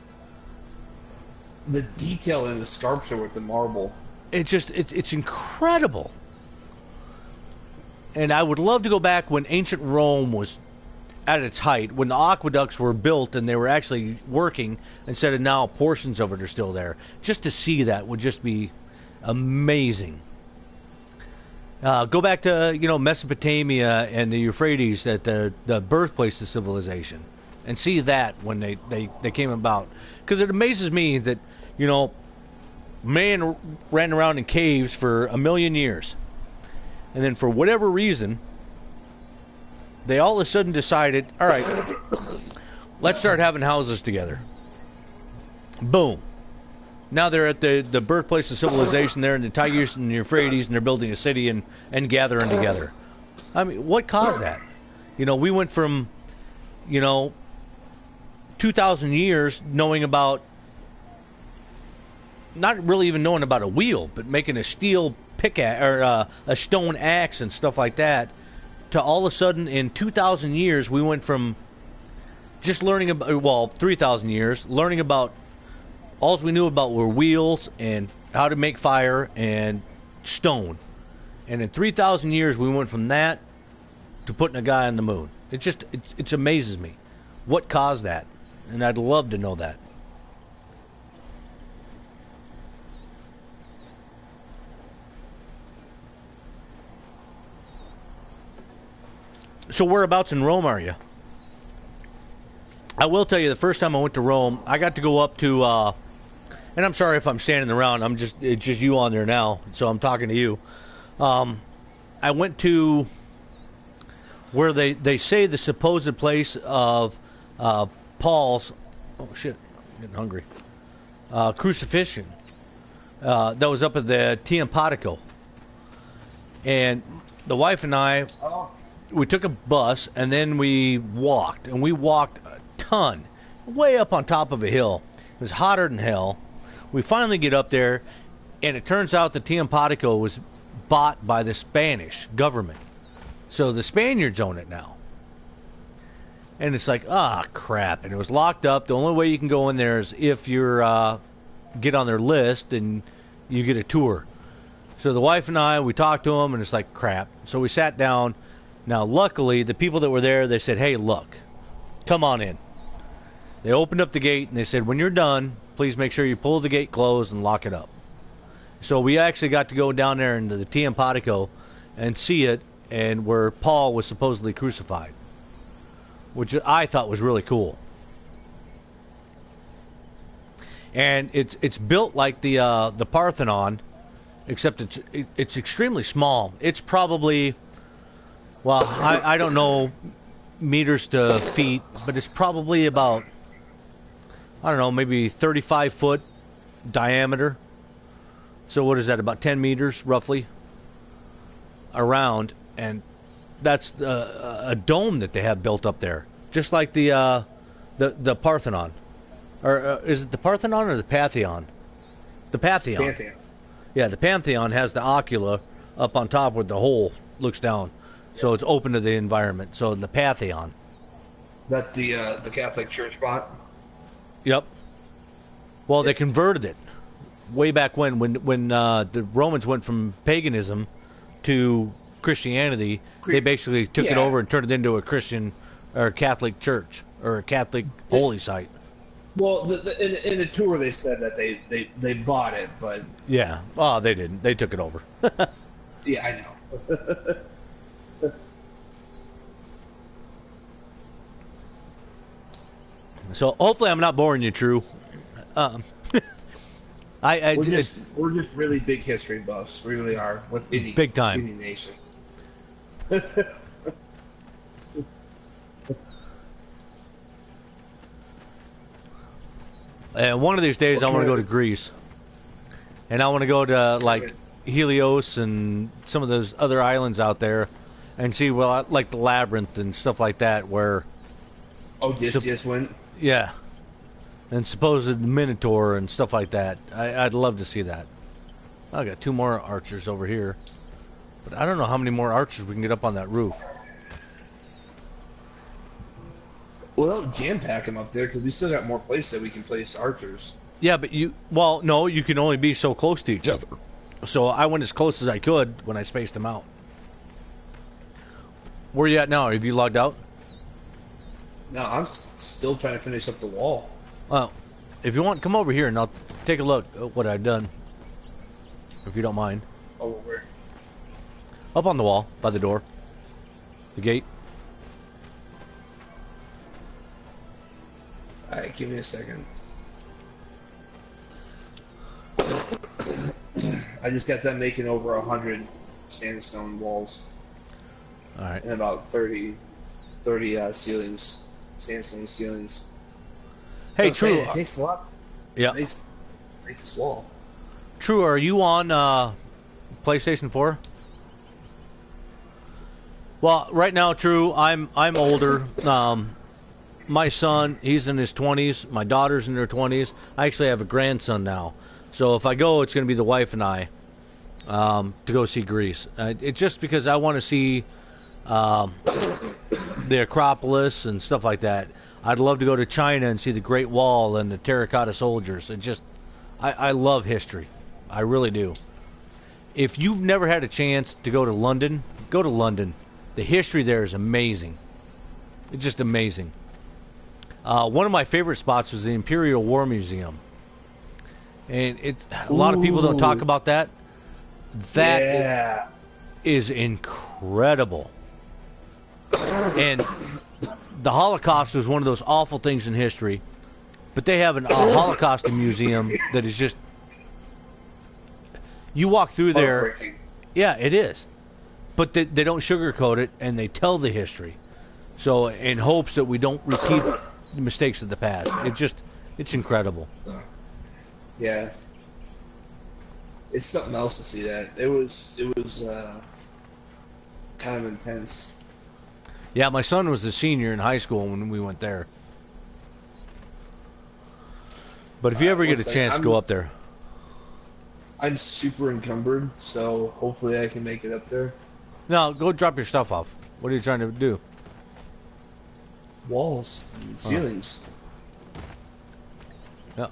Speaker 2: The detail in the sculpture with the marble.
Speaker 1: It's incredible. And I would love to go back when ancient Rome was at its height, when the aqueducts were built and they were actually working, instead of now portions of it are still there. Just to see that would just be amazing. Go back to Mesopotamia and the Euphrates, at the birthplace of civilization, and see that when they came about. Because it amazes me that man ran around in caves for 1,000,000 years, and then for whatever reason, they all of a sudden decided, all right, let's start having houses together. Boom. Now they're at the birthplace of civilization there in the Tigris and the Euphrates, and they're building a city and gathering together. What caused that? We went from, 2,000 years knowing about, not really even knowing about a wheel, but making a steel pickaxe or a stone axe and stuff like that, to all of a sudden in 2,000 years we went from just learning about, 3,000 years, learning about all we knew about were wheels and how to make fire and stone. And in 3,000 years, we went from that to putting a guy on the moon. It amazes me what caused that, and I'd love to know that. So whereabouts in Rome are you? I will tell you, the first time I went to Rome, I got to go up to, and I'm sorry if I'm standing around. It's just you on there now, so I'm talking to you. I went to where they say the supposed place of Paul's, oh shit, I'm getting hungry, crucifixion. That was up at the Tiempatico. And the wife and I, we took a bus, and then we walked a ton, way up on top of a hill. It was hotter than hell. We finally get up there, and it turns out the Tiempatico was bought by the Spanish government. So the Spaniards own it now. And it's like, crap. And it was locked up. The only way you can go in there is if you're get on their list and you get a tour. So the wife and I, we talked to them, and it's like, crap. So we sat down. Now, luckily, the people that were there, they said, hey, look, come on in. They opened up the gate, and they said, when you're done, please make sure you pull the gate closed and lock it up. So we actually got to go down there into the Tiempatico and see it, and where Paul was supposedly crucified, which I thought was really cool. And it's built like the Parthenon, except it's extremely small. It's probably, well, I don't know meters to feet, but it's probably about, I don't know, maybe 35 foot diameter. So what is that, about 10 meters roughly around? And that's a dome that they have built up there, just like the Parthenon. Or is it the Parthenon or the Pantheon? The Pantheon.
Speaker 2: Pantheon.
Speaker 1: Yeah, the Pantheon has the ocula up on top where the hole looks down. So it's open to the environment. So the Pantheon.
Speaker 2: That the Catholic Church bought?
Speaker 1: Yep. Well, they converted it way back when the Romans went from paganism to Christianity. They basically took it over and turned it into a Christian or Catholic church or a Catholic holy site.
Speaker 2: Well, in the tour they said that they bought it, but
Speaker 1: yeah, oh, they didn't. They took it over.
Speaker 2: Yeah, I know.
Speaker 1: So hopefully I'm not boring you, True.
Speaker 2: We're just really big history buffs. We really are with any
Speaker 1: big time
Speaker 2: any nation.
Speaker 1: And one of these days, I want to go to Greece, and I want to go to like Helios and some of those other islands out there, and see like the labyrinth and stuff like that, where
Speaker 2: Odysseus went.
Speaker 1: Yeah, and supposed Minotaur and stuff like that. I'd love to see that. I got 2 more archers over here, but I don't know how many more archers we can get up on that roof.
Speaker 2: Well, jam pack them up there because we still got more places that we can place archers.
Speaker 1: Yeah, but no, you can only be so close to each other. So I went as close as I could when I spaced them out. Where are you at now? Have you logged out?
Speaker 2: No, I'm still trying to finish up the wall.
Speaker 1: Well, if you want, come over here and I'll take a look at what I've done. If you don't mind.
Speaker 2: Oh, where?
Speaker 1: Up on the wall, by the door. The gate.
Speaker 2: Alright, give me a second. I just got done making over 100 sandstone walls.
Speaker 1: Alright.
Speaker 2: And about 30 ceilings. Sandstone ceilings.
Speaker 1: Hey, True.
Speaker 2: It takes a lot.
Speaker 1: Yeah.
Speaker 2: Makes this wall.
Speaker 1: True, are you on PlayStation 4? Well, right now, True, I'm older. My son, he's in his 20s. My daughter's in her 20s. I actually have a grandson now. So if I go, it's going to be the wife and I to go see Greece. It's just because I want to see the Acropolis and stuff like that. I'd love to go to China and see the Great Wall and the terracotta soldiers. I love history. I really do. If you've never had a chance to go to London, go to London. The history there is amazing. It's just amazing. One of my favorite spots was the Imperial War Museum. And it's a lot of people don't talk about that. That is incredible. And the Holocaust was one of those awful things in history. But they have a Holocaust museum that is just... You walk through there... Yeah, it is. But they don't sugarcoat it, and they tell the history. So, in hopes that we don't repeat the mistakes of the past. It's incredible.
Speaker 2: Yeah. It's something else to see that. It was kind of intense.
Speaker 1: Yeah, my son was a senior in high school when we went there. But if you ever get a chance, go up there.
Speaker 2: I'm super encumbered, so hopefully I can make it up there.
Speaker 1: No, go drop your stuff off. What are you trying to do?
Speaker 2: Walls and ceilings.
Speaker 1: Yeah.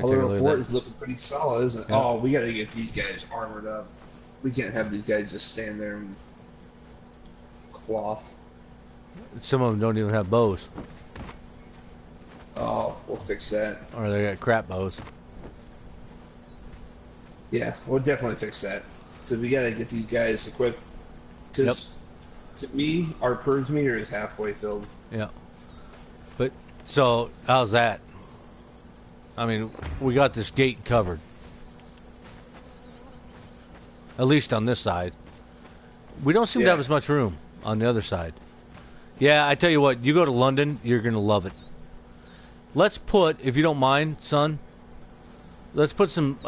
Speaker 2: Although the fort is looking pretty solid, isn't it?
Speaker 1: Yeah.
Speaker 2: Oh, we got to get these guys armored up. We can't have these guys just stand there in cloth.
Speaker 1: Some of them don't even have bows.
Speaker 2: Oh, we'll fix that.
Speaker 1: Or they got crap bows.
Speaker 2: Yeah, we'll definitely fix that. Because we got to get these guys equipped. Because to me, our purge meter is halfway filled.
Speaker 1: Yeah. But, so, how's that? I mean, we got this gate covered. At least on this side. We don't seem to have as much room on the other side. Yeah, I tell you what, you go to London, you're going to love it. Let's put, if you don't mind, son, let's put some,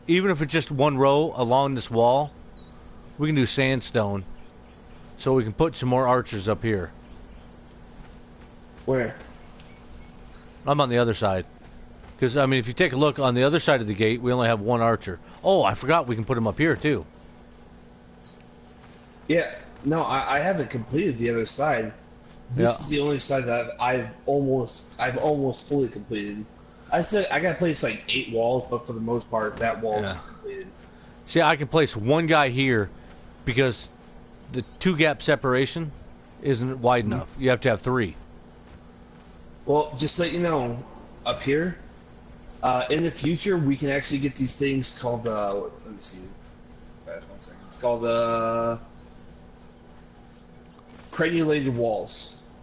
Speaker 1: even if it's just one row along this wall, we can do sandstone. So we can put some more archers up here.
Speaker 2: Where?
Speaker 1: I'm on the other side. Because, I mean, if you take a look on the other side of the gate, we only have one archer. Oh, I forgot we can put him up here, too.
Speaker 2: Yeah. No, I haven't completed the other side. This is the only side that I've almost fully completed. I said I got to place like 8 walls, but for the most part, that wall is completed.
Speaker 1: See, I can place one guy here because the 2-gap separation isn't wide enough. You have to have 3.
Speaker 2: Well, just so you know, up here, in the future, we can actually get these things called, let me see. Guys, 1 second. It's called, crenulated walls.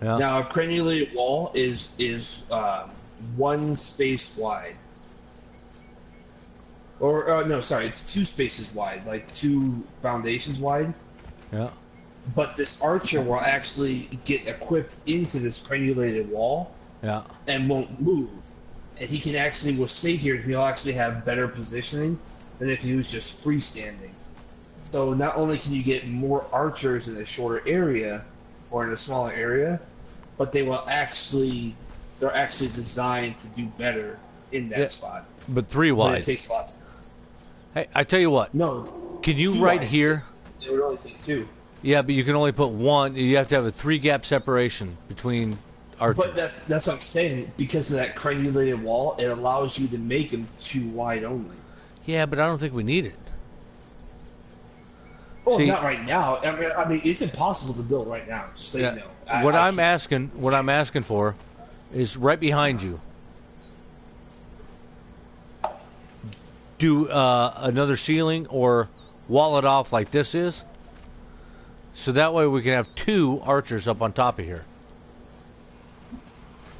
Speaker 1: Yeah.
Speaker 2: Now, a crenulated wall is 1 space wide. Or, no, sorry, it's 2 spaces wide, like 2 foundations wide.
Speaker 1: Yeah.
Speaker 2: But this archer will actually get equipped into this crenulated wall.
Speaker 1: Yeah.
Speaker 2: And won't move. And he can actually, will stay here, and he'll actually have better positioning than if he was just freestanding. So not only can you get more archers in a shorter area, or in a smaller area, but they're actually designed to do better in that spot.
Speaker 1: But 3 wide.
Speaker 2: But it takes lots of...
Speaker 1: Hey, I tell you what.
Speaker 2: No.
Speaker 1: Can you right here?
Speaker 2: It would only take 2.
Speaker 1: Yeah, but you can only put 1. You have to have a 3-gap separation between archers.
Speaker 2: But that's what I'm saying. Because of that crenulated wall, it allows you to make them 2 wide only.
Speaker 1: Yeah, but I don't think we need it.
Speaker 2: Oh, not right now. I mean, it's impossible to build right now. Just so you know.
Speaker 1: What I'm asking for, is right behind you. Do another ceiling or wall it off like this is, so that way we can have 2 archers up on top of here,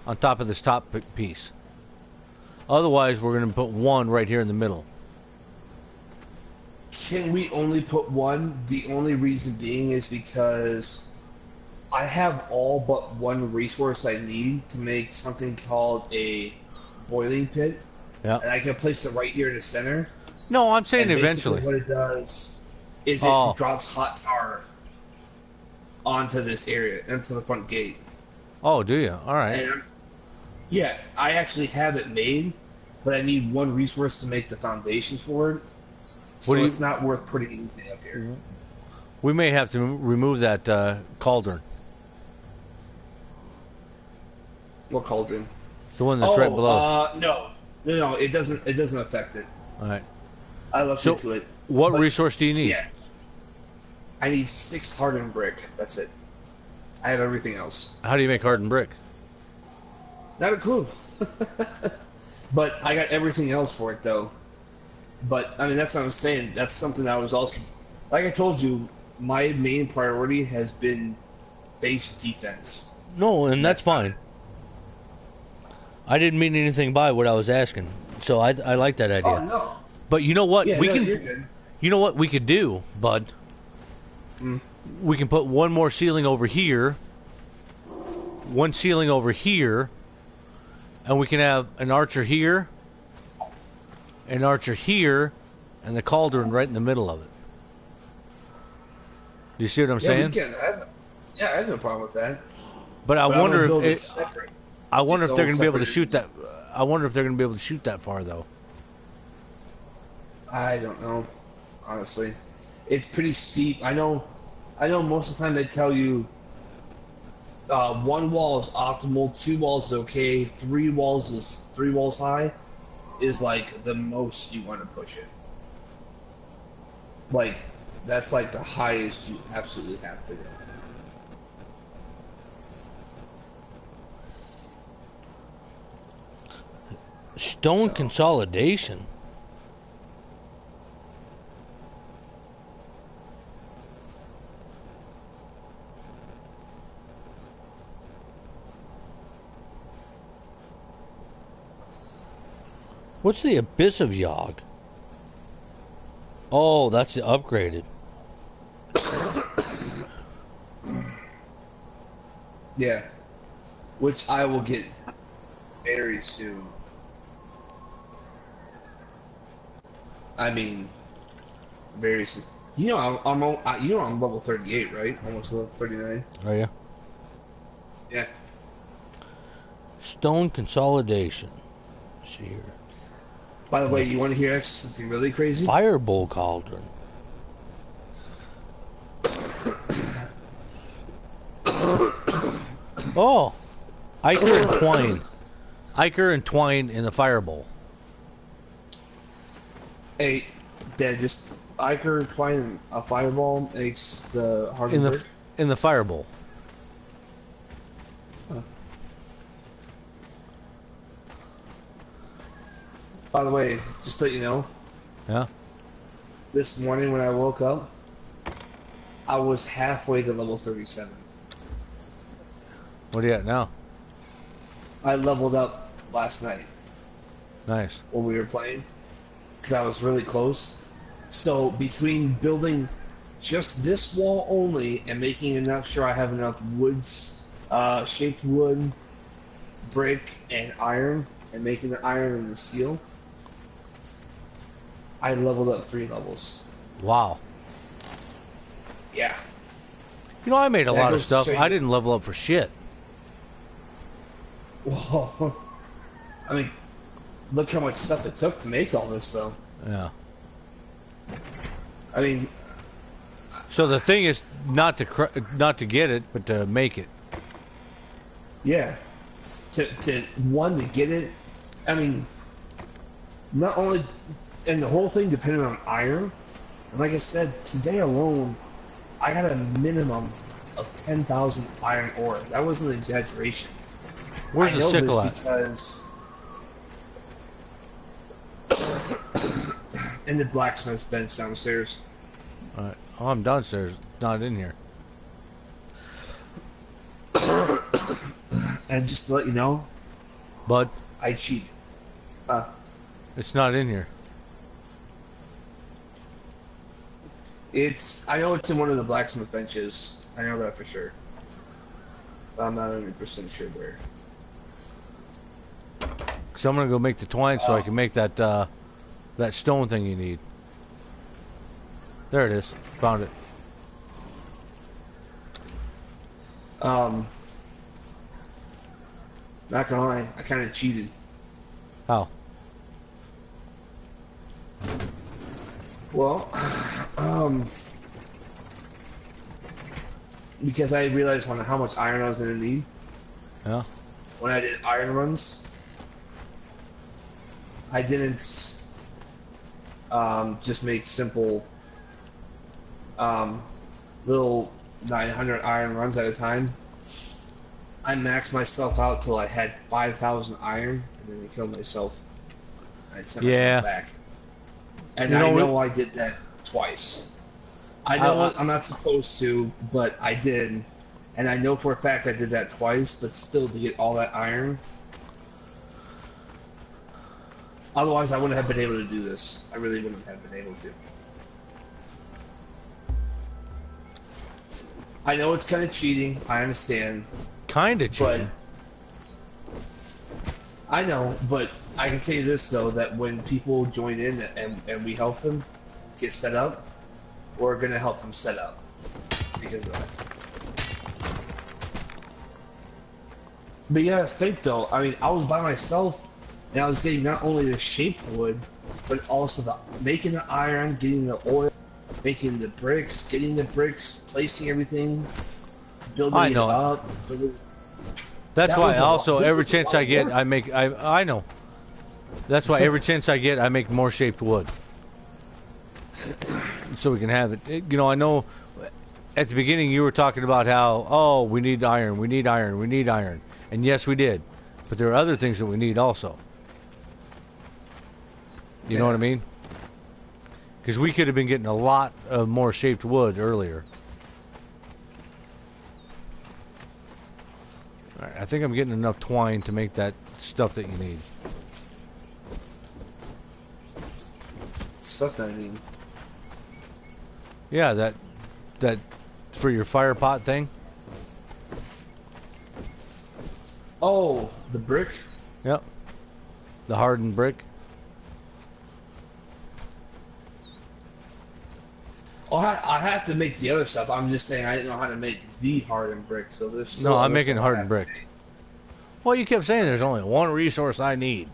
Speaker 1: on top of this top piece. Otherwise, we're going to put 1 right here in the middle.
Speaker 2: Can we only put 1? The only reason being is because I have all but 1 resource I need to make something called a boiling pit.
Speaker 1: Yeah.
Speaker 2: And I can place it right here in the center.
Speaker 1: No, I'm saying
Speaker 2: and
Speaker 1: eventually.
Speaker 2: what it does is it drops hot tar onto this area, into the front gate.
Speaker 1: Oh, do you? All right.
Speaker 2: And yeah, I actually have it made, but I need one resource to make the foundation for it. So it's not worth putting anything up here.
Speaker 1: We may have to remove that cauldron.
Speaker 2: What cauldron?
Speaker 1: The one that's right below.
Speaker 2: No, it doesn't affect it.
Speaker 1: All right.
Speaker 2: I looked into it.
Speaker 1: What resource do you need?
Speaker 2: Yeah. I need 6 hardened brick. That's it. I have everything else.
Speaker 1: How do you make hardened brick?
Speaker 2: Not a clue. But I got everything else for it, though. But, I mean, that's what I'm saying. That's something that I was also... Like I told you, my main priority has been base defense.
Speaker 1: No, and that's fine. I didn't mean anything by what I was asking. So I like that idea.
Speaker 2: Oh, no.
Speaker 1: But you know what?
Speaker 2: Yeah, you're good.
Speaker 1: You know what we could do, bud? We can put one more ceiling over here, one ceiling over here, and we can have an archer here, an archer here, and the cauldron right in the middle of it. Do you see what I'm saying?
Speaker 2: I have no problem with that.
Speaker 1: But I wonder if they're going to be able to
Speaker 2: separate.
Speaker 1: shoot that. I wonder if they're going to be able to shoot that far, though.
Speaker 2: I don't know, honestly. It's pretty steep. I know most of the time they tell you 1 wall is optimal, 2 walls is okay, 3 walls high is like the most you want to push it. Like, that's like the highest you absolutely have to go.
Speaker 1: Stone consolidation. What's the Abyss of Yogg? Oh, that's the upgraded.
Speaker 2: Yeah. Which I will get very soon. I mean, very soon. You know, I'm level 38, right? Almost level 39.
Speaker 1: Oh yeah.
Speaker 2: Yeah.
Speaker 1: Stone consolidation. Let's see here.
Speaker 2: By the way, you want to hear something really crazy?
Speaker 1: Firebowl cauldron. Oh, Ichor and twine. Ichor and twine in the firebowl.
Speaker 2: Hey, Dad, just Ichor twine and a fireball makes the hardened brick?
Speaker 1: In the firebowl.
Speaker 2: By the way, just to let you know.
Speaker 1: Yeah.
Speaker 2: This morning when I woke up, I was halfway to level 37.
Speaker 1: What are you at now?
Speaker 2: I leveled up last night.
Speaker 1: Nice.
Speaker 2: When we were playing, because I was really close. So between building just this wall only and making enough sure I have enough woods, shaped wood, brick, and iron, and making the iron and the steel, I leveled up 3 levels.
Speaker 1: Wow.
Speaker 2: Yeah.
Speaker 1: You know, I made a lot of stuff.
Speaker 2: straight-
Speaker 1: I didn't level up for shit.
Speaker 2: Well, I mean, look how much stuff it took to make all this, though.
Speaker 1: Yeah.
Speaker 2: I mean,
Speaker 1: So the thing is not to get it, but to make it.
Speaker 2: yeah. To get it. I mean, not only, and the whole thing depended on iron. And like I said, today alone, I got a minimum of 10,000 iron ore. That wasn't an exaggeration.
Speaker 1: Where's the sickle at?
Speaker 2: Because in the blacksmith's bench downstairs.
Speaker 1: All right. Oh, I'm downstairs, not in here.
Speaker 2: And just to let you know,
Speaker 1: Bud,
Speaker 2: I cheated.
Speaker 1: it's not in here.
Speaker 2: I know it's in one of the blacksmith benches. I know that for sure. But I'm not 100% sure where.
Speaker 1: So I'm gonna go make the twine so I can make that that stone thing you need. There it is. Found it.
Speaker 2: Um, not gonna lie, I kind of cheated.
Speaker 1: How?
Speaker 2: Well, because I realized on how much iron I was gonna need
Speaker 1: Yeah.
Speaker 2: when I did iron runs. I didn't just make simple little 900 iron runs at a time. I maxed myself out till I had 5,000 iron, and then I killed myself. I sent myself back. And I know I did that twice. I know I'm not supposed to, but I did. And I know for a fact I did that twice, but still to get all that iron. Otherwise, I wouldn't have been able to do this. I really wouldn't have been able to. I know it's kind of cheating. I understand.
Speaker 1: Kind of cheating.
Speaker 2: But I know, but I can tell you this, though, that when people join in and we help them get set up, we're going to help them set up because of that. But yeah, think though, I mean, I was by myself and I was getting not only the shaped wood, but also the making the iron, getting the oil, making the bricks, getting the bricks, placing everything, building it up.
Speaker 1: That's why also every chance I get, I know. That's why every chance I get, I make more shaped wood. So we can have it. You know, I know at the beginning you were talking about how, oh, we need iron, we need iron, we need iron. And yes, we did. But there are other things that we need also. You know what I mean? Because we could have been getting a lot of more shaped wood earlier. All right, I think I'm getting enough twine to make that stuff that you need.
Speaker 2: Stuff that I need?
Speaker 1: Yeah, that for your fire pot thing.
Speaker 2: Oh, the brick?
Speaker 1: Yep. The hardened brick.
Speaker 2: Oh, I have to make the other stuff. I'm just saying I didn't know how to make the hardened brick, so there's still
Speaker 1: No, I'm making hardened brick. Well, you kept saying there's only one resource I need.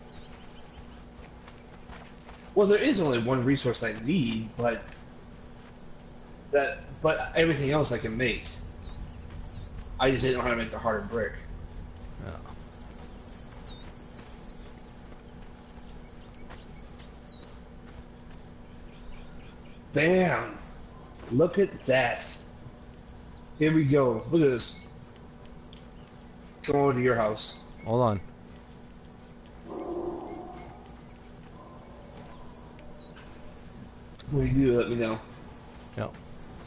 Speaker 2: Well, there is only one resource I need, but everything else I can make. I just didn't know how to make the hardened brick.
Speaker 1: Yeah.
Speaker 2: Bam! Look at that. Here we go. Look at this. Come over to your house.
Speaker 1: Hold on.
Speaker 2: When you do, let me know.
Speaker 1: Yep.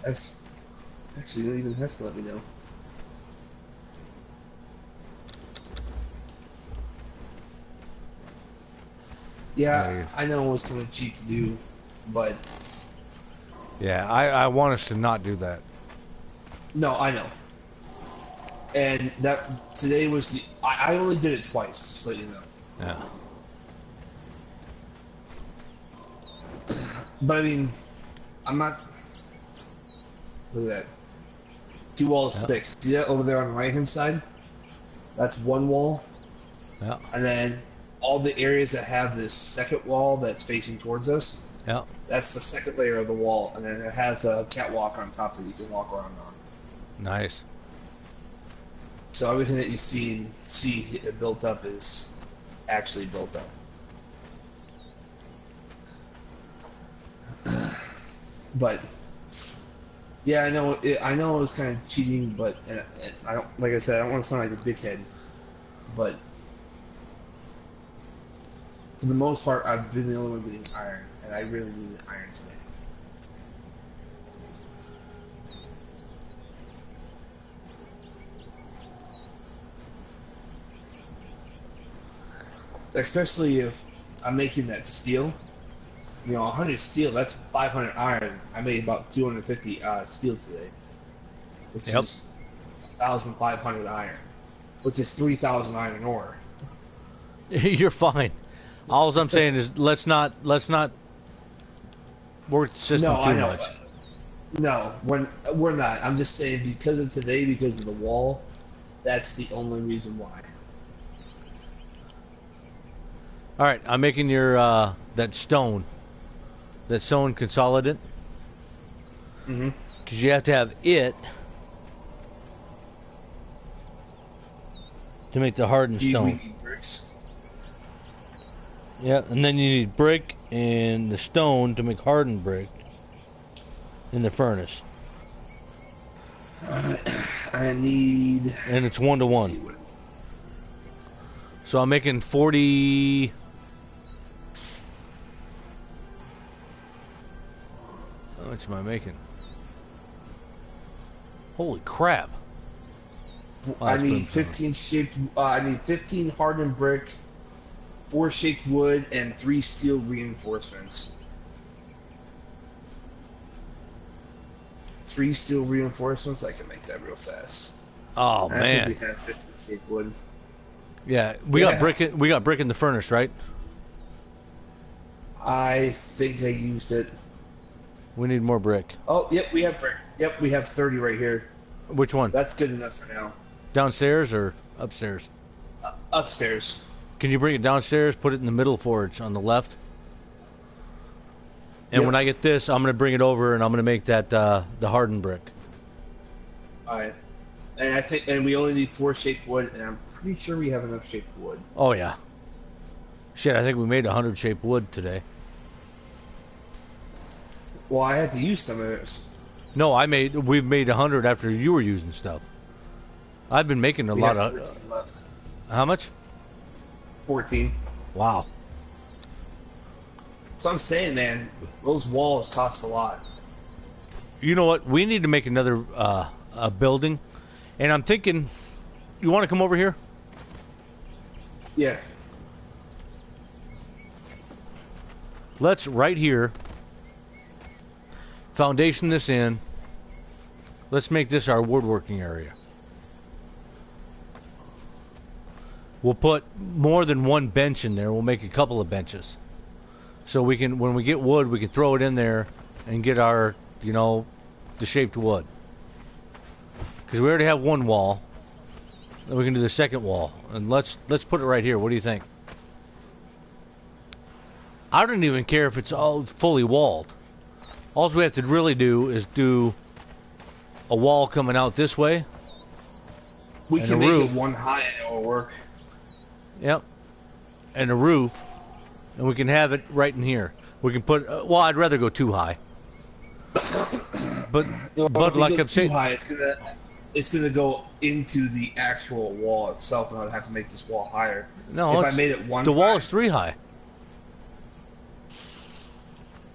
Speaker 2: Actually, you don't even have to let me know. Yeah, I know it was kind of cheap to do, but...
Speaker 1: Yeah, I want us to not do that.
Speaker 2: No, I know. And that today was the... I only did it twice, just to let you know.
Speaker 1: Yeah.
Speaker 2: But I mean, I'm not... Look at that. 2 walls, 6. See that over there on the right-hand side? That's one wall.
Speaker 1: Yeah.
Speaker 2: And then all the areas that have this second wall that's facing towards us,
Speaker 1: Yeah.
Speaker 2: that's the second layer of the wall. And then it has a catwalk on top that you can walk around on.
Speaker 1: Nice.
Speaker 2: So everything that you see built up is actually built up. But yeah, I know it was kind of cheating, but I don't, like I said, I don't want to sound like a dickhead, but for the most part, I've been the only one getting iron, and I really needed iron today. Especially if I'm making that steel. You know, 100 steel, that's 500 iron. I made about 250 steel today, which is 1,500 iron, which is 3,000 iron ore.
Speaker 1: You're fine. All I'm saying is let's not work the system too much.
Speaker 2: No, we're not. I'm just saying because of today, because of the wall, That's the only reason why.
Speaker 1: All right, I'm making your that stone consolidate.
Speaker 2: Mm-hmm.
Speaker 1: Because you have to have it to make the hardened
Speaker 2: We
Speaker 1: stone.
Speaker 2: need bricks.
Speaker 1: Yeah, and then you need brick and the stone to make hardened brick in the furnace.
Speaker 2: I need.
Speaker 1: And it's 1 to 1. So I'm making 40. How much am I making? Holy crap! Wow,
Speaker 2: I
Speaker 1: that's
Speaker 2: need
Speaker 1: pretty
Speaker 2: 15 shaped. I need 15 hardened brick, 4 shaped wood, and 3 steel reinforcements. 3 steel reinforcements. I can make that real fast.
Speaker 1: Oh
Speaker 2: I
Speaker 1: man!
Speaker 2: think we have 15 shaped wood.
Speaker 1: Yeah, we got brick. We got brick in the furnace, right?
Speaker 2: I think I used it.
Speaker 1: We need more brick.
Speaker 2: Oh, yep, we have brick. Yep, we have 30 right here.
Speaker 1: Which one?
Speaker 2: That's good enough for now.
Speaker 1: Downstairs or upstairs?
Speaker 2: Upstairs.
Speaker 1: Can you bring it downstairs? Put it in the middle forge on the left. And
Speaker 2: Yep.
Speaker 1: when I get this, I'm gonna bring it over and I'm gonna make that the hardened brick.
Speaker 2: All right. And I think, and we only need 4 shaped wood, and I'm pretty sure we have enough shaped wood.
Speaker 1: Oh yeah. Shit, I think we made 100 shaped wood today.
Speaker 2: Well, I had to use some of it.
Speaker 1: No, we've made 100 after you were using stuff. I've been making a
Speaker 2: We
Speaker 1: lot
Speaker 2: have
Speaker 1: of.
Speaker 2: 14 left.
Speaker 1: How much?
Speaker 2: 14.
Speaker 1: Wow.
Speaker 2: So I'm saying, man, those walls cost a lot.
Speaker 1: You know what? We need to make another a building, and I'm thinking, you want to come over here?
Speaker 2: Yeah.
Speaker 1: Let's right here. Foundation this in. Let's make this our woodworking area. We'll put more than one bench in there. We'll make a couple of benches. So we can, when we get wood, we can throw it in there and get our, the shaped wood. Because we already have one wall. Then we can do the second wall. And let's put it right here. What do you think? I don't even care if it's all fully walled. All we have to really do is do a wall coming out this way.
Speaker 2: We
Speaker 1: And
Speaker 2: can
Speaker 1: a
Speaker 2: make
Speaker 1: roof.
Speaker 2: it one high and it'll work.
Speaker 1: Yep. And a roof. And we can have it right in here. We can put, well, I'd rather go too high. But
Speaker 2: If we
Speaker 1: like
Speaker 2: go
Speaker 1: I'm
Speaker 2: too
Speaker 1: saying,
Speaker 2: high, it's gonna go into the actual wall itself, and I'd have to make this wall higher.
Speaker 1: no,
Speaker 2: If I made it one
Speaker 1: the wall
Speaker 2: high-
Speaker 1: is 3 high.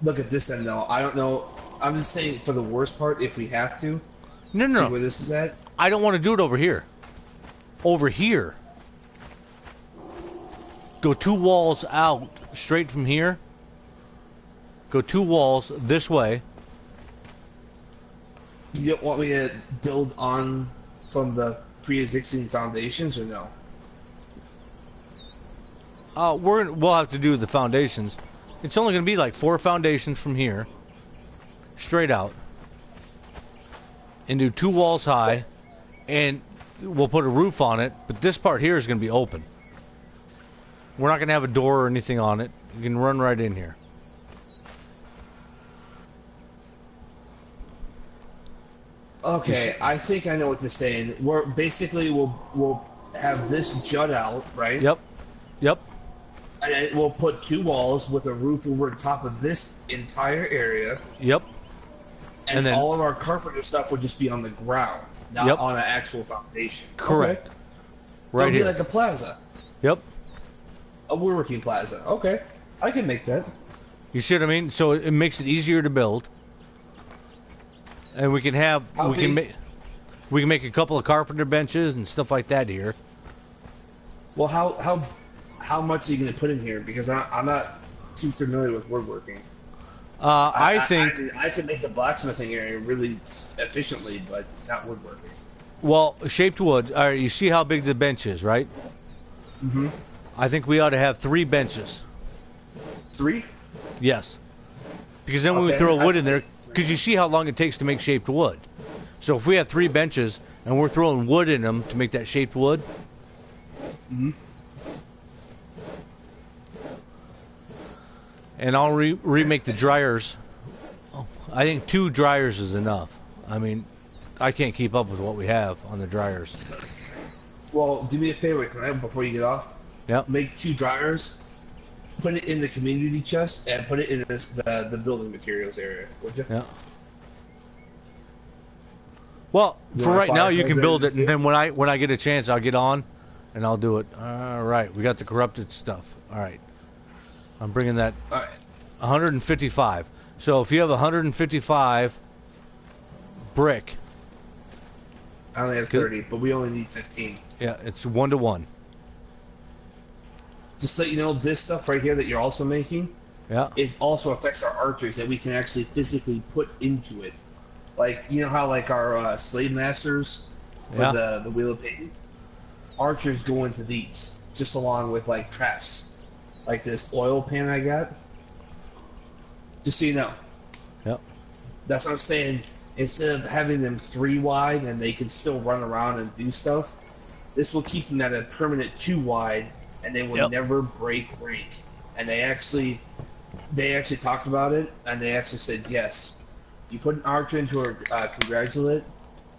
Speaker 2: Look at this end, though. I don't know. I'm just saying, for the worst part, if we have to,
Speaker 1: No,
Speaker 2: see
Speaker 1: no,
Speaker 2: where
Speaker 1: no.
Speaker 2: this is at.
Speaker 1: I don't want to do it over here. Over here. Go 2 walls out straight from here. Go 2 walls this way.
Speaker 2: You don't want me to build on from the pre-existing foundations, or no?
Speaker 1: We'll have to do the foundations. It's only going to be like 4 foundations from here, straight out, and do 2 walls high, and we'll put a roof on it. But this part here is going to be open. We're not going to have a door or anything on it. You can run right in here.
Speaker 2: Okay, I think I know what you're saying. We'll have this jut out, right?
Speaker 1: Yep. Yep.
Speaker 2: And then we'll put 2 walls with a roof over the top of this entire area.
Speaker 1: Yep.
Speaker 2: And,
Speaker 1: And then-
Speaker 2: all of our carpenter stuff would just be on the ground, not
Speaker 1: Yep.
Speaker 2: on an actual foundation.
Speaker 1: Correct.
Speaker 2: Okay.
Speaker 1: Right
Speaker 2: It'll be
Speaker 1: here.
Speaker 2: like a plaza,
Speaker 1: Yep.
Speaker 2: a woodworking plaza. Okay, I can make that.
Speaker 1: You see what I mean? So it makes it easier to build, and we can have
Speaker 2: How
Speaker 1: we can
Speaker 2: big-
Speaker 1: make we can make a couple of carpenter benches and stuff like that here.
Speaker 2: Well, how much are you going to put in here? Because I'm not too familiar with woodworking.
Speaker 1: I think
Speaker 2: I can make the blacksmithing area really efficiently, but not woodworking.
Speaker 1: well, shaped wood. All right, you see how big the bench is, right?
Speaker 2: Mm-hmm.
Speaker 1: I think we ought to have 3 benches.
Speaker 2: 3?
Speaker 1: Yes, because then when we
Speaker 2: Okay,
Speaker 1: throw
Speaker 2: I
Speaker 1: wood
Speaker 2: can
Speaker 1: in there,
Speaker 2: make 3.
Speaker 1: because you see how long it takes to make shaped wood. So if we have 3 benches, and we're throwing wood in them to make that shaped wood.
Speaker 2: Mm-hmm.
Speaker 1: And I'll remake the dryers. I think 2 dryers is enough. I mean, I can't keep up with what we have on the dryers.
Speaker 2: Well, do me a favor tonight before you get off.
Speaker 1: Yep.
Speaker 2: Make 2 dryers, put it in the community chest, and put it in the building materials area, would you?
Speaker 1: Yeah. Well, for right now, you can build it, and then when I get a chance, I'll get on, and I'll do it. All right, we got the corrupted stuff. All right, I'm bringing that.
Speaker 2: All right.
Speaker 1: 155. So if you have 155 brick,
Speaker 2: I only have 30, but we only need 15.
Speaker 1: yeah, it's 1 to 1.
Speaker 2: Just to let you know, this stuff right here that you're also making,
Speaker 1: Yeah.
Speaker 2: it also affects our archers that we can actually physically put into it. Like, you know how like our slave masters for
Speaker 1: Yeah.
Speaker 2: the wheel of pain? Archers go into these, just along with like traps. Like this oil pan I got. Just so you know.
Speaker 1: Yep.
Speaker 2: That's what I'm saying. Instead of having them 3 wide and they can still run around and do stuff, this will keep them at a permanent 2 wide, and they will never break rank. And they actually talked about it, and they actually said yes. You put an archer into a congratulate,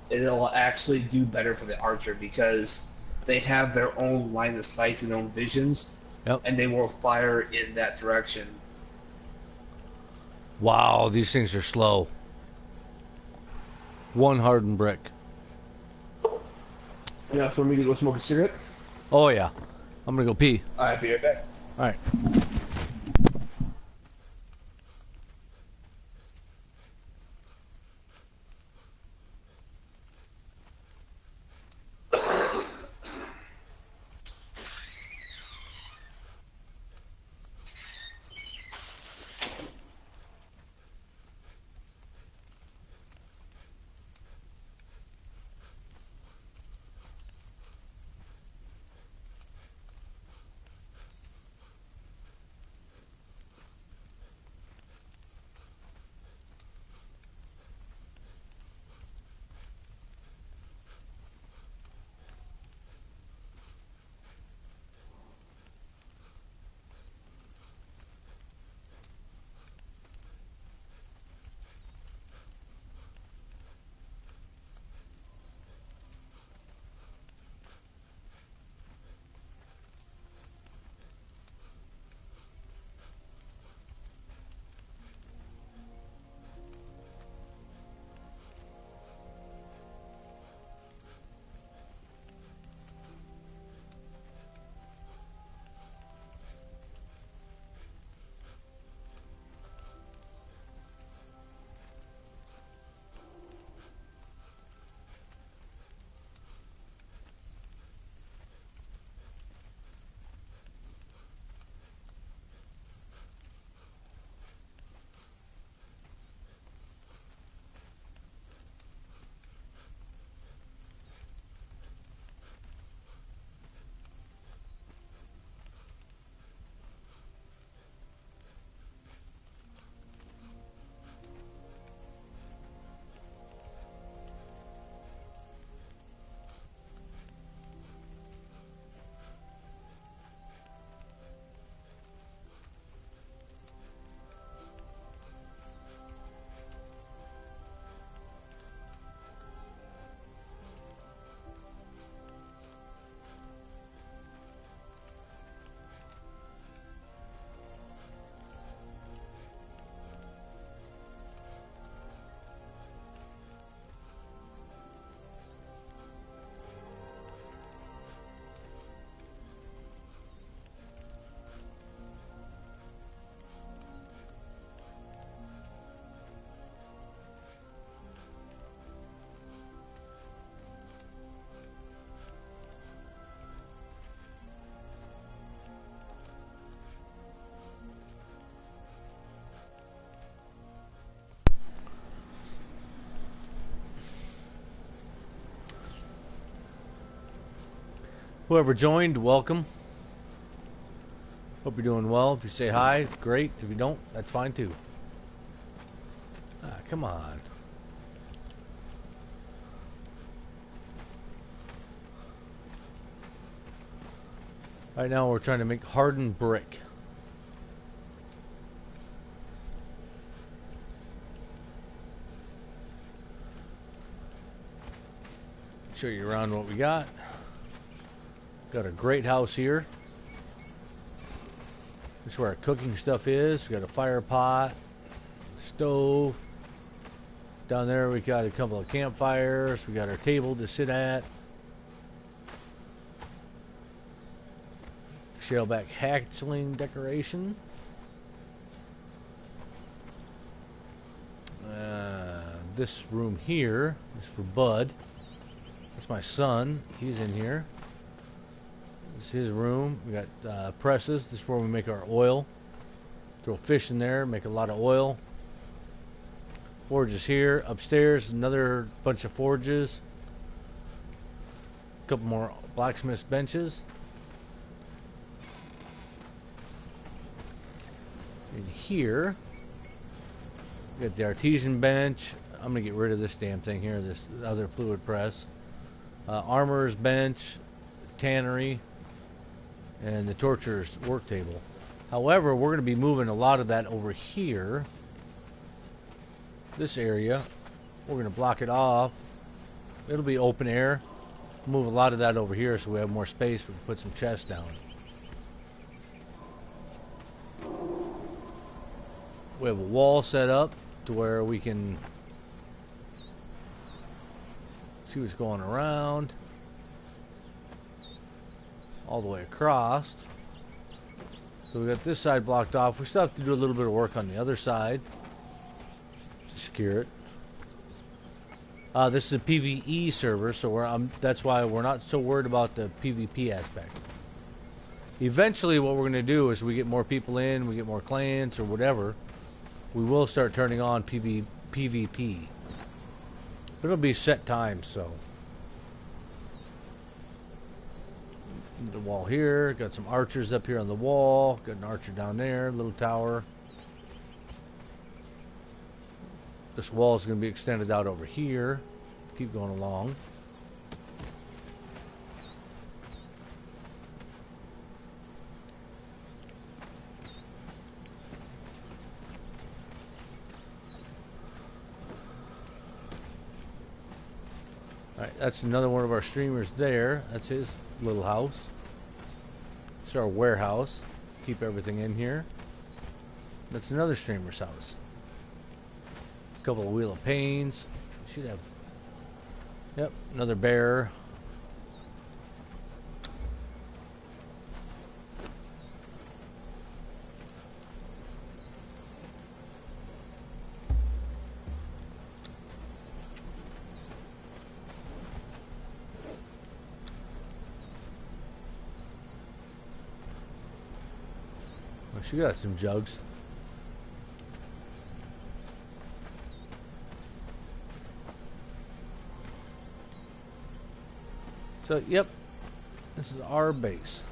Speaker 2: it'll actually do better for the archer because they have their own line of sights and own visions, and they will fire in that direction.
Speaker 1: Wow, these things are slow. 1 hardened brick.
Speaker 2: Yeah, for me to go smoke a cigarette?
Speaker 1: Oh yeah, I'm gonna go pee.
Speaker 2: Alright, be right back.
Speaker 1: All right. Whoever joined, welcome. Hope you're doing well. If you say hi, great. If you don't, that's fine too. Ah, come on. Right now we're trying to make hardened brick. Show you around what we got. Got a great house here. This is where our cooking stuff is. We got a fire pot, stove. Down there we got a couple of campfires. We got our table to sit at. Shellback hatchling decoration. This room here is for Bud. That's my son. He's in here. This is his room. We got presses. This is where we make our oil. Throw fish in there, make a lot of oil. Forges here. Upstairs, another bunch of forges. A couple more blacksmith's benches. In here, we got the artesian bench. I'm going to get rid of this damn thing here, this other fluid press. Armorer's bench, tannery, and the torturer's work table. However, we're going to be moving a lot of that over here. This area, we're going to block it off. It'll be open air. Move a lot of that over here so we have more space. We can put some chests down. We have a wall set up to where we can see what's going around all the way across. So we got this side blocked off. We still have to do a little bit of work on the other side to secure it. This is a PvE server, so that's why we're not so worried about the PvP aspect. Eventually what we're going to do is we get more people in, we get more clans or whatever, we will start turning on PvP. But it'll be set times, so. The wall here, got some archers up here on the wall, got an archer down there, little tower. This wall is going to be extended out over here. Keep going along. Alright, that's another one of our streamers there. That's his little house. It's our warehouse. Keep everything in here. That's another streamer's house. A couple of wheel of panes. Should have. Yep, another bear. She got some jugs. So, yep, this is our base.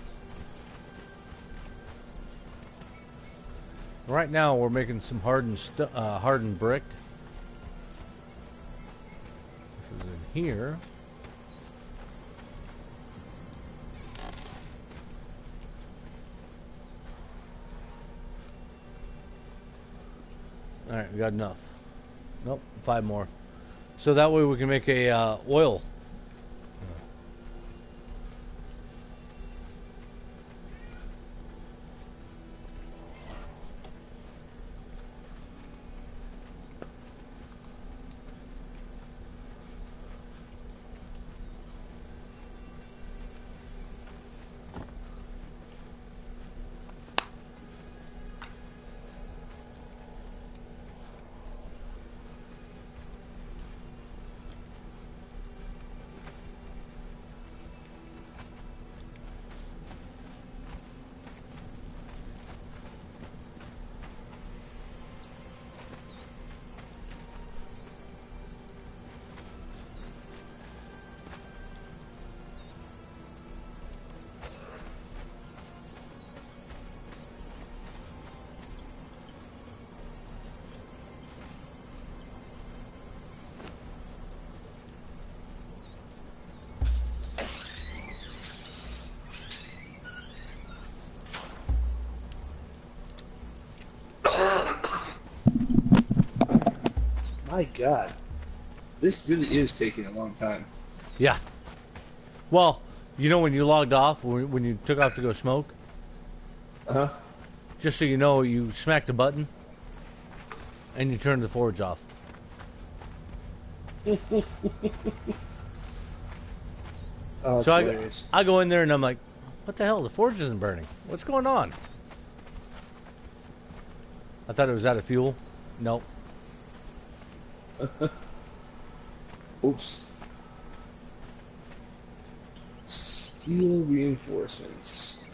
Speaker 1: Right now, we're making some hardened brick. This is in here. Alright, we got enough. Nope, 5 more. So that way we can make a oil.
Speaker 2: My God. This really is taking a long time.
Speaker 1: Yeah. Well, you know when you logged off, when you took off to go smoke,
Speaker 2: Uh-huh.
Speaker 1: just so you know, you smacked the button and you turned the forge off.
Speaker 2: Oh, that's
Speaker 1: So
Speaker 2: hilarious.
Speaker 1: I go in there and I'm like, what the hell? The forge isn't burning. What's going on? I thought it was out of fuel. Nope.
Speaker 2: Oops. Steel reinforcements.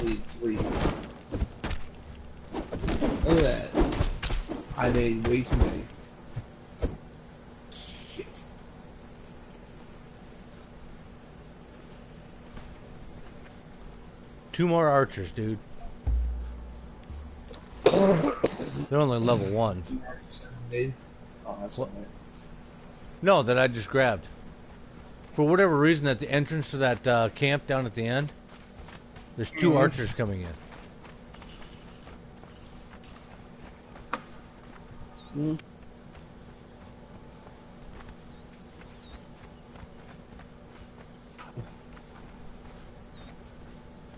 Speaker 2: Need 3. Look at that. I made way too many. Shit.
Speaker 1: Two more archers, dude. They're only level 1.
Speaker 2: Oh, that's
Speaker 1: What?
Speaker 2: alright.
Speaker 1: No, that I just grabbed. For whatever reason, at the entrance to that camp down at the end, there's 2 archers coming in.
Speaker 2: Mm.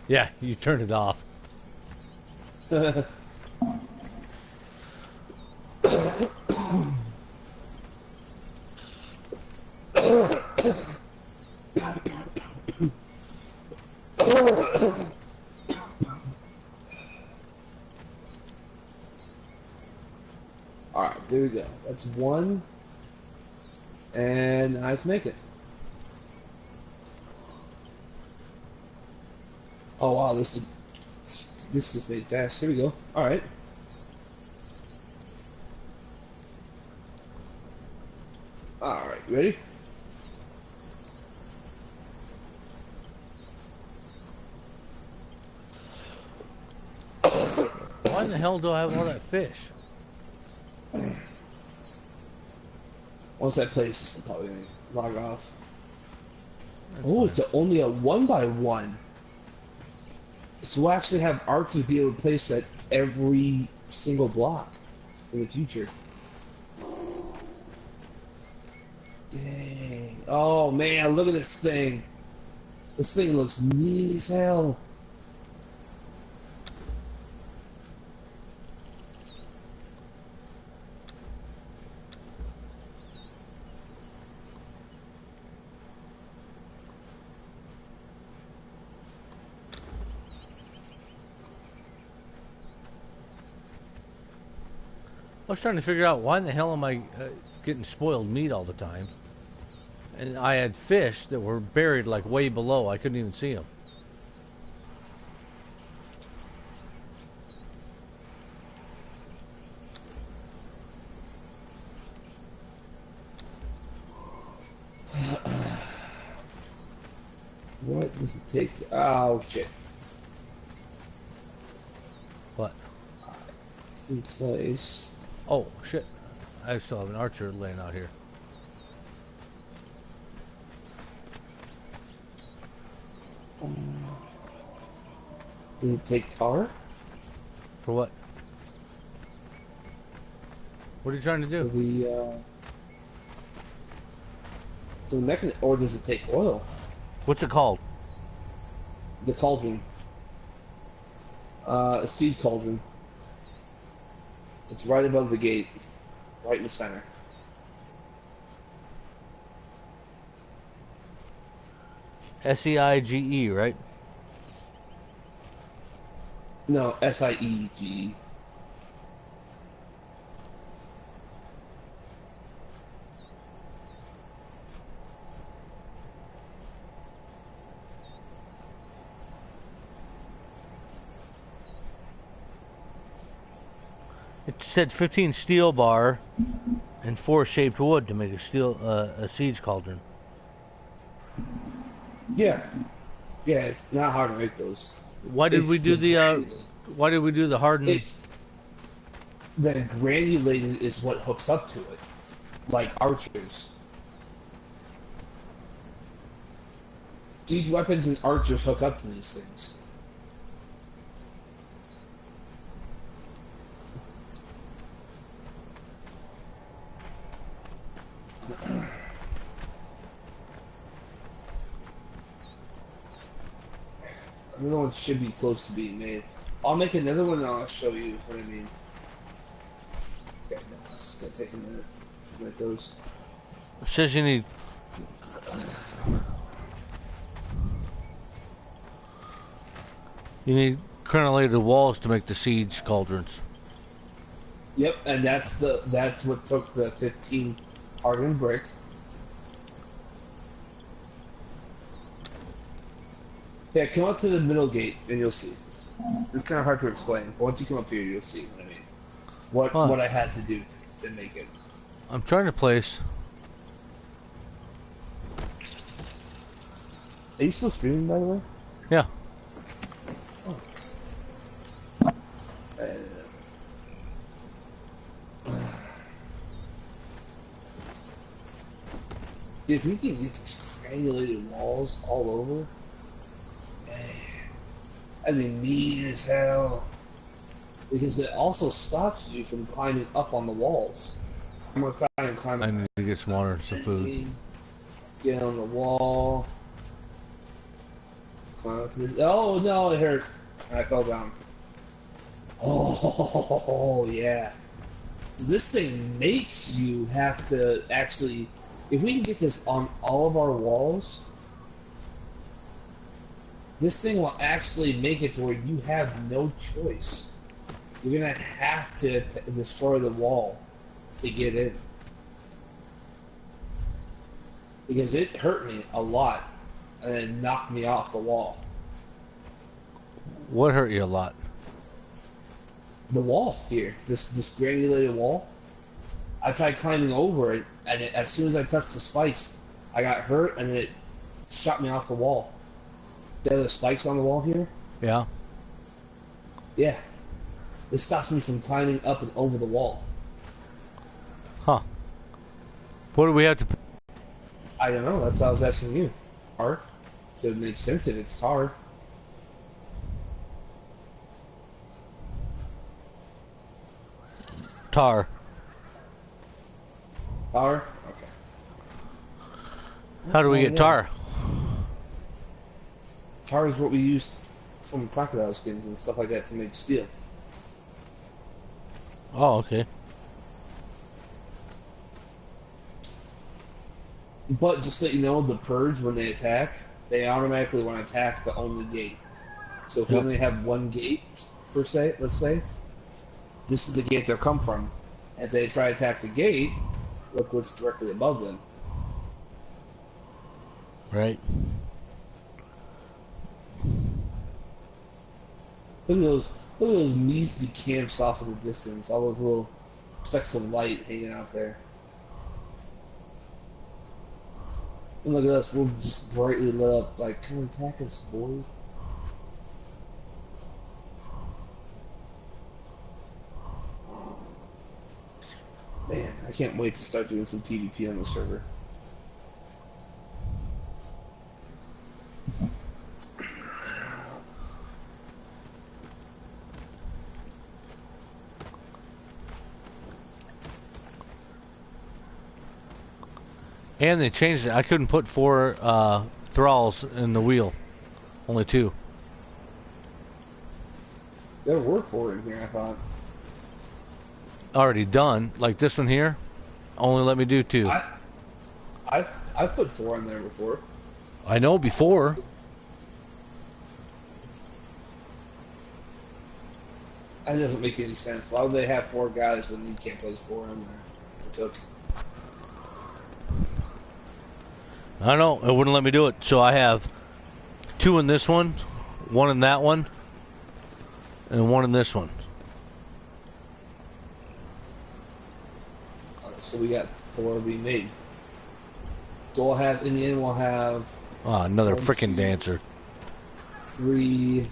Speaker 1: Yeah, you turned it off.
Speaker 2: Alright, there we go. That's 1. And I have to make it. Oh wow, this gets made fast. Here we go. Alright. Alright, you ready?
Speaker 1: Why in the hell do I have all that fish?
Speaker 2: Once I play this, I'm probably gonna log off.
Speaker 1: That's
Speaker 2: Oh,
Speaker 1: fine.
Speaker 2: it's only a 1x1. So we'll actually have archers be able to place at every single block in the future. Dang. Oh man, look at this thing. This thing looks neat as hell.
Speaker 1: I was trying to figure out why in the hell am I getting spoiled meat all the time? And I had fish that were buried like way below. I couldn't even see them.
Speaker 2: What does it take to... Oh shit.
Speaker 1: What?
Speaker 2: In place.
Speaker 1: Oh, shit. I still have an archer laying out here.
Speaker 2: Does it take tar?
Speaker 1: For what? What are you trying to do?
Speaker 2: The mechanism, or does it take oil?
Speaker 1: What's it called?
Speaker 2: The cauldron. A siege cauldron. It's right above the gate, right in the center.
Speaker 1: SEIGE, right?
Speaker 2: No, SIEGE.
Speaker 1: It said 15 steel bar and 4 shaped wood to make a siege cauldron.
Speaker 2: Yeah. Yeah, it's not hard to make those.
Speaker 1: Why did we do why did we do the hardened?
Speaker 2: It's the granulated is what hooks up to it, like archers. Siege weapons and archers hook up to these things. Another one should be close to being made. I'll make another one and I'll show you what I mean. Okay, no, it's gonna take a minute to make those.
Speaker 1: It says you need. You need crenellated walls to make the siege cauldrons.
Speaker 2: Yep, and that's what took the 15 hardened brick. Yeah, come up to the middle gate and you'll see. It's kind of hard to explain, but once you come up here, you'll see what I mean. What I had to do to make it.
Speaker 1: I'm trying to place.
Speaker 2: Are you still streaming, by the way?
Speaker 1: Yeah.
Speaker 2: Oh. If we can get these granulated walls all over, man, that'd be mean as hell. Because it also stops you from climbing up on the walls. I'm gonna try and climb.
Speaker 1: I need to get some water and some food.
Speaker 2: Get on the wall. Climb up to this. Oh no, it hurt. I fell down. Oh yeah. This thing makes you have to actually. If we can get this on all of our walls, this thing will actually make it to where you have no choice. You're gonna have to destroy the wall to get in. Because it hurt me a lot and it knocked me off the wall.
Speaker 1: What hurt you a lot?
Speaker 2: The wall here, this granulated wall. I tried climbing over it, and as soon as I touched the spikes, I got hurt, and then it shot me off the wall. There are the spikes on the wall here?
Speaker 1: Yeah.
Speaker 2: Yeah. It stops me from climbing up and over the wall.
Speaker 1: Huh. What do we have to...
Speaker 2: I don't know, that's what I was asking you. Tar? So it makes sense if it's tar.
Speaker 1: Tar.
Speaker 2: Tar? Okay.
Speaker 1: How do we get tar?
Speaker 2: Tar is what we use from crocodile skins and stuff like that to make steel.
Speaker 1: Oh, okay.
Speaker 2: But just so you know, the purge, when they attack, they automatically want to attack the only gate. So if we only have one gate, per se, let's say, this is the gate they'll come from. If they try to attack the gate, look what's directly above them.
Speaker 1: Right.
Speaker 2: Look at those measly camps off in the distance. All those little specks of light hanging out there. And look at us, we're just brightly lit up. Like, come attack us, boy. Man, I can't wait to start doing some PvP on the server.
Speaker 1: And they changed it. I couldn't put 4 thralls in the wheel. Only 2.
Speaker 2: There were 4 in here, I thought.
Speaker 1: Already done. Like this one here. Only let me do 2.
Speaker 2: I put 4 in there before.
Speaker 1: I know before.
Speaker 2: That doesn't make any sense. Why would they have 4 guys when you can't place 4 in there? To cook.
Speaker 1: I don't know. It wouldn't let me do it. So I have 2 in this one, 1 in that one, and 1 in this one.
Speaker 2: Alright, so we got 4 being made. So we'll have, in the end, we'll have...
Speaker 1: Ah, another
Speaker 2: 1,
Speaker 1: freaking
Speaker 2: 2,
Speaker 1: dancer.
Speaker 2: 3...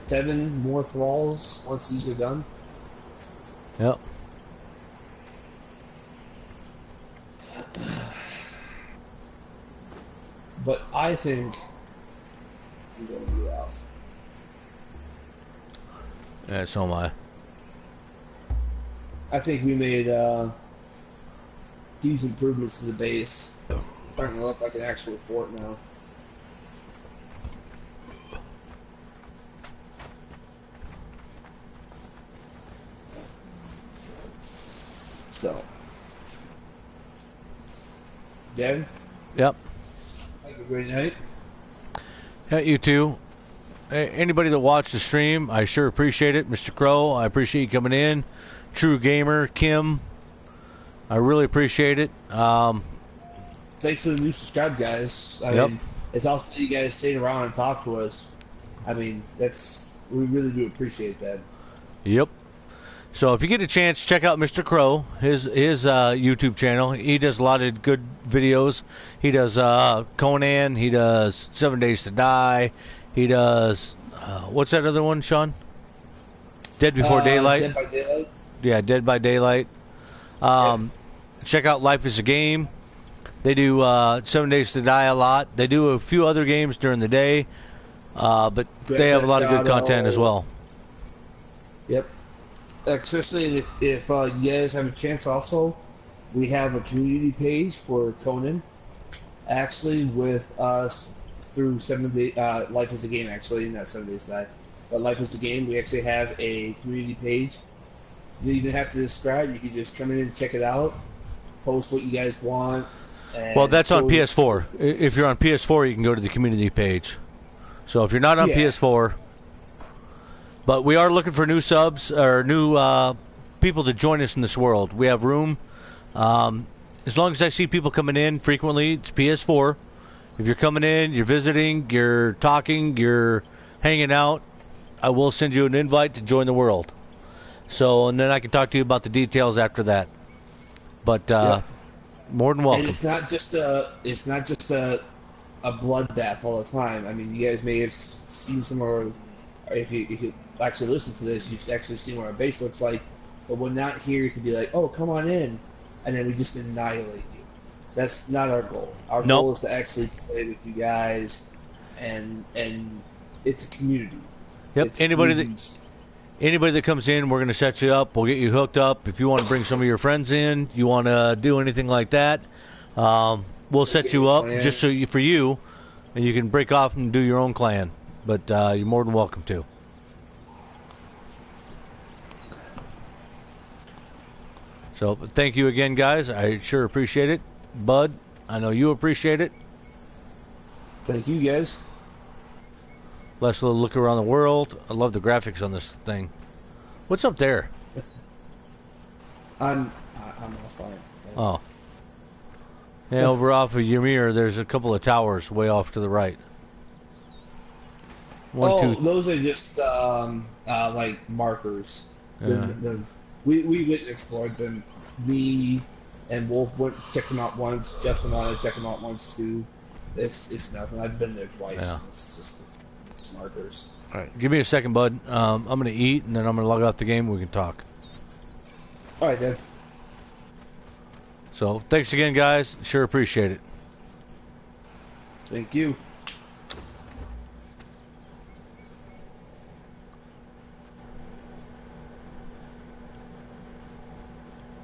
Speaker 2: 7 more thralls once these are done.
Speaker 1: Yep.
Speaker 2: But I think I'm going to be off.
Speaker 1: Yeah, so am I.
Speaker 2: I think we made huge improvements to the base. Starting to look like an actual fort now. So, Dan,
Speaker 1: Yep.
Speaker 2: have a great night.
Speaker 1: Yeah, you too. Anybody that watched the stream, I sure appreciate it. Mr. Crow, I appreciate you coming in. True Gamer, Kim, I really appreciate it.
Speaker 2: Thanks to the new subscribe guys. I
Speaker 1: Yep.
Speaker 2: mean, it's also you guys staying around and talk to us. I mean, we really do appreciate that.
Speaker 1: Yep. So if you get a chance, check out Mr. Crow, his YouTube channel. He does a lot of good videos. He does Conan. He does 7 Days to Die. He does what's that other one, Sean? Dead Before Daylight.
Speaker 2: Dead by Daylight.
Speaker 1: Yeah, Dead by Daylight. Check out Life is a Game. They do 7 Days to Die a lot. They do a few other games during the day, but they have a lot of good content as well.
Speaker 2: Yep. Especially if you guys have a chance also, we have a community page for Conan. Actually, with us through 7 Days, Life is a Game, actually, not 7 Days to Die, but Life is a Game, we actually have a community page. You don't even have to subscribe, you can just come in and check it out, post what you guys want.
Speaker 1: Well, that's on PS4. If you're on PS4, you can go to the community page. So if you're not on PS4, but we are looking for new subs or new people to join us in this world. We have room. As long as I see people coming in frequently, it's PS4. If you're coming in, you're visiting, you're talking, you're hanging out, I will send you an invite to join the world. So, and then I can talk to you about the details after that. But more than welcome.
Speaker 2: And it's not just a bloodbath all the time. I mean, you guys may have seen some of our, if you actually listen to this, you've actually seen what our base looks like. But we're not here to be like, oh, come on in, and then we just annihilate you. That's not our goal. Our goal is to actually play with you guys, and it's a community.
Speaker 1: Yep.
Speaker 2: It's
Speaker 1: Anybody that comes in, we're going to set you up. We'll get you hooked up. If you want to bring some of your friends in, you want to do anything like that, we'll set you up just for you, and you can break off and do your own clan. But you're more than welcome to. So thank you again, guys. I sure appreciate it. Bud, I know you appreciate it.
Speaker 2: Thank you, guys.
Speaker 1: Let's look around the world. I love the graphics on this thing. What's up there?
Speaker 2: I'm offline.
Speaker 1: Oh. Yeah, over off of Ymir, there's a couple of towers way off to the right.
Speaker 2: Those are just like markers.
Speaker 1: Yeah.
Speaker 2: We went and explored them. Me and Wolf went checked them out once. Jeff and I checked them out once too. It's nothing. I've been there twice.
Speaker 1: Yeah.
Speaker 2: It's just markers.
Speaker 1: All right, give me a second, bud. I'm going to eat, and then I'm going to log off the game. We can talk.
Speaker 2: All right, then.
Speaker 1: So thanks again, guys. Sure appreciate it.
Speaker 2: Thank you.